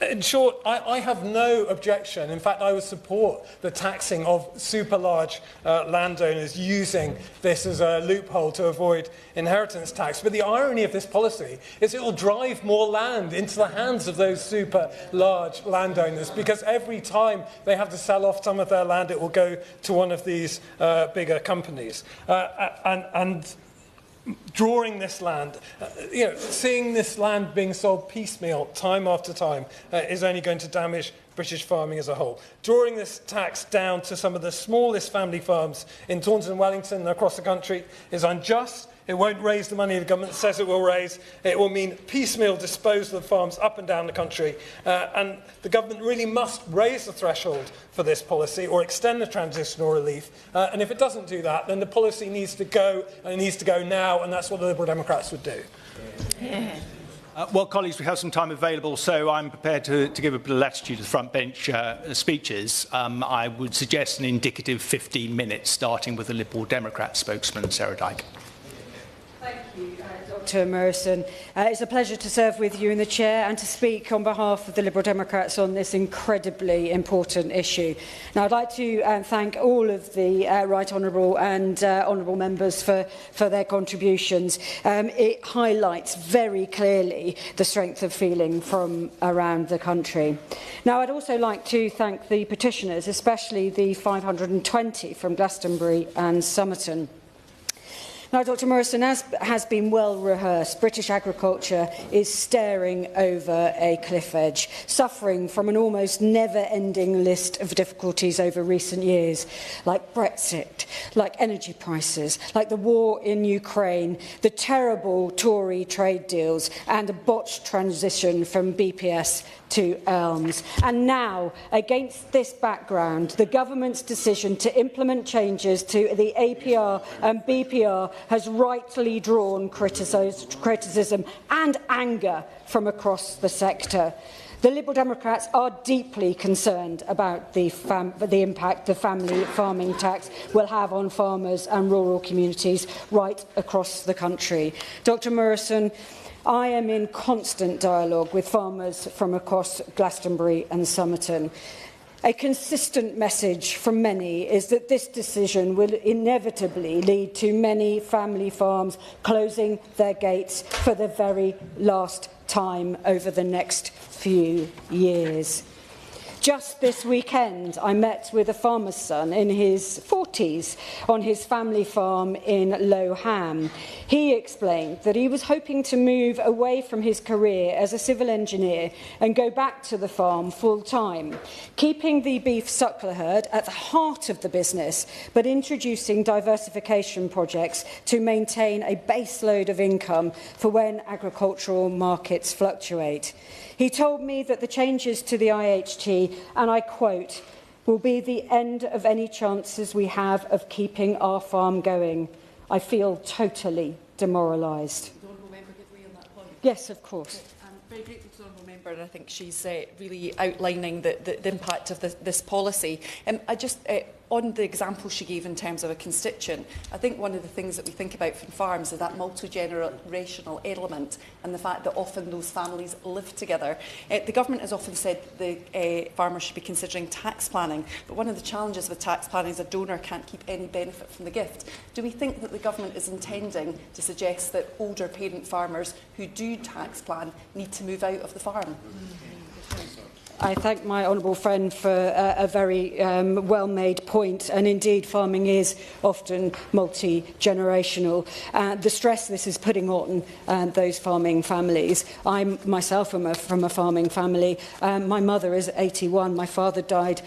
In short, I have no objection. In fact, I would support the taxing of super large landowners using this as a loophole to avoid inheritance tax. But the irony of this policy is it will drive more land into the hands of those super large landowners, because every time they have to sell off some of their land, it will go to one of these bigger companies. And drawing this land, seeing this land being sold piecemeal time after time is only going to damage British farming as a whole. Drawing this tax down to some of the smallest family farms in Taunton and Wellington and across the country is unjust. It won't raise the money the government says it will raise. It will mean piecemeal disposal of farms up and down the country. And the government really must raise the threshold for this policy or extend the transitional relief. And if it doesn't do that, then the policy needs to go, and it needs to go now, and that's what the Liberal Democrats would do. Yeah. Well, colleagues, we have some time available, so I'm prepared to give a bit of latitude to the front bench speeches. I would suggest an indicative 15 minutes, starting with the Liberal Democrat spokesman, Sarah Dyke. Thank you, Dr Morrison. It's a pleasure to serve with you in the chair and to speak on behalf of the Liberal Democrats on this incredibly important issue. Now, I'd like to thank all of the Right Honourable and Honourable members for their contributions. It highlights very clearly the strength of feeling from around the country. Now, I'd also like to thank the petitioners, especially the 520 from Glastonbury and Somerton. Now, Dr Morrison, as has been well rehearsed, British agriculture is staring over a cliff edge, suffering from an almost never-ending list of difficulties over recent years, like Brexit, like energy prices, like the war in Ukraine, the terrible Tory trade deals, and a botched transition from BPS to ELMS. And now, against this background, the government's decision to implement changes to the APR and BPR has rightly drawn criticism and anger from across the sector. The Liberal Democrats are deeply concerned about the impact the family farming tax will have on farmers and rural communities right across the country. Dr Morrison, I am in constant dialogue with farmers from across Glastonbury and Somerton. A consistent message from many is that this decision will inevitably lead to many family farms closing their gates for the very last time over the next few years. Just this weekend, I met with a farmer's son in his 40s on his family farm in Low Ham. He explained that he was hoping to move away from his career as a civil engineer and go back to the farm full-time, keeping the beef suckler herd at the heart of the business, but introducing diversification projects to maintain a baseload of income for when agricultural markets fluctuate. He told me that the changes to the IHT, and I quote, will be the end of any chances we have of keeping our farm going. I feel totally demoralised. Yes, of course. I'm very grateful to the Honourable Member, and I think she's really outlining the impact of this policy. On the example she gave in terms of a constituent, I think one of the things that we think about from farms is that multi-generational element and the fact that often those families live together. The government has often said the farmers should be considering tax planning, but one of the challenges with tax planning is a donor can't keep any benefit from the gift. Do we think that the government is intending to suggest that older parent farmers who do tax plan need to move out of the farm? I thank my honourable friend for a very well-made point, and indeed farming is often multi-generational. The stress this is putting on those farming families. I myself am from a farming family. My mother is 81. My father died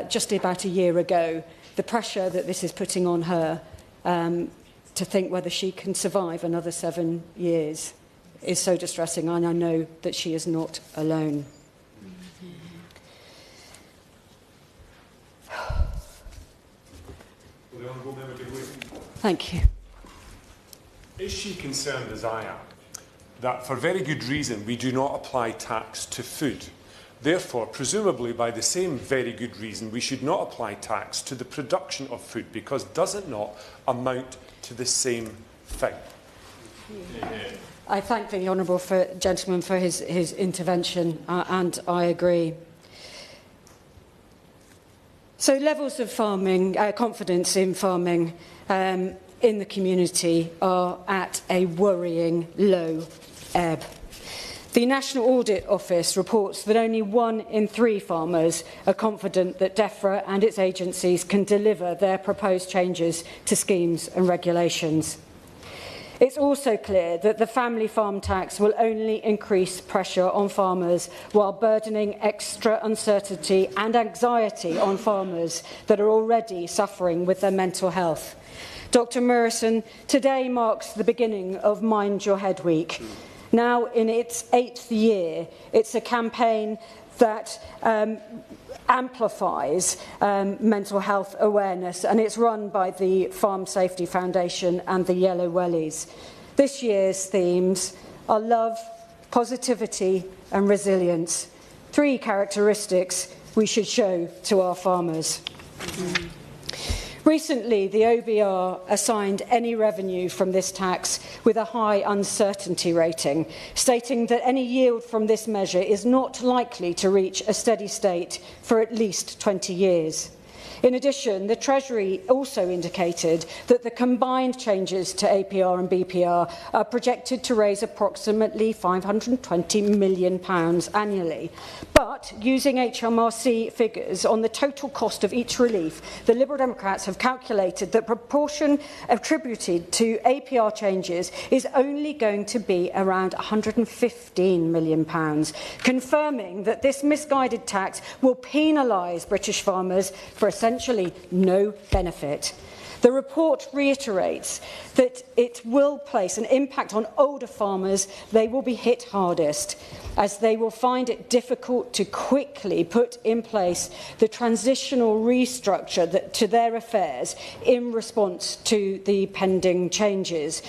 just about a year ago. The pressure that this is putting on her to think whether she can survive another 7 years is so distressing, and I know that she is not alone. Thank you. Is she concerned, as I am, that for very good reason we do not apply tax to food? Therefore, presumably by the same very good reason, we should not apply tax to the production of food, because does it not amount to the same thing? I thank the honourable gentleman for his intervention, and I agree. So levels of farming, confidence in farming in the community are at a worrying low ebb. The National Audit Office reports that only 1 in 3 farmers are confident that DEFRA and its agencies can deliver their proposed changes to schemes and regulations. It's also clear that the family farm tax will only increase pressure on farmers while burdening extra uncertainty and anxiety on farmers that are already suffering with their mental health. Dr. Murison, today marks the beginning of Mind Your Head Week. Now in its 8th year, it's a campaign that amplifies mental health awareness, and it's run by the Farm Safety Foundation and the Yellow Wellies. This year's themes are love, positivity and resilience. 3 characteristics we should show to our farmers. Recently, the OBR assigned any revenue from this tax with a high uncertainty rating, stating that any yield from this measure is not likely to reach a steady state for at least 20 years. In addition, the Treasury also indicated that the combined changes to APR and BPR are projected to raise approximately £520 million annually. But using HMRC figures on the total cost of each relief, the Liberal Democrats have calculated that proportion attributed to APR changes is only going to be around £115 million, confirming that this misguided tax will penalise British farmers for essentially no benefit. The report reiterates that it will place an impact on older farmers. They will be hit hardest, as they will find it difficult to quickly put in place the transitional restructure to their affairs in response to the pending changes.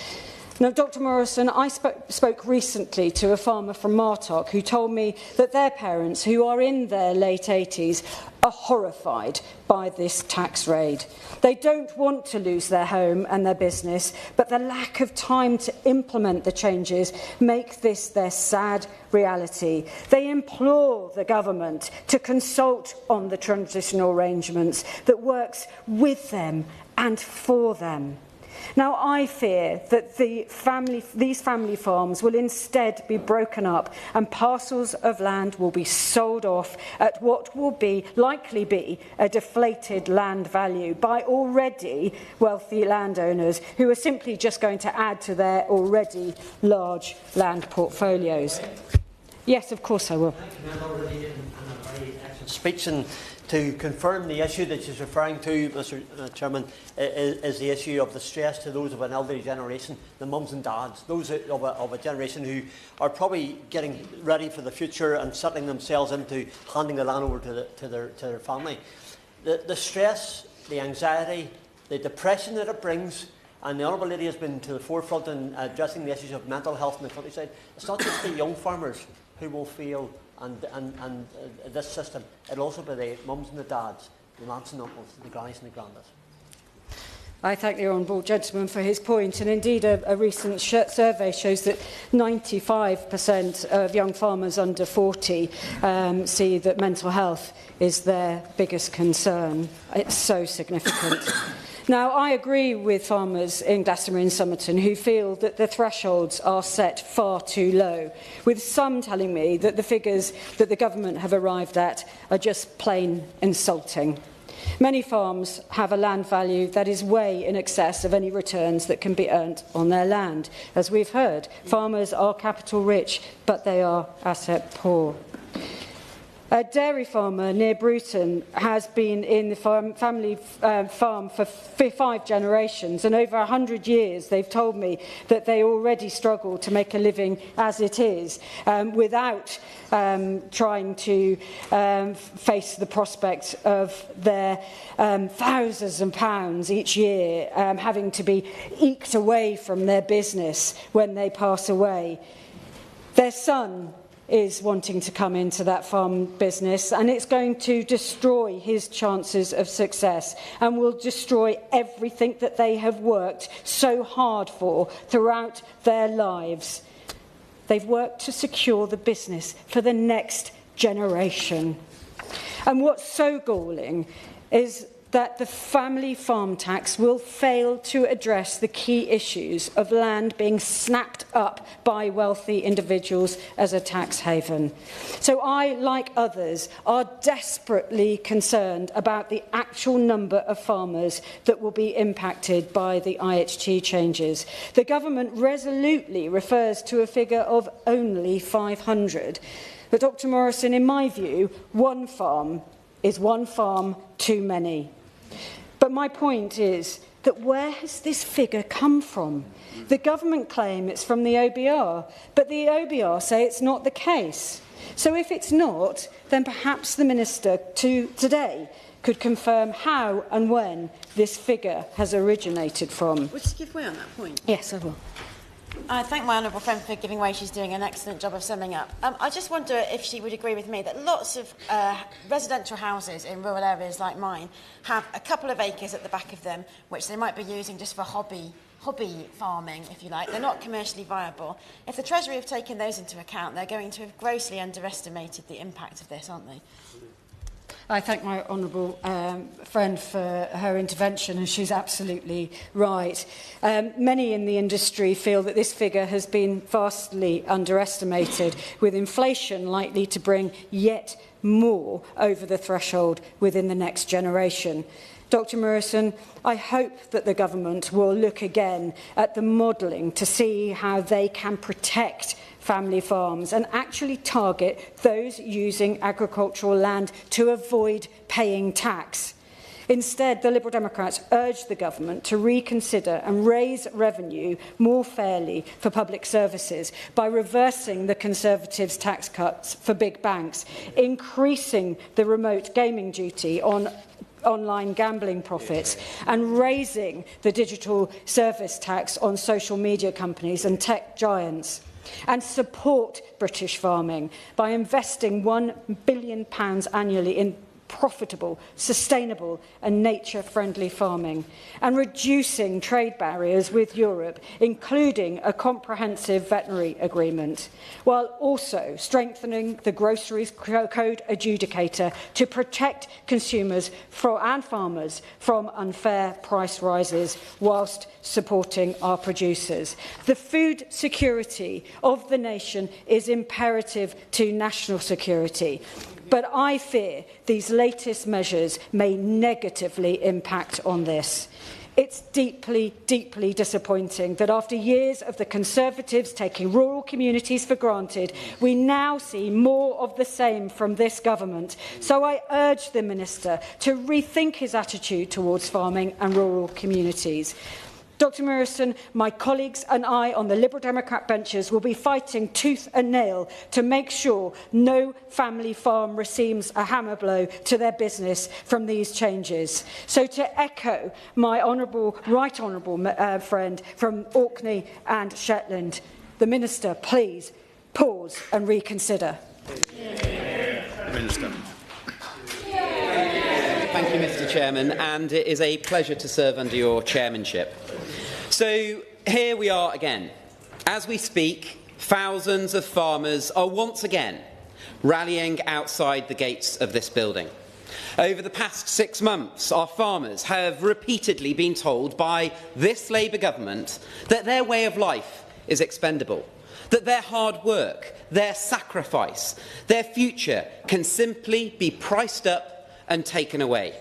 Now, Dr. Morrison, I spoke recently to a farmer from Martock who told me that their parents, who are in their late 80s, are horrified by this tax raid. They don't want to lose their home and their business, but the lack of time to implement the changes make this their sad reality. They implore the government to consult on the transitional arrangements that works with them and for them. Now, I fear that these family farms will instead be broken up and parcels of land will be sold off at what will likely be a deflated land value by already wealthy landowners who are simply just going to add to their already large land portfolios. Yes, of course I will. Speech and to confirm the issue that she's referring to, Mr. Chairman, is the issue of the stress to those of an elderly generation, the mums and dads, those of a generation who are probably getting ready for the future and settling themselves into handing the land over to their family. The stress, the anxiety, the depression that it brings, and the Honourable Lady has been to the forefront in addressing the issues of mental health in the countryside. It's not just the young farmers who will feel and this system. It'll also be the mums and the dads, the aunts and uncles, the grannies and the grandads. I thank the Honourable Gentleman for his point, and indeed a recent survey shows that 95% of young farmers under 40 see that mental health is their biggest concern. It's so significant. Now, I agree with farmers in Glastonbury and Somerton who feel that the thresholds are set far too low, with some telling me that the figures that the government have arrived at are just plain insulting. Many farms have a land value that is way in excess of any returns that can be earned on their land. As we've heard, farmers are capital rich, but they are asset poor. A dairy farmer near Bruton has been in the family farm for 5 generations, and over 100 years they've told me that they already struggle to make a living as it is, without trying to face the prospect of their thousands of pounds each year having to be eked away from their business when they pass away. Their son is wanting to come into that farm business, and it's going to destroy his chances of success and will destroy everything that they have worked so hard for throughout their lives. They've worked to secure the business for the next generation. And what's so galling is that the family farm tax will fail to address the key issues of land being snapped up by wealthy individuals as a tax haven. So I, like others, are desperately concerned about the actual number of farmers that will be impacted by the IHT changes. The government resolutely refers to a figure of only 500. But Dr Morrison, in my view, one farm is one farm too many. But my point is that where has this figure come from? The government claim it's from the OBR, but the OBR say it's not the case. So if it's not, then perhaps the Minister today could confirm how and when this figure has originated from. Would you give way on that point? Yes, I will. I thank my honourable friend for giving way. She's doing an excellent job of summing up. I just wonder if she would agree with me that lots of residential houses in rural areas like mine have a couple of acres at the back of them, which they might be using just for hobby farming, if you like. They're not commercially viable. If the Treasury have taken those into account, they're going to have grossly underestimated the impact of this, aren't they? I thank my honourable friend for her intervention, and she's absolutely right. Many in the industry feel that this figure has been vastly underestimated, with inflation likely to bring yet more over the threshold within the next generation. Dr Morrison, I hope that the government will look again at the modelling to see how they can protect family farms and actually target those using agricultural land to avoid paying tax. Instead, the Liberal Democrats urge the government to reconsider and raise revenue more fairly for public services by reversing the Conservatives' tax cuts for big banks, increasing the remote gaming duty on online gambling profits, and raising the digital service tax on social media companies and tech giants. And support British farming by investing £1 billion annually in profitable, sustainable and nature-friendly farming, and reducing trade barriers with Europe, including a comprehensive veterinary agreement, while also strengthening the Groceries Code adjudicator to protect consumers and farmers from unfair price rises, whilst supporting our producers. The food security of the nation is imperative to national security. But I fear these latest measures may negatively impact on this. It's deeply, deeply disappointing that after years of the Conservatives taking rural communities for granted, we now see more of the same from this government. So I urge the Minister to rethink his attitude towards farming and rural communities. Dr Morrison, my colleagues and I on the Liberal Democrat benches will be fighting tooth and nail to make sure no family farm receives a hammer blow to their business from these changes. So to echo my right honourable friend from Orkney and Shetland, the Minister, please pause and reconsider. Minister. Thank you, Mr. Chairman, and it is a pleasure to serve under your chairmanship. So here we are again. As we speak, thousands of farmers are once again rallying outside the gates of this building. Over the past 6 months, our farmers have repeatedly been told by this Labour government that their way of life is expendable, that their hard work, their sacrifice, their future can simply be priced up and taken away.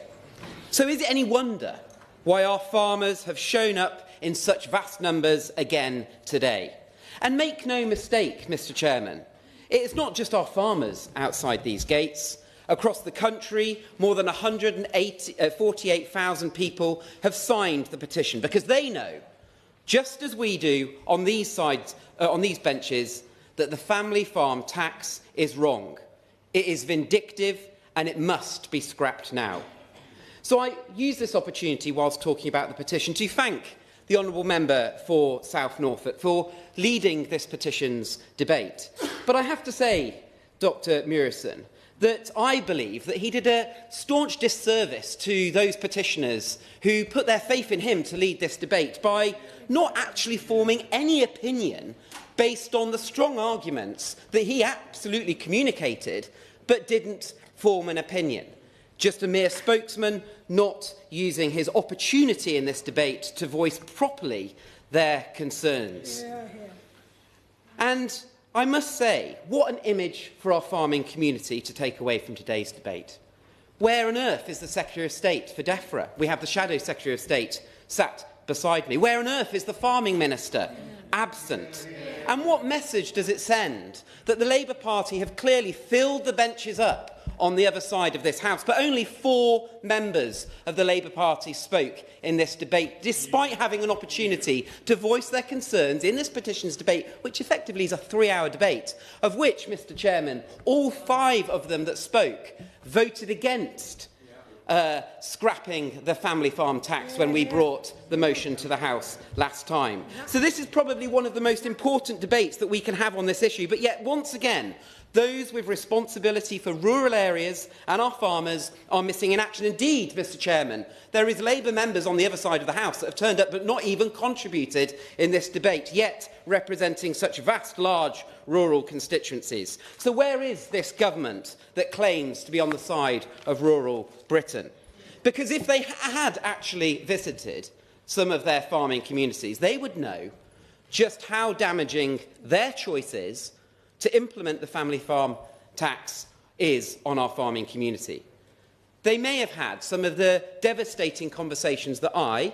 So is it any wonder why our farmers have shown up in such vast numbers again today? And make no mistake, Mr. Chairman, it is not just our farmers outside these gates. Across the country, more than 148,000 people have signed the petition because they know, just as we do on these benches, that the family farm tax is wrong. It is vindictive and it must be scrapped now. So I use this opportunity whilst talking about the petition to thank the Honourable Member for South Norfolk for leading this petitions debate. But I have to say, Dr Morrison, that I believe that he did a staunch disservice to those petitioners who put their faith in him to lead this debate by not actually forming any opinion based on the strong arguments that he absolutely communicated but didn't form an opinion. just a mere spokesman, not using his opportunity in this debate to voice properly their concerns. And I must say, what an image for our farming community to take away from today's debate. Where on earth is the Secretary of State for DEFRA? We have the Shadow Secretary of State sat beside me. Where on earth is the Farming Minister? Absent. And what message does it send that the Labour Party have clearly filled the benches up on the other side of this House, but only 4 members of the Labour Party spoke in this debate, despite having an opportunity to voice their concerns in this petitions debate, which effectively is a 3-hour debate, of which, Mr Chairman, all 5 of them that spoke voted against scrapping the family farm tax when we brought the motion to the House last time. So this is probably one of the most important debates that we can have on this issue, but yet once again, those with responsibility for rural areas and our farmers are missing in action. Indeed, Mr Chairman, there is Labour members on the other side of the House that have turned up but not even contributed in this debate, yet representing such vast, large rural constituencies. So where is this government that claims to be on the side of rural Britain? Because if they had actually visited some of their farming communities, they would know just how damaging their choice is to implement the family farm tax is on our farming community. They may have had some of the devastating conversations that I,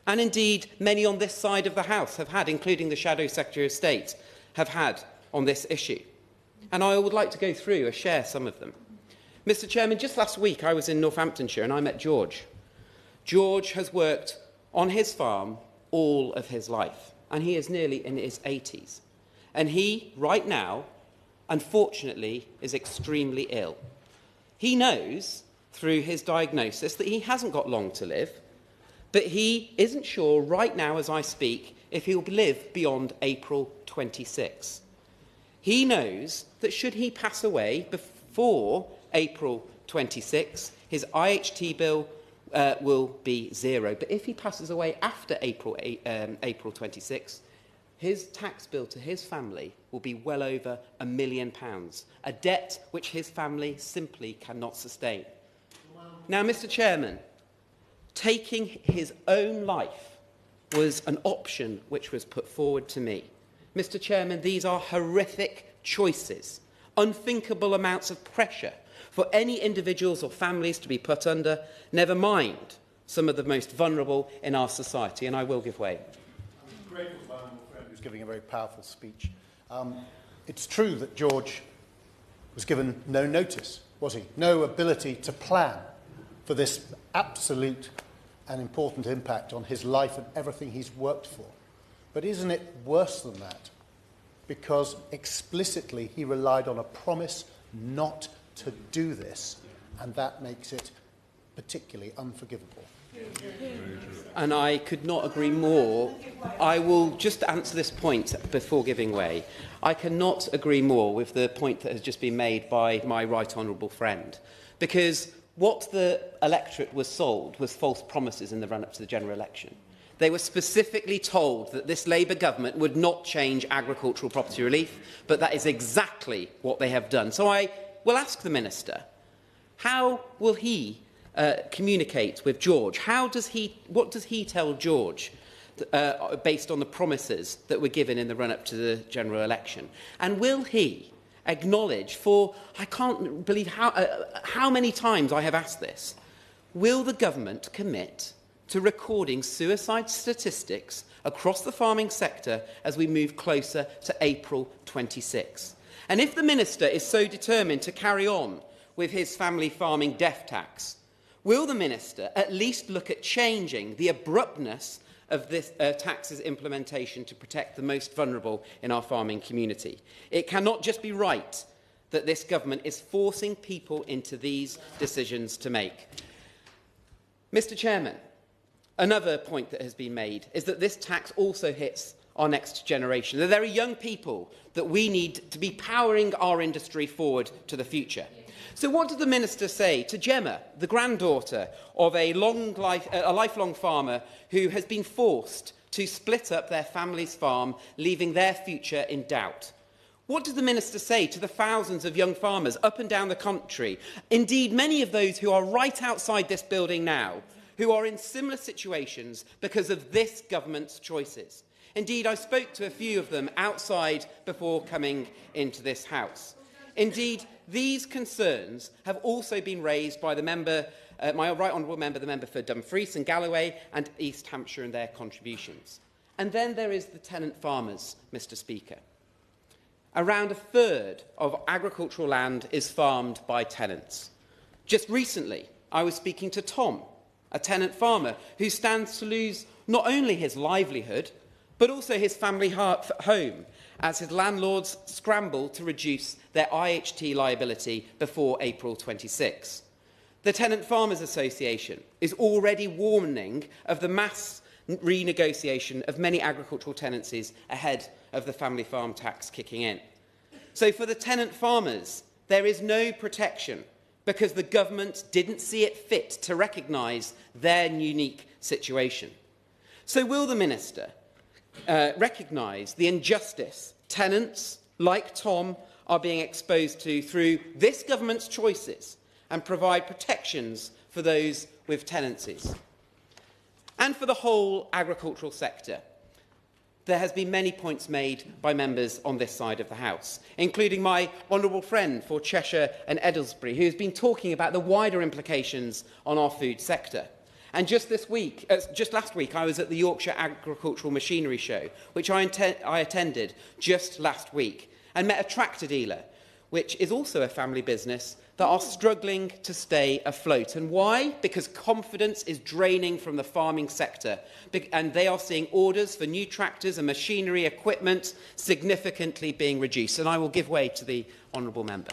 and indeed many on this side of the House, have had, including the Shadow Secretary of State, have had on this issue. And I would like to go through and share some of them. Mr Chairman, just last week I was in Northamptonshire and I met George. George has worked on his farm all of his life, and he is nearly in his 80s. And he, right now, unfortunately, is extremely ill. He knows, through his diagnosis, that he hasn't got long to live, but he isn't sure right now, as I speak, if he'll live beyond April 26. He knows that should he pass away before April 26, his IHT bill will be 0. But if he passes away after April 26, his tax bill to his family will be well over £1 million, a debt which his family simply cannot sustain. Now, Mr Chairman, taking his own life was an option which was put forward to me. Mr Chairman, these are horrific choices, unthinkable amounts of pressure for any individuals or families to be put under, never mind some of the most vulnerable in our society, and I will give way. Who's giving a very powerful speech. It's true that George was given no notice, was he? No ability to plan for this absolute and important impact on his life and everything he's worked for. But isn't it worse than that? Because explicitly he relied on a promise not to do this, and that makes it particularly unforgivable. And I could not agree more. I will just answer this point before giving way. I cannot agree more with the point that has just been made by my right honourable friend, because what the electorate was sold was false promises in the run-up to the general election. They were specifically told that this Labour government would not change agricultural property relief, but that is exactly what they have done. So I will ask the Minister, how will he communicate with George? What does he tell George based on the promises that were given in the run-up to the general election? And will he acknowledge, for I can't believe how many times I have asked this, will the government commit to recording suicide statistics across the farming sector as we move closer to April 26? And if the Minister is so determined to carry on with his family farming death tax, will the Minister at least look at changing the abruptness of this tax's implementation to protect the most vulnerable in our farming community? It cannot just be right that this government is forcing people into these decisions to make. Mr Chairman, another point that has been made is that this tax also hits our next generation. There are young people that we need to be powering our industry forward to the future. So what did the Minister say to Gemma, the granddaughter of a lifelong farmer who has been forced to split up their family's farm, leaving their future in doubt? What does the Minister say to the thousands of young farmers up and down the country, indeed many of those who are right outside this building now, who are in similar situations because of this government's choices? Indeed, I spoke to a few of them outside before coming into this House. Indeed, these concerns have also been raised by the member, my right honourable member, the member for Dumfries and Galloway and East Hampshire, and their contributions. And then there is the tenant farmers, Mr. Speaker. Around a third of agricultural land is farmed by tenants. Just recently, I was speaking to Tom, a tenant farmer who stands to lose not only his livelihood, but also his family home, as his landlords scramble to reduce their IHT liability before April 26. The Tenant Farmers Association is already warning of the mass renegotiation of many agricultural tenancies ahead of the family farm tax kicking in. So for the tenant farmers, there is no protection because the government didn't see it fit to recognise their unique situation. So will the Minister recognise the injustice tenants like Tom are being exposed to through this government's choices and provide protections for those with tenancies? And for the whole agricultural sector, there has been many points made by members on this side of the House, including my honourable friend for Cheshire and Edelsbury, who has been talking about the wider implications on our food sector. And just last week, I was at the Yorkshire Agricultural Machinery Show, which I attended just last week, and met a tractor dealer, which is also a family business, that are struggling to stay afloat. And why? Because confidence is draining from the farming sector, and they are seeing orders for new tractors and machinery equipment significantly being reduced. And I will give way to the honourable member.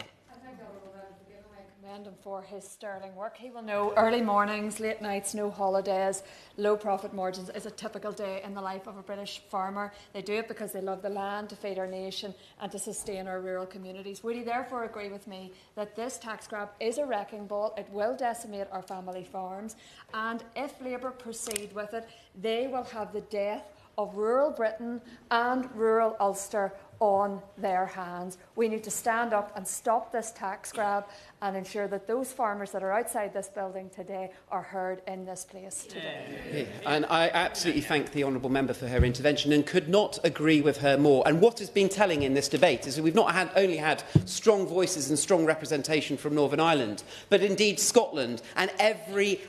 Him for his sterling work. He will know early mornings, late nights, no holidays, low profit margins is a typical day in the life of a British farmer. They do it because they love the land, to feed our nation and to sustain our rural communities. Would he therefore agree with me that this tax grab is a wrecking ball? It will decimate our family farms, and if Labour proceed with it, they will have the death of rural Britain and rural Ulster on their hands. We need to stand up and stop this tax grab and ensure that those farmers that are outside this building today are heard in this place today. Yeah. And I absolutely thank the honourable member for her intervention and could not agree with her more. And what has been telling in this debate is that we've not only had strong voices and strong representation from Northern Ireland, but indeed Scotland and every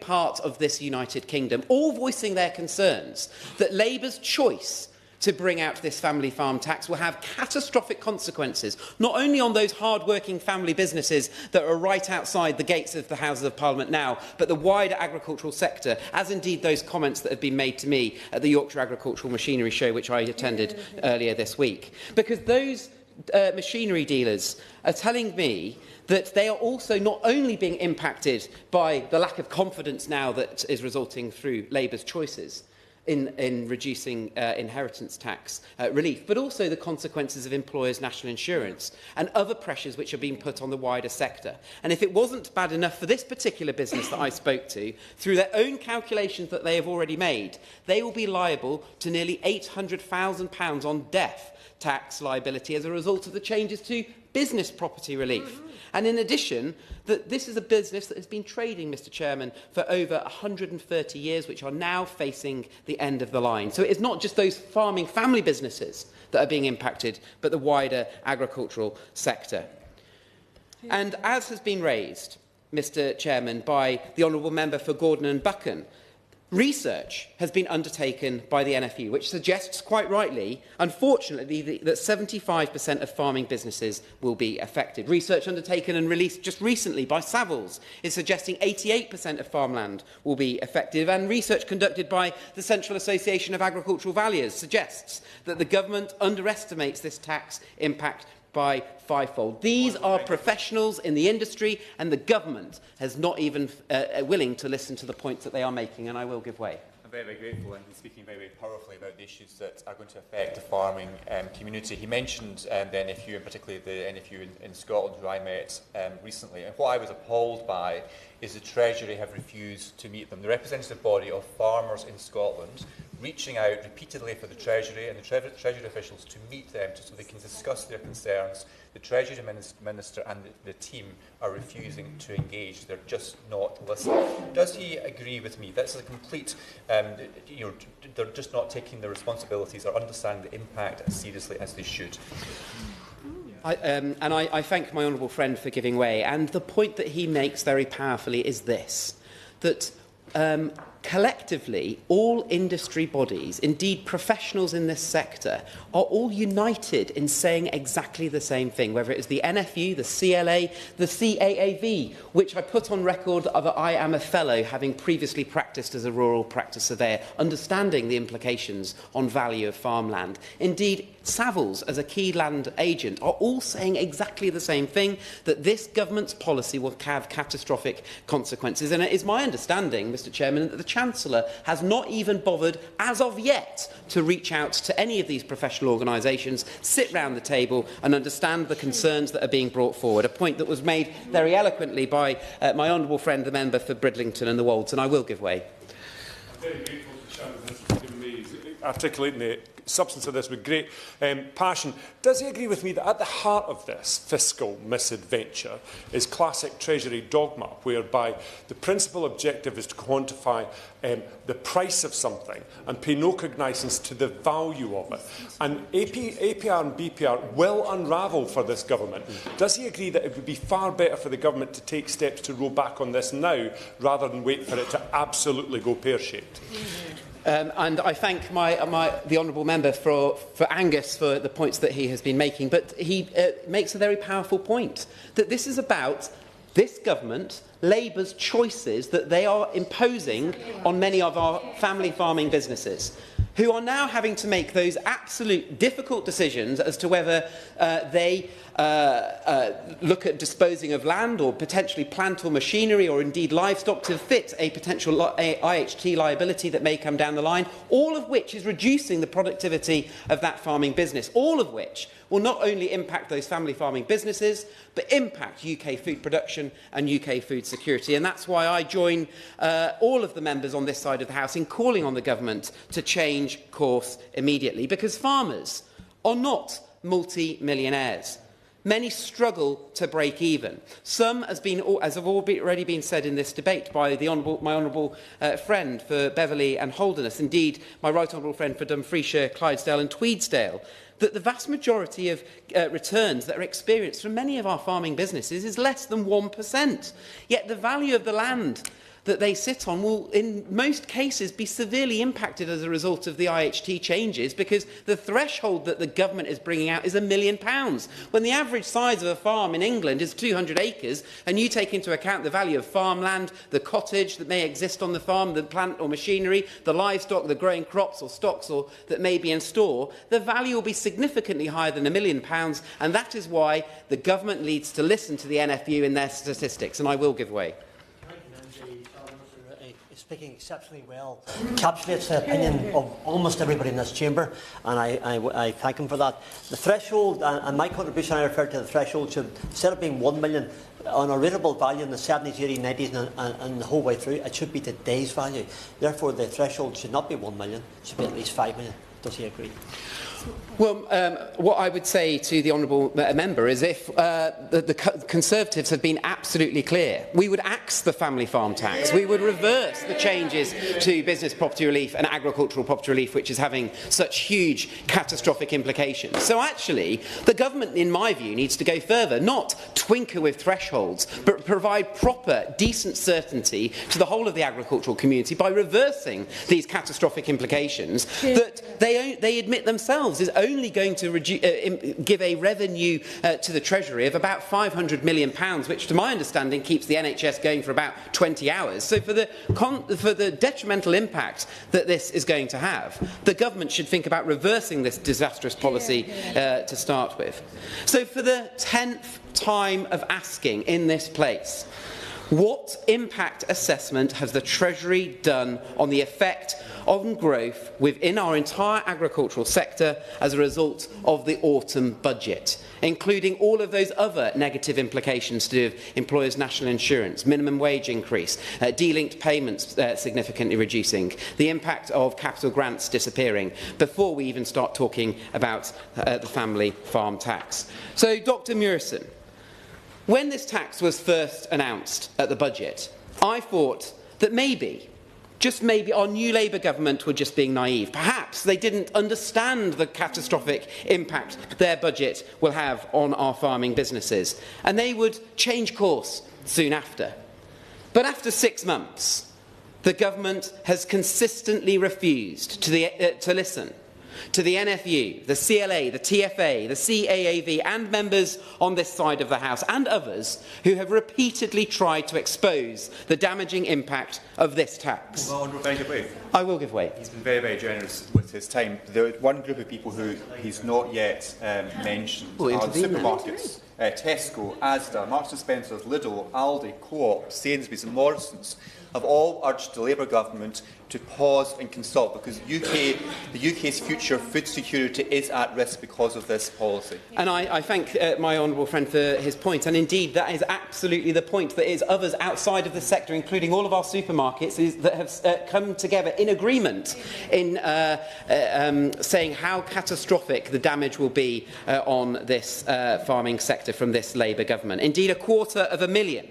part of this United Kingdom, all voicing their concerns that Labour's choice to bring out this family farm tax will have catastrophic consequences, not only on those hard-working family businesses that are right outside the gates of the Houses of Parliament now, but the wider agricultural sector, as indeed those comments that have been made to me at the Yorkshire Agricultural Machinery Show, which I attended earlier this week. Because those machinery dealers are telling me that they are also not only being impacted by the lack of confidence now that is resulting through Labour's choices in reducing inheritance tax relief, but also the consequences of employers' national insurance and other pressures which are being put on the wider sector. And if it wasn't bad enough for this particular business that I spoke to, through their own calculations that they have already made, they will be liable to nearly £800,000 on death tax liability as a result of the changes to business property relief. And in addition, this is a business that has been trading, Mr Chairman, for over 130 years, which are now facing the end of the line. So it is not just those farming family businesses that are being impacted, but the wider agricultural sector. And as has been raised, Mr Chairman, by the honourable member for Gordon and Buchan, research has been undertaken by the NFU, which suggests, quite rightly, unfortunately, that 75% of farming businesses will be affected. Research undertaken and released just recently by Savills is suggesting 88% of farmland will be affected, and research conducted by the Central Association of Agricultural Valuers suggests that the government underestimates this tax impact by fivefold. These are professionals in the industry, and the government has not even willing to listen to the points that they are making, and I will give way. I'm very, very grateful, and he's speaking very, very powerfully about the issues that are going to affect the farming community. He mentioned the NFU, and particularly the NFU in Scotland, who I met recently. And what I was appalled by is the Treasury have refused to meet them. The representative body of farmers in Scotland reaching out repeatedly for the Treasury and the Treasury officials to meet them so they can discuss their concerns. The Treasury Minister and the team are refusing to engage. They're just not listening. Does he agree with me? That's a complete, they're just not taking their responsibilities or understanding the impact as seriously as they should. I thank my honourable friend for giving way. And the point that he makes very powerfully is this, that collectively, all industry bodies, indeed professionals in this sector, are all united in saying exactly the same thing, whether it is the NFU, the CLA, the CAAV, which I put on record that I am a fellow, having previously practised as a rural practice surveyor, understanding the implications on value of farmland. Indeed, Savills, as a key land agent, are all saying exactly the same thing, that this government's policy will have catastrophic consequences. And it is my understanding, Mr Chairman, that the Chancellor has not even bothered, as of yet, to reach out to any of these professional organisations, sit round the table and understand the concerns that are being brought forward, a point that was made very eloquently by my honourable friend, the member for Bridlington and the Wolds, and I will give way. I'm very grateful to Chairman for giving me articulating the substance of this with great passion. Does he agree with me that at the heart of this fiscal misadventure is classic Treasury dogma, whereby the principal objective is to quantify the price of something and pay no cognizance to the value of it? And APR and BPR will unravel for this government. Does he agree that it would be far better for the government to take steps to roll back on this now, rather than wait for it to absolutely go pear-shaped? And I thank the honourable member for Angus for the points that he has been making. But he makes a very powerful point, that this is about this government, Labour's choices that they are imposing on many of our family farming businesses, who are now having to make those absolute difficult decisions as to whether they look at disposing of land or potentially plant or machinery or indeed livestock to fit a potential IHT liability that may come down the line, all of which is reducing the productivity of that farming business, all of which will not only impact those family farming businesses, but impact UK food production and UK food security. And that's why I join all of the members on this side of the House in calling on the government to change course immediately, because farmers are not multi-millionaires. Many struggle to break even. Some, as have already been said in this debate by my honourable friend for Beverley and Holderness, indeed my right honourable friend for Dumfriesshire, Clydesdale and Tweedsdale, that the vast majority of returns that are experienced from many of our farming businesses is less than 1%. Yet the value of the land that they sit on will, in most cases, be severely impacted as a result of the IHT changes, because the threshold that the government is bringing out is £1 million, when the average size of a farm in England is 200 acres, and you take into account the value of farmland, the cottage that may exist on the farm, the plant or machinery, the livestock, the growing crops or stocks that may be in store, the value will be significantly higher than £1 million, and that is why the government needs to listen to the NFU in their statistics, and I will give way. Speaking exceptionally well, encapsulates the opinion of almost everybody in this chamber, and I thank him for that. The threshold, and my contribution, I referred to the threshold, should, instead of being 1 million, on a rateable value in the 70s, 80s, 90s and the whole way through, it should be today's value. Therefore, the threshold should not be 1 million, it should be at least 5 million. Does he agree? Well, what I would say to the honourable member is if the Conservatives had been absolutely clear, we would axe the family farm tax, we would reverse the changes to business property relief and agricultural property relief, which is having such huge catastrophic implications. So actually, the government, in my view, needs to go further, not twinkle with thresholds, but provide proper, decent certainty to the whole of the agricultural community by reversing these catastrophic implications that they admit themselves is only going to give a revenue to the Treasury of about £500 million, which, to my understanding, keeps the NHS going for about 20 hours. So for the detrimental impact that this is going to have, the government should think about reversing this disastrous policy to start with. So for the 10th time of asking in this place, What impact assessment has the Treasury done on the effect on growth within our entire agricultural sector as a result of the autumn budget, including all of those other negative implications to do with employers' national insurance, minimum wage increase, delinked payments significantly reducing, the impact of capital grants disappearing, before we even start talking about the family farm tax? So, Dr Murison, when this tax was first announced at the budget, I thought that maybe, just maybe, our new Labour government were just being naive. Perhaps they didn't understand the catastrophic impact their budget will have on our farming businesses, and they would change course soon after. But after 6 months, the government has consistently refused to listen to the NFU, the CLA, the TFA, the CAAV and members on this side of the House and others who have repeatedly tried to expose the damaging impact of this tax. Well, Honourable give way. I will give way. He's been very, very generous with his time. There is one group of people who he's not yet mentioned are the supermarkets. Tesco, Asda, Marks and Spencer's, Lidl, Aldi, Co-op, Sainsbury's and Morrison's have all urged the Labour government to pause and consult, because the UK's future food security is at risk because of this policy. And I thank my honourable friend for his point, and indeed that is absolutely the point. That is others outside of the sector, including all of our supermarkets, that have come together in agreement in saying how catastrophic the damage will be on this farming sector from this Labour government. Indeed, 250,000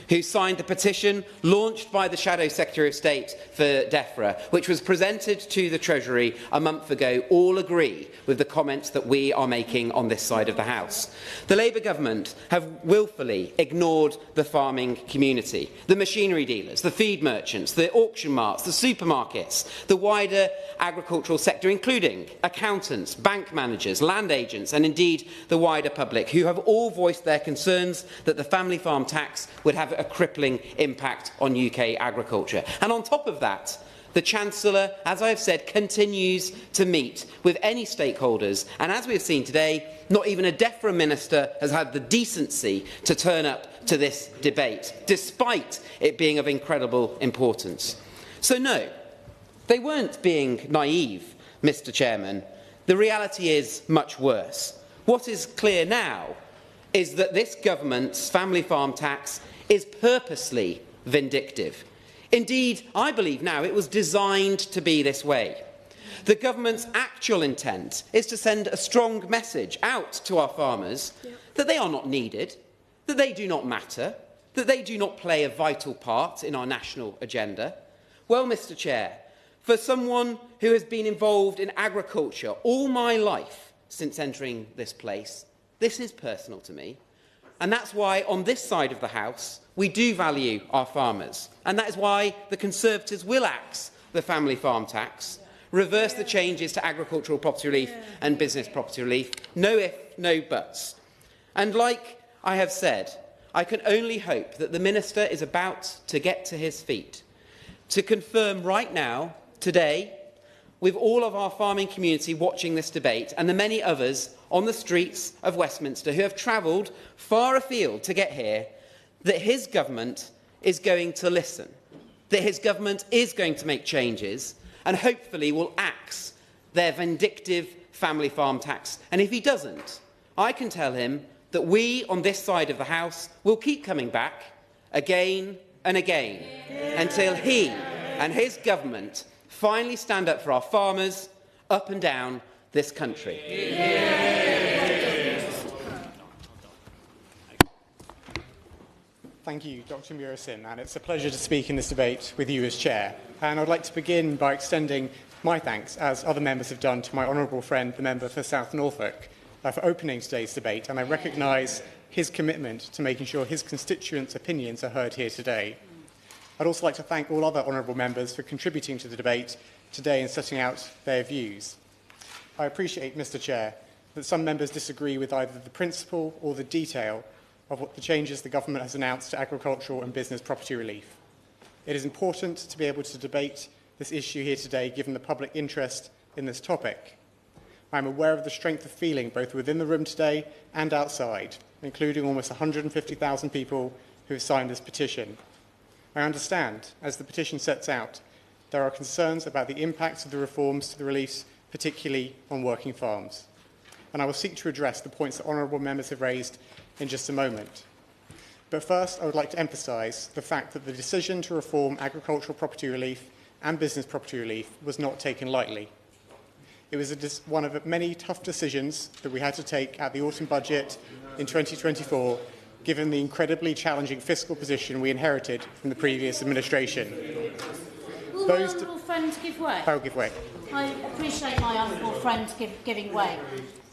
who signed the petition launched by the Shadow Secretary of State for DEFRA, which was presented to the Treasury a month ago, all agree with the comments that we are making on this side of the House. The Labour government have willfully ignored the farming community, the machinery dealers, the feed merchants, the auction marts, the supermarkets, the wider agricultural sector, including accountants, bank managers, land agents, and indeed the wider public, who have all voiced their concerns that the family farm tax would have a crippling impact on UK agriculture. And on top of that, the Chancellor, as I have said, continues to meet with any stakeholders, and as we have seen today, not even a DEFRA minister has had the decency to turn up to this debate, despite it being of incredible importance. So no, they weren't being naive, Mr Chairman. The reality is much worse. What is clear now is that this government's family farm tax is purposely vindictive. Indeed, I believe now it was designed to be this way. The government's actual intent is to send a strong message out to our farmers that they are not needed, that they do not matter, that they do not play a vital part in our national agenda. Well, Mr Chair, for someone who has been involved in agriculture all my life since entering this place, this is personal to me. And that's why, on this side of the House, we do value our farmers. And that is why the Conservatives will axe the family farm tax, reverse the changes to agricultural property relief and business property relief, no ifs, no buts. And like I have said, I can only hope that the Minister is about to get to his feet to confirm right now, today, with all of our farming community watching this debate and the many others on the streets of Westminster who have travelled far afield to get here, that his government is going to listen, that his government is going to make changes and hopefully will axe their vindictive family farm tax. And if he doesn't, I can tell him that we on this side of the House will keep coming back again and again until he and his government finally stand up for our farmers up and down this country. Thank you, Dr Murison, and it's a pleasure to speak in this debate with you as Chair. And I'd like to begin by extending my thanks, as other members have done, to my honourable friend, the member for South Norfolk, for opening today's debate, and I recognise his commitment to making sure his constituents' opinions are heard here today. I'd also like to thank all other honourable members for contributing to the debate today and setting out their views. I appreciate, Mr Chair, that some members disagree with either the principle or the detail of what the changes the government has announced to agricultural and business property relief. It is important to be able to debate this issue here today, given the public interest in this topic. I am aware of the strength of feeling both within the room today and outside, including almost 150,000 people who have signed this petition. I understand, as the petition sets out, there are concerns about the impacts of the reforms to the reliefs, particularly on working farms. And I will seek to address the points that honourable members have raised in just a moment. But first, I would like to emphasise the fact that the decision to reform agricultural property relief and business property relief was not taken lightly. It was one of many tough decisions that we had to take at the autumn budget in 2024, given the incredibly challenging fiscal position we inherited from the previous administration. Will my honourable friend give way? I will give way. I appreciate my honourable friend giving way.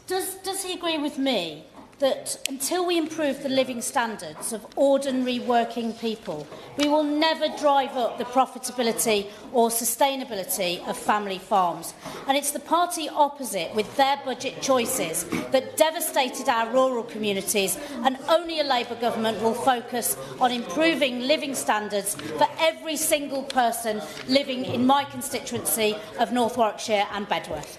Does he agree with me that until we improve the living standards of ordinary working people, we will never drive up the profitability or sustainability of family farms? And it's the party opposite, with their budget choices, that devastated our rural communities, and only a Labour government will focus on improving living standards for every single person living in my constituency of North Warwickshire and Bedworth.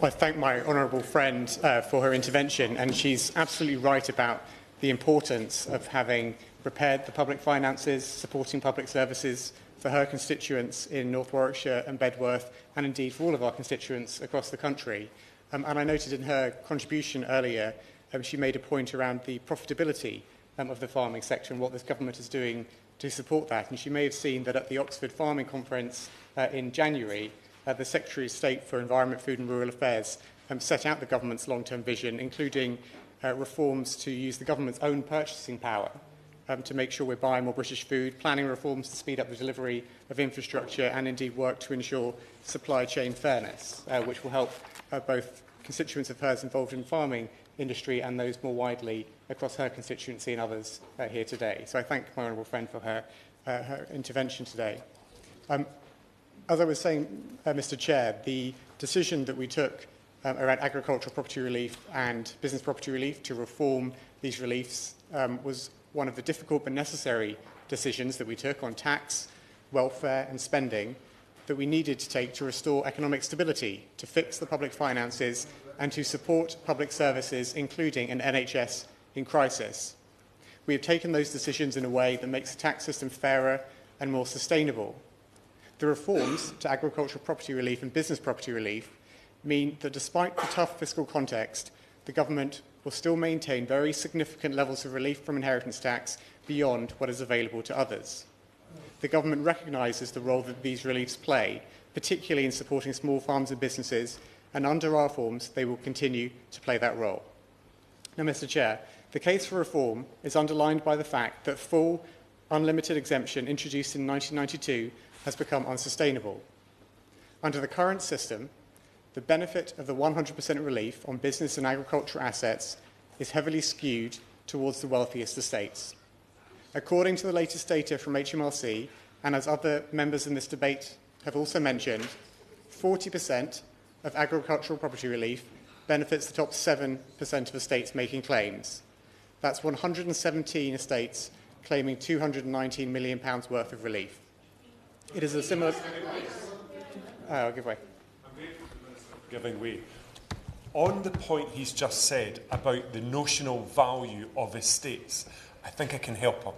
I thank my honourable friend for her intervention, and she's absolutely right about the importance of having repaired the public finances, supporting public services for her constituents in North Warwickshire and Bedworth, and indeed for all of our constituents across the country. And I noted in her contribution earlier, she made a point around the profitability of the farming sector and what this government is doing to support that. And she may have seen that at the Oxford Farming Conference in January, the Secretary of State for Environment, Food and Rural Affairs set out the government's long-term vision, including reforms to use the government's own purchasing power to make sure we're buying more British food, planning reforms to speed up the delivery of infrastructure, and indeed work to ensure supply chain fairness, which will help both constituents of hers involved in the farming industry and those more widely across her constituency and others here today. So I thank my honourable friend for her intervention today. As I was saying, Mr. Chair, the decision that we took around agricultural property relief and business property relief to reform these reliefs was one of the difficult but necessary decisions that we took on tax, welfare and spending that we needed to take to restore economic stability, to fix the public finances and to support public services, including an NHS in crisis. We have taken those decisions in a way that makes the tax system fairer and more sustainable. The reforms to agricultural property relief and business property relief mean that despite the tough fiscal context, the government will still maintain very significant levels of relief from inheritance tax beyond what is available to others. The government recognises the role that these reliefs play, particularly in supporting small farms and businesses, and under our reforms, they will continue to play that role. Now, Mr. Chair, the case for reform is underlined by the fact that full, unlimited exemption introduced in 1992 has become unsustainable. Under the current system, the benefit of the 100% relief on business and agricultural assets is heavily skewed towards the wealthiest estates. According to the latest data from HMRC, and as other members in this debate have also mentioned, 40% of agricultural property relief benefits the top 7% of estates making claims. That's 117 estates claiming £219 million worth of relief. It is a similar... I'll give way. Giving way. On the point he's just said about the notional value of estates, I think I can help him,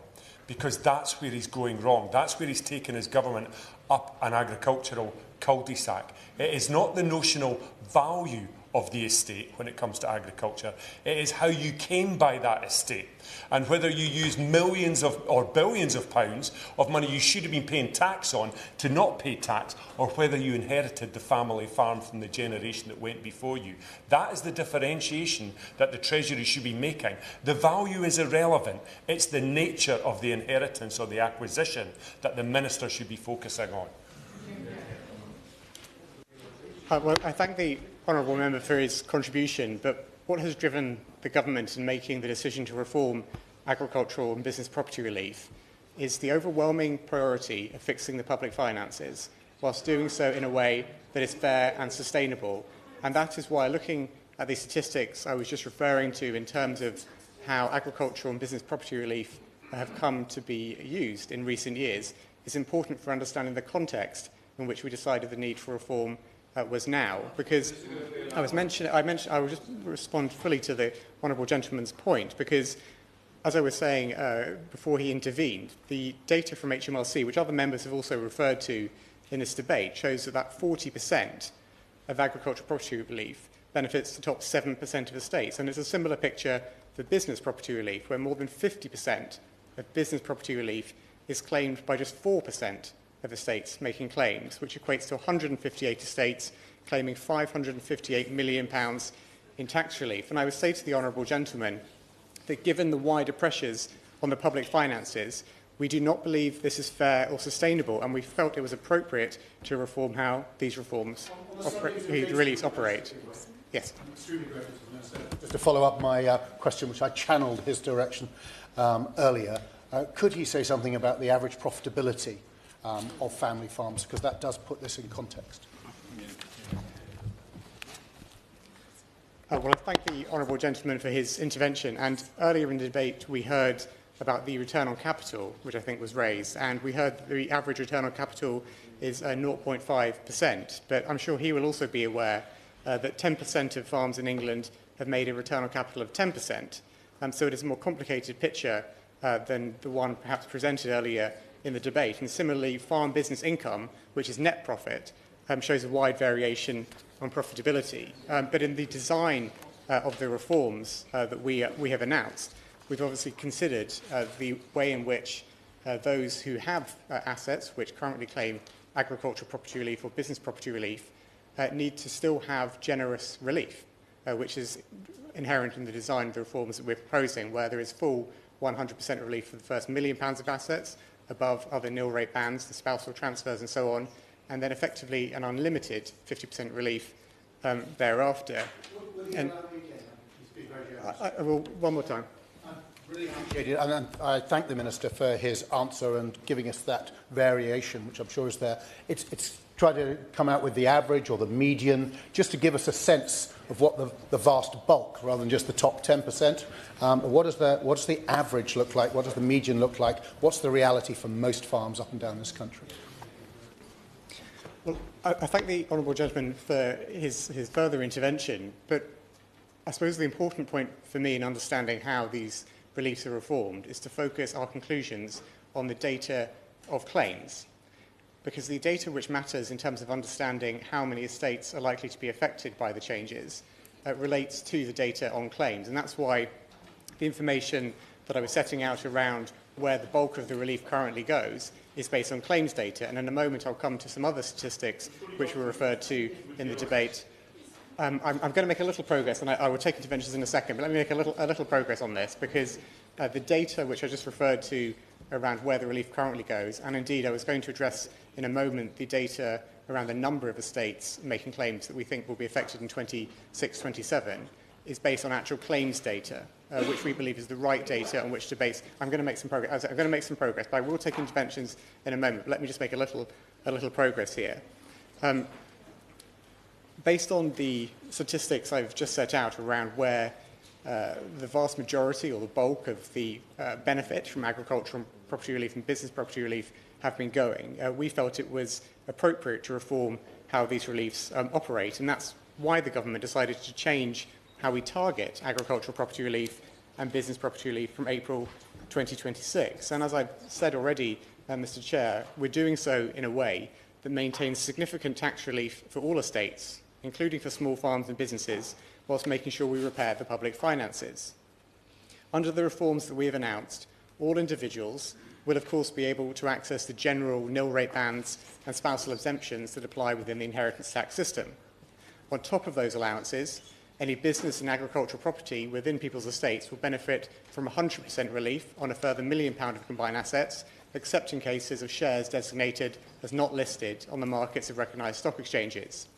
because that's where he's going wrong. That's where he's taken his government up an agricultural cul-de-sac. It is not the notional value of the estate when it comes to agriculture. It is how you came by that estate, and whether you used millions of or billions of pounds of money you should have been paying tax on to not pay tax, or whether you inherited the family farm from the generation that went before you. That is the differentiation that the Treasury should be making. The value is irrelevant. It's the nature of the inheritance or the acquisition that the Minister should be focusing on. Well, I thank the honourable member for his contribution, but what has driven the government in making the decision to reform agricultural and business property relief is the overwhelming priority of fixing the public finances, whilst doing so in a way that is fair and sustainable. And that is why, looking at the statistics I was just referring to in terms of how agricultural and business property relief have come to be used in recent years, is important for understanding the context in which we decided the need for reform was now, because I will just respond fully to the honourable gentleman's point, because as I was saying before he intervened, the data from HMRC, which other members have also referred to in this debate, shows that 40% of agricultural property relief benefits the top 7% of estates. And it's a similar picture for business property relief, where more than 50% of business property relief is claimed by just 4% of estates making claims, which equates to 158 estates claiming £558 million in tax relief. And I would say to the honourable gentleman that given the wider pressures on the public finances, we do not believe this is fair or sustainable, and we felt it was appropriate to reform how these reliefs operate. Yes. Just to follow up my question, which I channeled his direction earlier, could he say something about the average profitability of family farms, because that does put this in context? Well, I thank the honourable gentleman for his intervention. And earlier in the debate, we heard about the return on capital, which I think was raised, and we heard that the average return on capital is 0.5%. But I'm sure he will also be aware that 10% of farms in England have made a return on capital of 10%. So it is a more complicated picture than the one perhaps presented earlier in the debate. And similarly, farm business income, which is net profit, shows a wide variation on profitability. But in the design of the reforms that we have announced, we've obviously considered the way in which those who have assets which currently claim agricultural property relief or business property relief need to still have generous relief, which is inherent in the design of the reforms that we're proposing, where there is full 100% relief for the first £1 million of assets, above other nil rate bands, the spousal transfers and so on, and then effectively an unlimited 50% relief thereafter. And I will, one more time. Really appreciate it, and I thank the Minister for his answer and giving us that variation, which I'm sure is there. It's try to come out with the average or the median, just to give us a sense of what the vast bulk, rather than just the top 10%. What does the average look like? What does the median look like? What's the reality for most farms up and down this country? Well, I thank the honourable gentleman for his further intervention, but I suppose the important point for me in understanding how these reliefs are reformed is to focus our conclusions on the data of claims, because the data which matters in terms of understanding how many estates are likely to be affected by the changes relates to the data on claims. And that's why the information that I was setting out around where the bulk of the relief currently goes is based on claims data. And in a moment, I'll come to some other statistics which were referred to in the debate. I'm going to make a little progress, and I will take interventions in a second, but let me make a little progress on this, because the data which I just referred to around where the relief currently goes, and indeed I was going to address in a moment the data around the number of estates making claims that we think will be affected in 26-27, is based on actual claims data, which we believe is the right data on which to base. I'm going to make some progress. But I will take interventions in a moment. But let me just make a little progress here. Based on the statistics I've just set out around where the vast majority or the bulk of the benefit from agricultural property relief and business property relief have been going, we felt it was appropriate to reform how these reliefs operate, and that's why the government decided to change how we target agricultural property relief and business property relief from April 2026. And as I've said already, Mr. Chair, we're doing so in a way that maintains significant tax relief for all estates, including for small farms and businesses, whilst making sure we repair the public finances. Under the reforms that we have announced, all individuals will of course be able to access the general nil rate bands and spousal exemptions that apply within the inheritance tax system. On top of those allowances, any business and agricultural property within people's estates will benefit from 100% relief on a further £1 million of combined assets, except in cases of shares designated as not listed on the markets of recognised stock exchanges.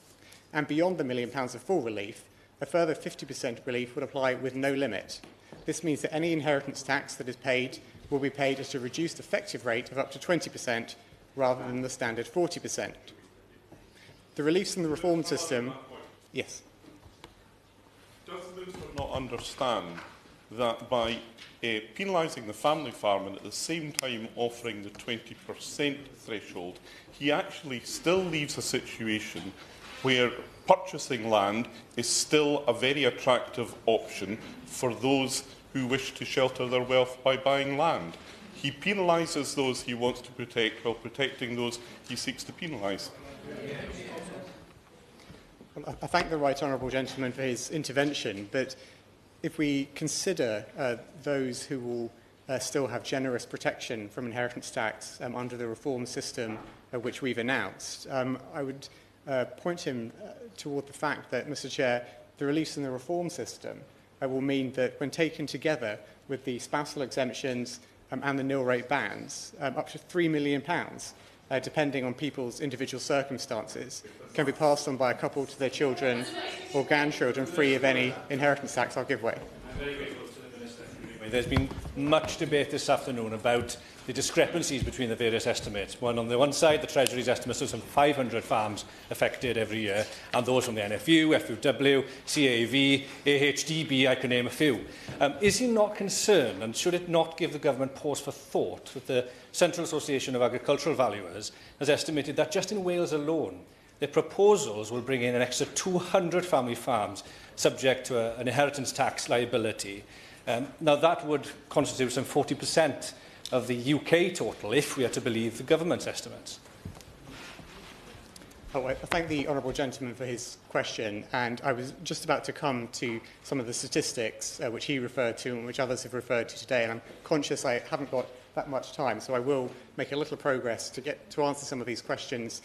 And beyond the £1 million of full relief, a further 50% relief would apply with no limit. This means that any inheritance tax that is paid will be paid at a reduced effective rate of up to 20% rather than the standard 40%. The reliefs in the reform system... Yes. Does the Minister not understand that by penalising the family farm and at the same time offering the 20% threshold, he actually still leaves a situation where purchasing land is still a very attractive option for those who wish to shelter their wealth by buying land. He penalises those he wants to protect while protecting those he seeks to penalise. Well, I thank the right honourable gentleman for his intervention, but if we consider those who will still have generous protection from inheritance tax under the reform system which we've announced, I would point him toward the fact that, Mr Chair, the release in the reform system will mean that when taken together with the spousal exemptions and the nil rate bans, up to £3 million, depending on people's individual circumstances, can be passed on by a couple to their children or grandchildren free of any inheritance tax. I'll give way. There's been much debate this afternoon about the discrepancies between the various estimates. On the one side, the Treasury's estimates of some 500 farms affected every year, and those from the NFU, FUW, CAV, AHDB, I can name a few. Is he not concerned, and should it not give the government pause for thought, that the Central Association of Agricultural Valuers has estimated that just in Wales alone, their proposals will bring in an extra 200 family farms subject to an inheritance tax liability? Now, that would constitute some 40% of the UK total, if we are to believe the government's estimates. I thank the honourable gentleman for his question, and I was just about to come to some of the statistics which he referred to and which others have referred to today, and I'm conscious I haven't got that much time, so I will make a little progress to answer some of these questions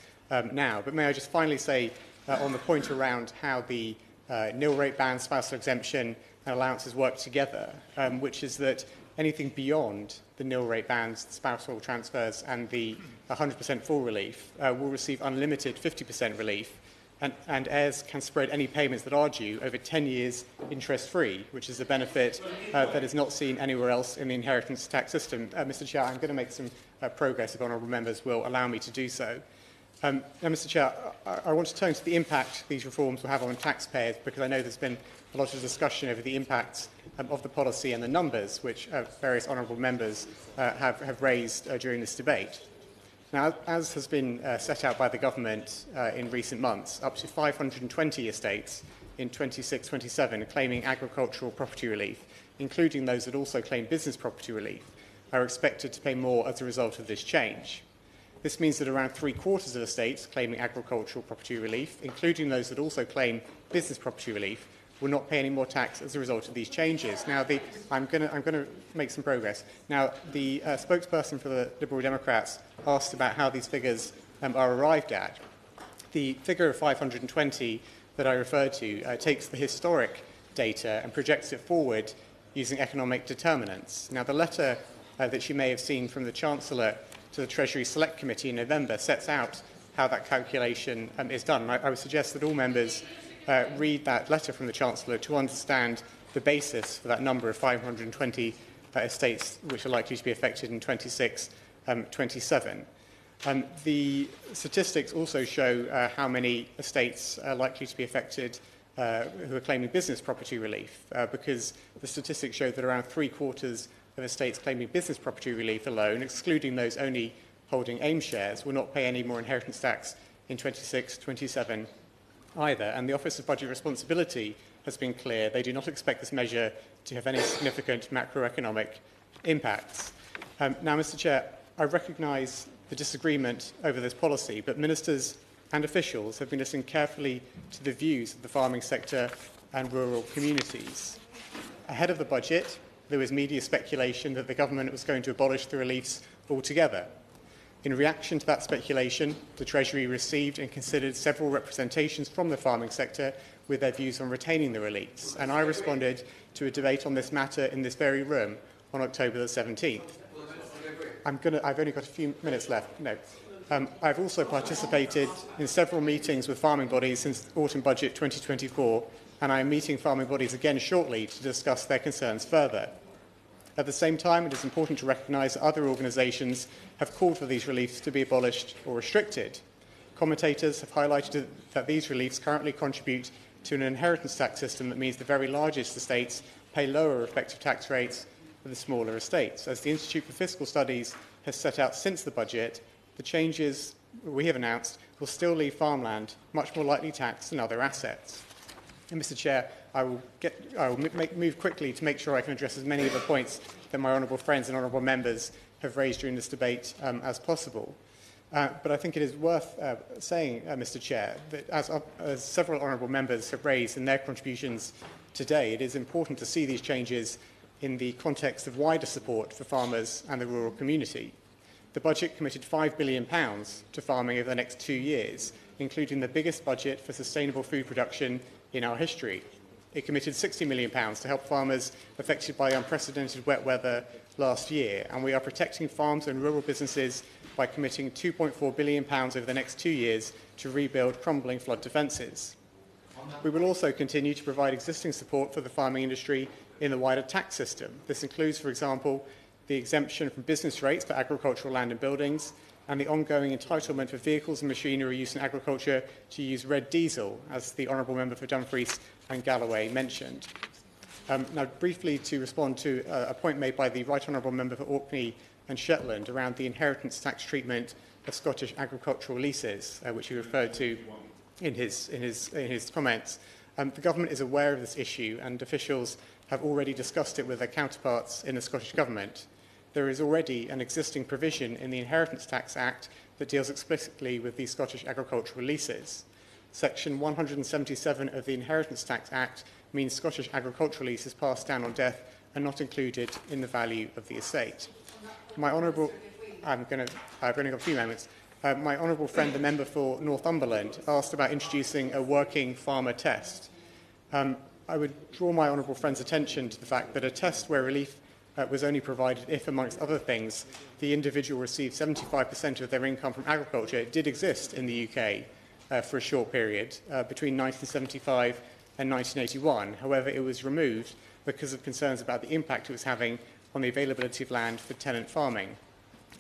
now. But may I just finally say on the point around how the nil rate ban, spousal exemption and allowances work together, which is that anything beyond the nil rate bans, spousal transfers and the 100% full relief will receive unlimited 50% relief, and heirs can spread any payments that are due over 10 years interest-free, which is a benefit that is not seen anywhere else in the inheritance tax system. Mr Chair, I'm going to make some progress if honourable members will allow me to do so. Now, Mr Chair, I want to turn to the impact these reforms will have on taxpayers, because I know there's been a lot of discussion over the impacts of the policy and the numbers which various honourable members have raised during this debate. Now, as has been set out by the government in recent months, up to 520 estates in 26-27 claiming agricultural property relief, including those that also claim business property relief, are expected to pay more as a result of this change. This means that around 3/4 of estates claiming agricultural property relief, including those that also claim business property relief, will not pay any more tax as a result of these changes. Now, I'm going to make some progress. Now, the spokesperson for the Liberal Democrats asked about how these figures are arrived at. The figure of 520 that I referred to takes the historic data and projects it forward using economic determinants. Now, the letter that you may have seen from the Chancellor to the Treasury Select Committee in November sets out how that calculation is done. And I would suggest that all members read that letter from the Chancellor to understand the basis for that number of 520 estates which are likely to be affected in 26-27. The statistics also show how many estates are likely to be affected who are claiming business property relief, because the statistics show that around 3/4 of estates claiming business property relief alone, excluding those only holding AIM shares, will not pay any more inheritance tax in 26-27 either. And the Office of Budget Responsibility has been clear. They do not expect this measure to have any significant macroeconomic impacts. Now, Mr Chair, I recognise the disagreement over this policy, but ministers and officials have been listening carefully to the views of the farming sector and rural communities. Ahead of the budget, there was media speculation that the government was going to abolish the reliefs altogether. In reaction to that speculation, the Treasury received and considered several representations from the farming sector with their views on retaining the reliefs, and I responded to a debate on this matter in this very room on October the 17th. I've only got a few minutes left. No. I've also participated in several meetings with farming bodies since autumn budget 2024, and I am meeting farming bodies again shortly to discuss their concerns further. At the same time, it is important to recognise that other organisations have called for these reliefs to be abolished or restricted. Commentators have highlighted that these reliefs currently contribute to an inheritance tax system that means the very largest estates pay lower effective tax rates than the smaller estates. As the Institute for Fiscal Studies has set out since the budget, the changes we have announced will still leave farmland much more lightly taxed than other assets. And Mr Chair, I will move quickly to make sure I can address as many of the points that my honourable friends and honourable members have raised during this debate as possible. But I think it is worth saying, Mr Chair, that as several honourable members have raised in their contributions today, it is important to see these changes in the context of wider support for farmers and the rural community. The budget committed £5 billion to farming over the next 2 years, including the biggest budget for sustainable food production in our history. It committed £60 million to help farmers affected by unprecedented wet weather last year, and we are protecting farms and rural businesses by committing £2.4 billion over the next 2 years to rebuild crumbling flood defences. We will also continue to provide existing support for the farming industry in the wider tax system. This includes, for example, the exemption from business rates for agricultural land and buildings, and the ongoing entitlement for vehicles and machinery used in agriculture to use red diesel, as the Honourable Member for Dumfries and Galloway mentioned. Now, briefly to respond to a point made by the Right Honourable Member for Orkney and Shetland around the inheritance tax treatment of Scottish agricultural leases, which he referred to in his comments. The Government is aware of this issue, and officials have already discussed it with their counterparts in the Scottish Government. There is already an existing provision in the Inheritance Tax Act that deals explicitly with these Scottish agricultural leases. Section 177 of the Inheritance Tax Act means Scottish agricultural leases passed down on death are not included in the value of the estate. My honourable, I've only got a few moments. My honourable friend, the member for Northumberland, asked about introducing a working farmer test. I would draw my honourable friend's attention to the fact that a test where relief was only provided if, amongst other things, the individual received 75% of their income from agriculture did exist in the UK for a short period between 1975 and 1981. However, it was removed because of concerns about the impact it was having on the availability of land for tenant farming.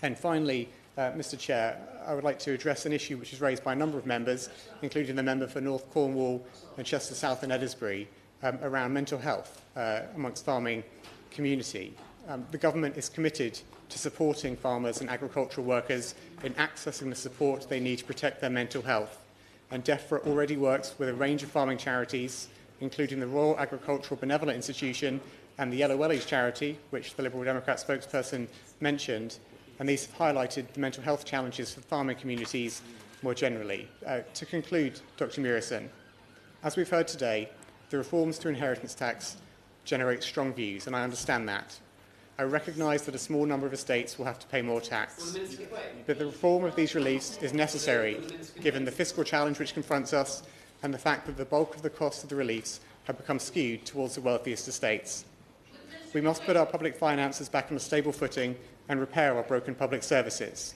And finally, Mr Chair, I would like to address an issue which is raised by a number of members, including the member for North Cornwall and Chester South and Edinburgh, around mental health amongst farming community. The Government is committed to supporting farmers and agricultural workers in accessing the support they need to protect their mental health. And DEFRA already works with a range of farming charities, including the Royal Agricultural Benevolent Institution and the Yellow Wellies charity, which the Liberal Democrat spokesperson mentioned, and these have highlighted the mental health challenges for farming communities more generally. To conclude, Dr Murison, as we've heard today, the reforms to inheritance tax generate strong views, and I understand that. I recognise that a small number of estates will have to pay more tax. But the reform of these reliefs is necessary, given the fiscal challenge which confronts us and the fact that the bulk of the costs of the reliefs have become skewed towards the wealthiest estates. We must put our public finances back on a stable footing and repair our broken public services.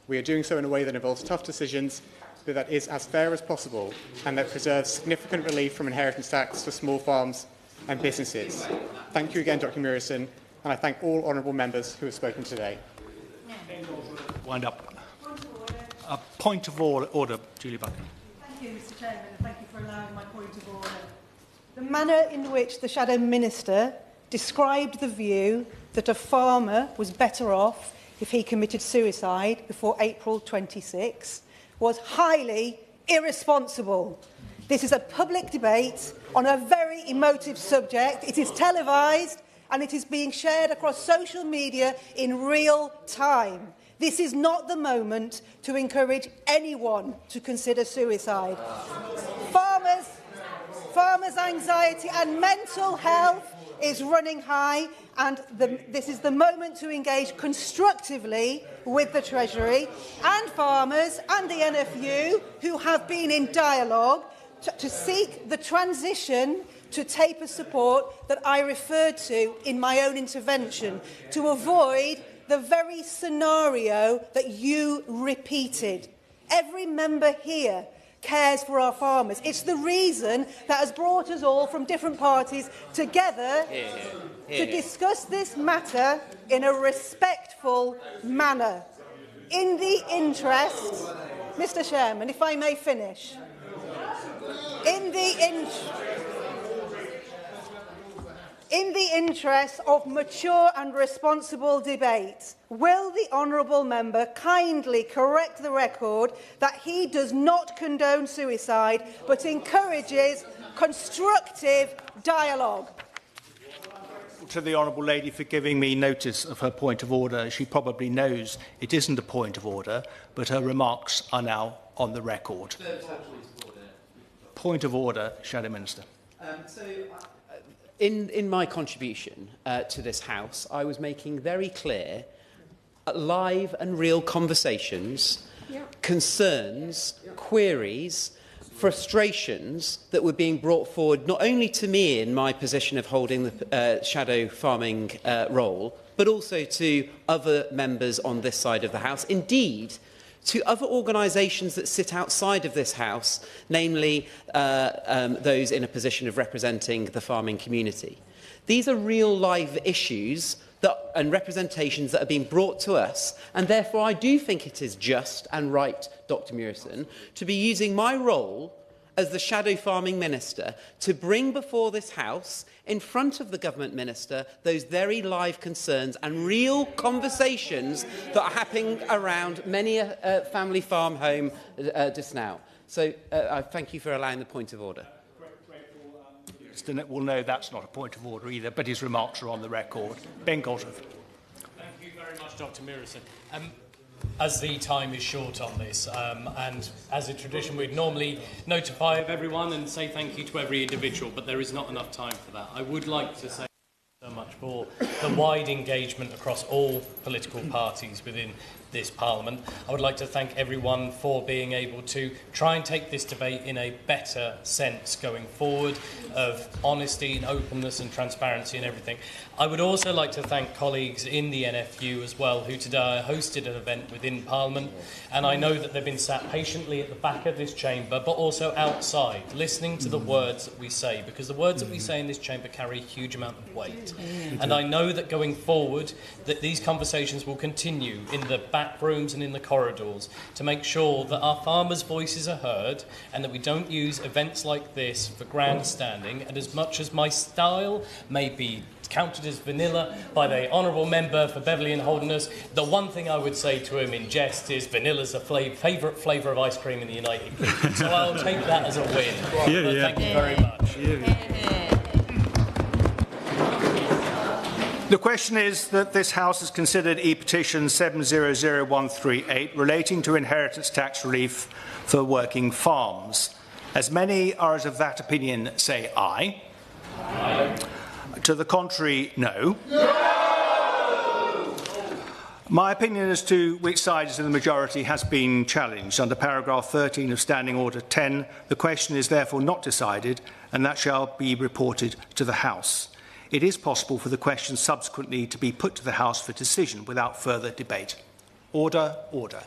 We are doing so in a way that involves tough decisions, but that is as fair as possible and that preserves significant relief from inheritance tax for small farms and businesses. Thank you again, Dr Murison, and I thank all honourable members who have spoken today. Wind up. A point of order, Julie Buchan. Thank you, Mr Chairman, and thank you for allowing my point of order. The manner in which the Shadow Minister described the view that a farmer was better off if he committed suicide before April 26 was highly irresponsible. This is a public debate on a very emotive subject. It is televised and it is being shared across social media in real time. This is not the moment to encourage anyone to consider suicide. Farmers' anxiety and mental health is running high, and this is the moment to engage constructively with the Treasury and farmers and the NFU, who have been in dialogue to seek the transition to taper support that I referred to in my own intervention, to avoid the very scenario that you repeated. Every member here cares for our farmers. It's the reason that has brought us all from different parties together to discuss this matter in a respectful manner. In the interest, Mr Chairman, if I may finish, In the interest of mature and responsible debate, will the honourable member kindly correct the record that he does not condone suicide but encourages constructive dialogue? To the honourable lady for giving me notice of her point of order. She probably knows it isn't a point of order, but her remarks are now on the record. Point of order, Shadow Minister. In my contribution to this House, I was making very clear live and real conversations, concerns, queries, frustrations that were being brought forward not only to me in my position of holding the shadow farming role, but also to other members on this side of the House, indeed to other organisations that sit outside of this House, namely those in a position of representing the farming community. These are real live issues and representations that are being brought to us, and therefore I do think it is just and right, Dr Murison, to be using my role as the Shadow Farming Minister to bring before this House, in front of the Government Minister, those very live concerns and real conversations that are happening around many a family farm home just now. So I thank you for allowing the point of order. Will know that's not a point of order either, but his remarks are on the record. Ben Goldsborough. Thank you very much, Dr Murison. As the time is short on this, and as a tradition, we'd normally notify everyone and say thank you to every individual, but there is not enough time for that. I would like to say so much for the wide engagement across all political parties within this Parliament. I would like to thank everyone for being able to try and take this debate in a better sense going forward, of honesty and openness and transparency and everything. I would also like to thank colleagues in the NFU as well, who today hosted an event within Parliament, and I know that they've been sat patiently at the back of this chamber, but also outside, listening to the words that we say, because the words that we say in this chamber carry a huge amount of weight. And I know that going forward, that these conversations will continue in the back rooms and in the corridors to make sure that our farmers' voices are heard, and that we don't use events like this for grandstanding. And as much as my style may be counted as vanilla by the honourable member for Beverley and Holderness, the one thing I would say to him in jest is vanilla's a favourite flavour of ice cream in the United Kingdom. So I'll take that as a win. Thank you very much. The question is that this House has considered E-petition 700138 relating to inheritance tax relief for working farms. As many are as of that opinion, say aye. Aye. To the contrary, no. No! My opinion as to which side is in the majority has been challenged. Under paragraph 13 of Standing Order 10, the question is therefore not decided, and that shall be reported to the House. It is possible for the question subsequently to be put to the House for decision without further debate. Order, order.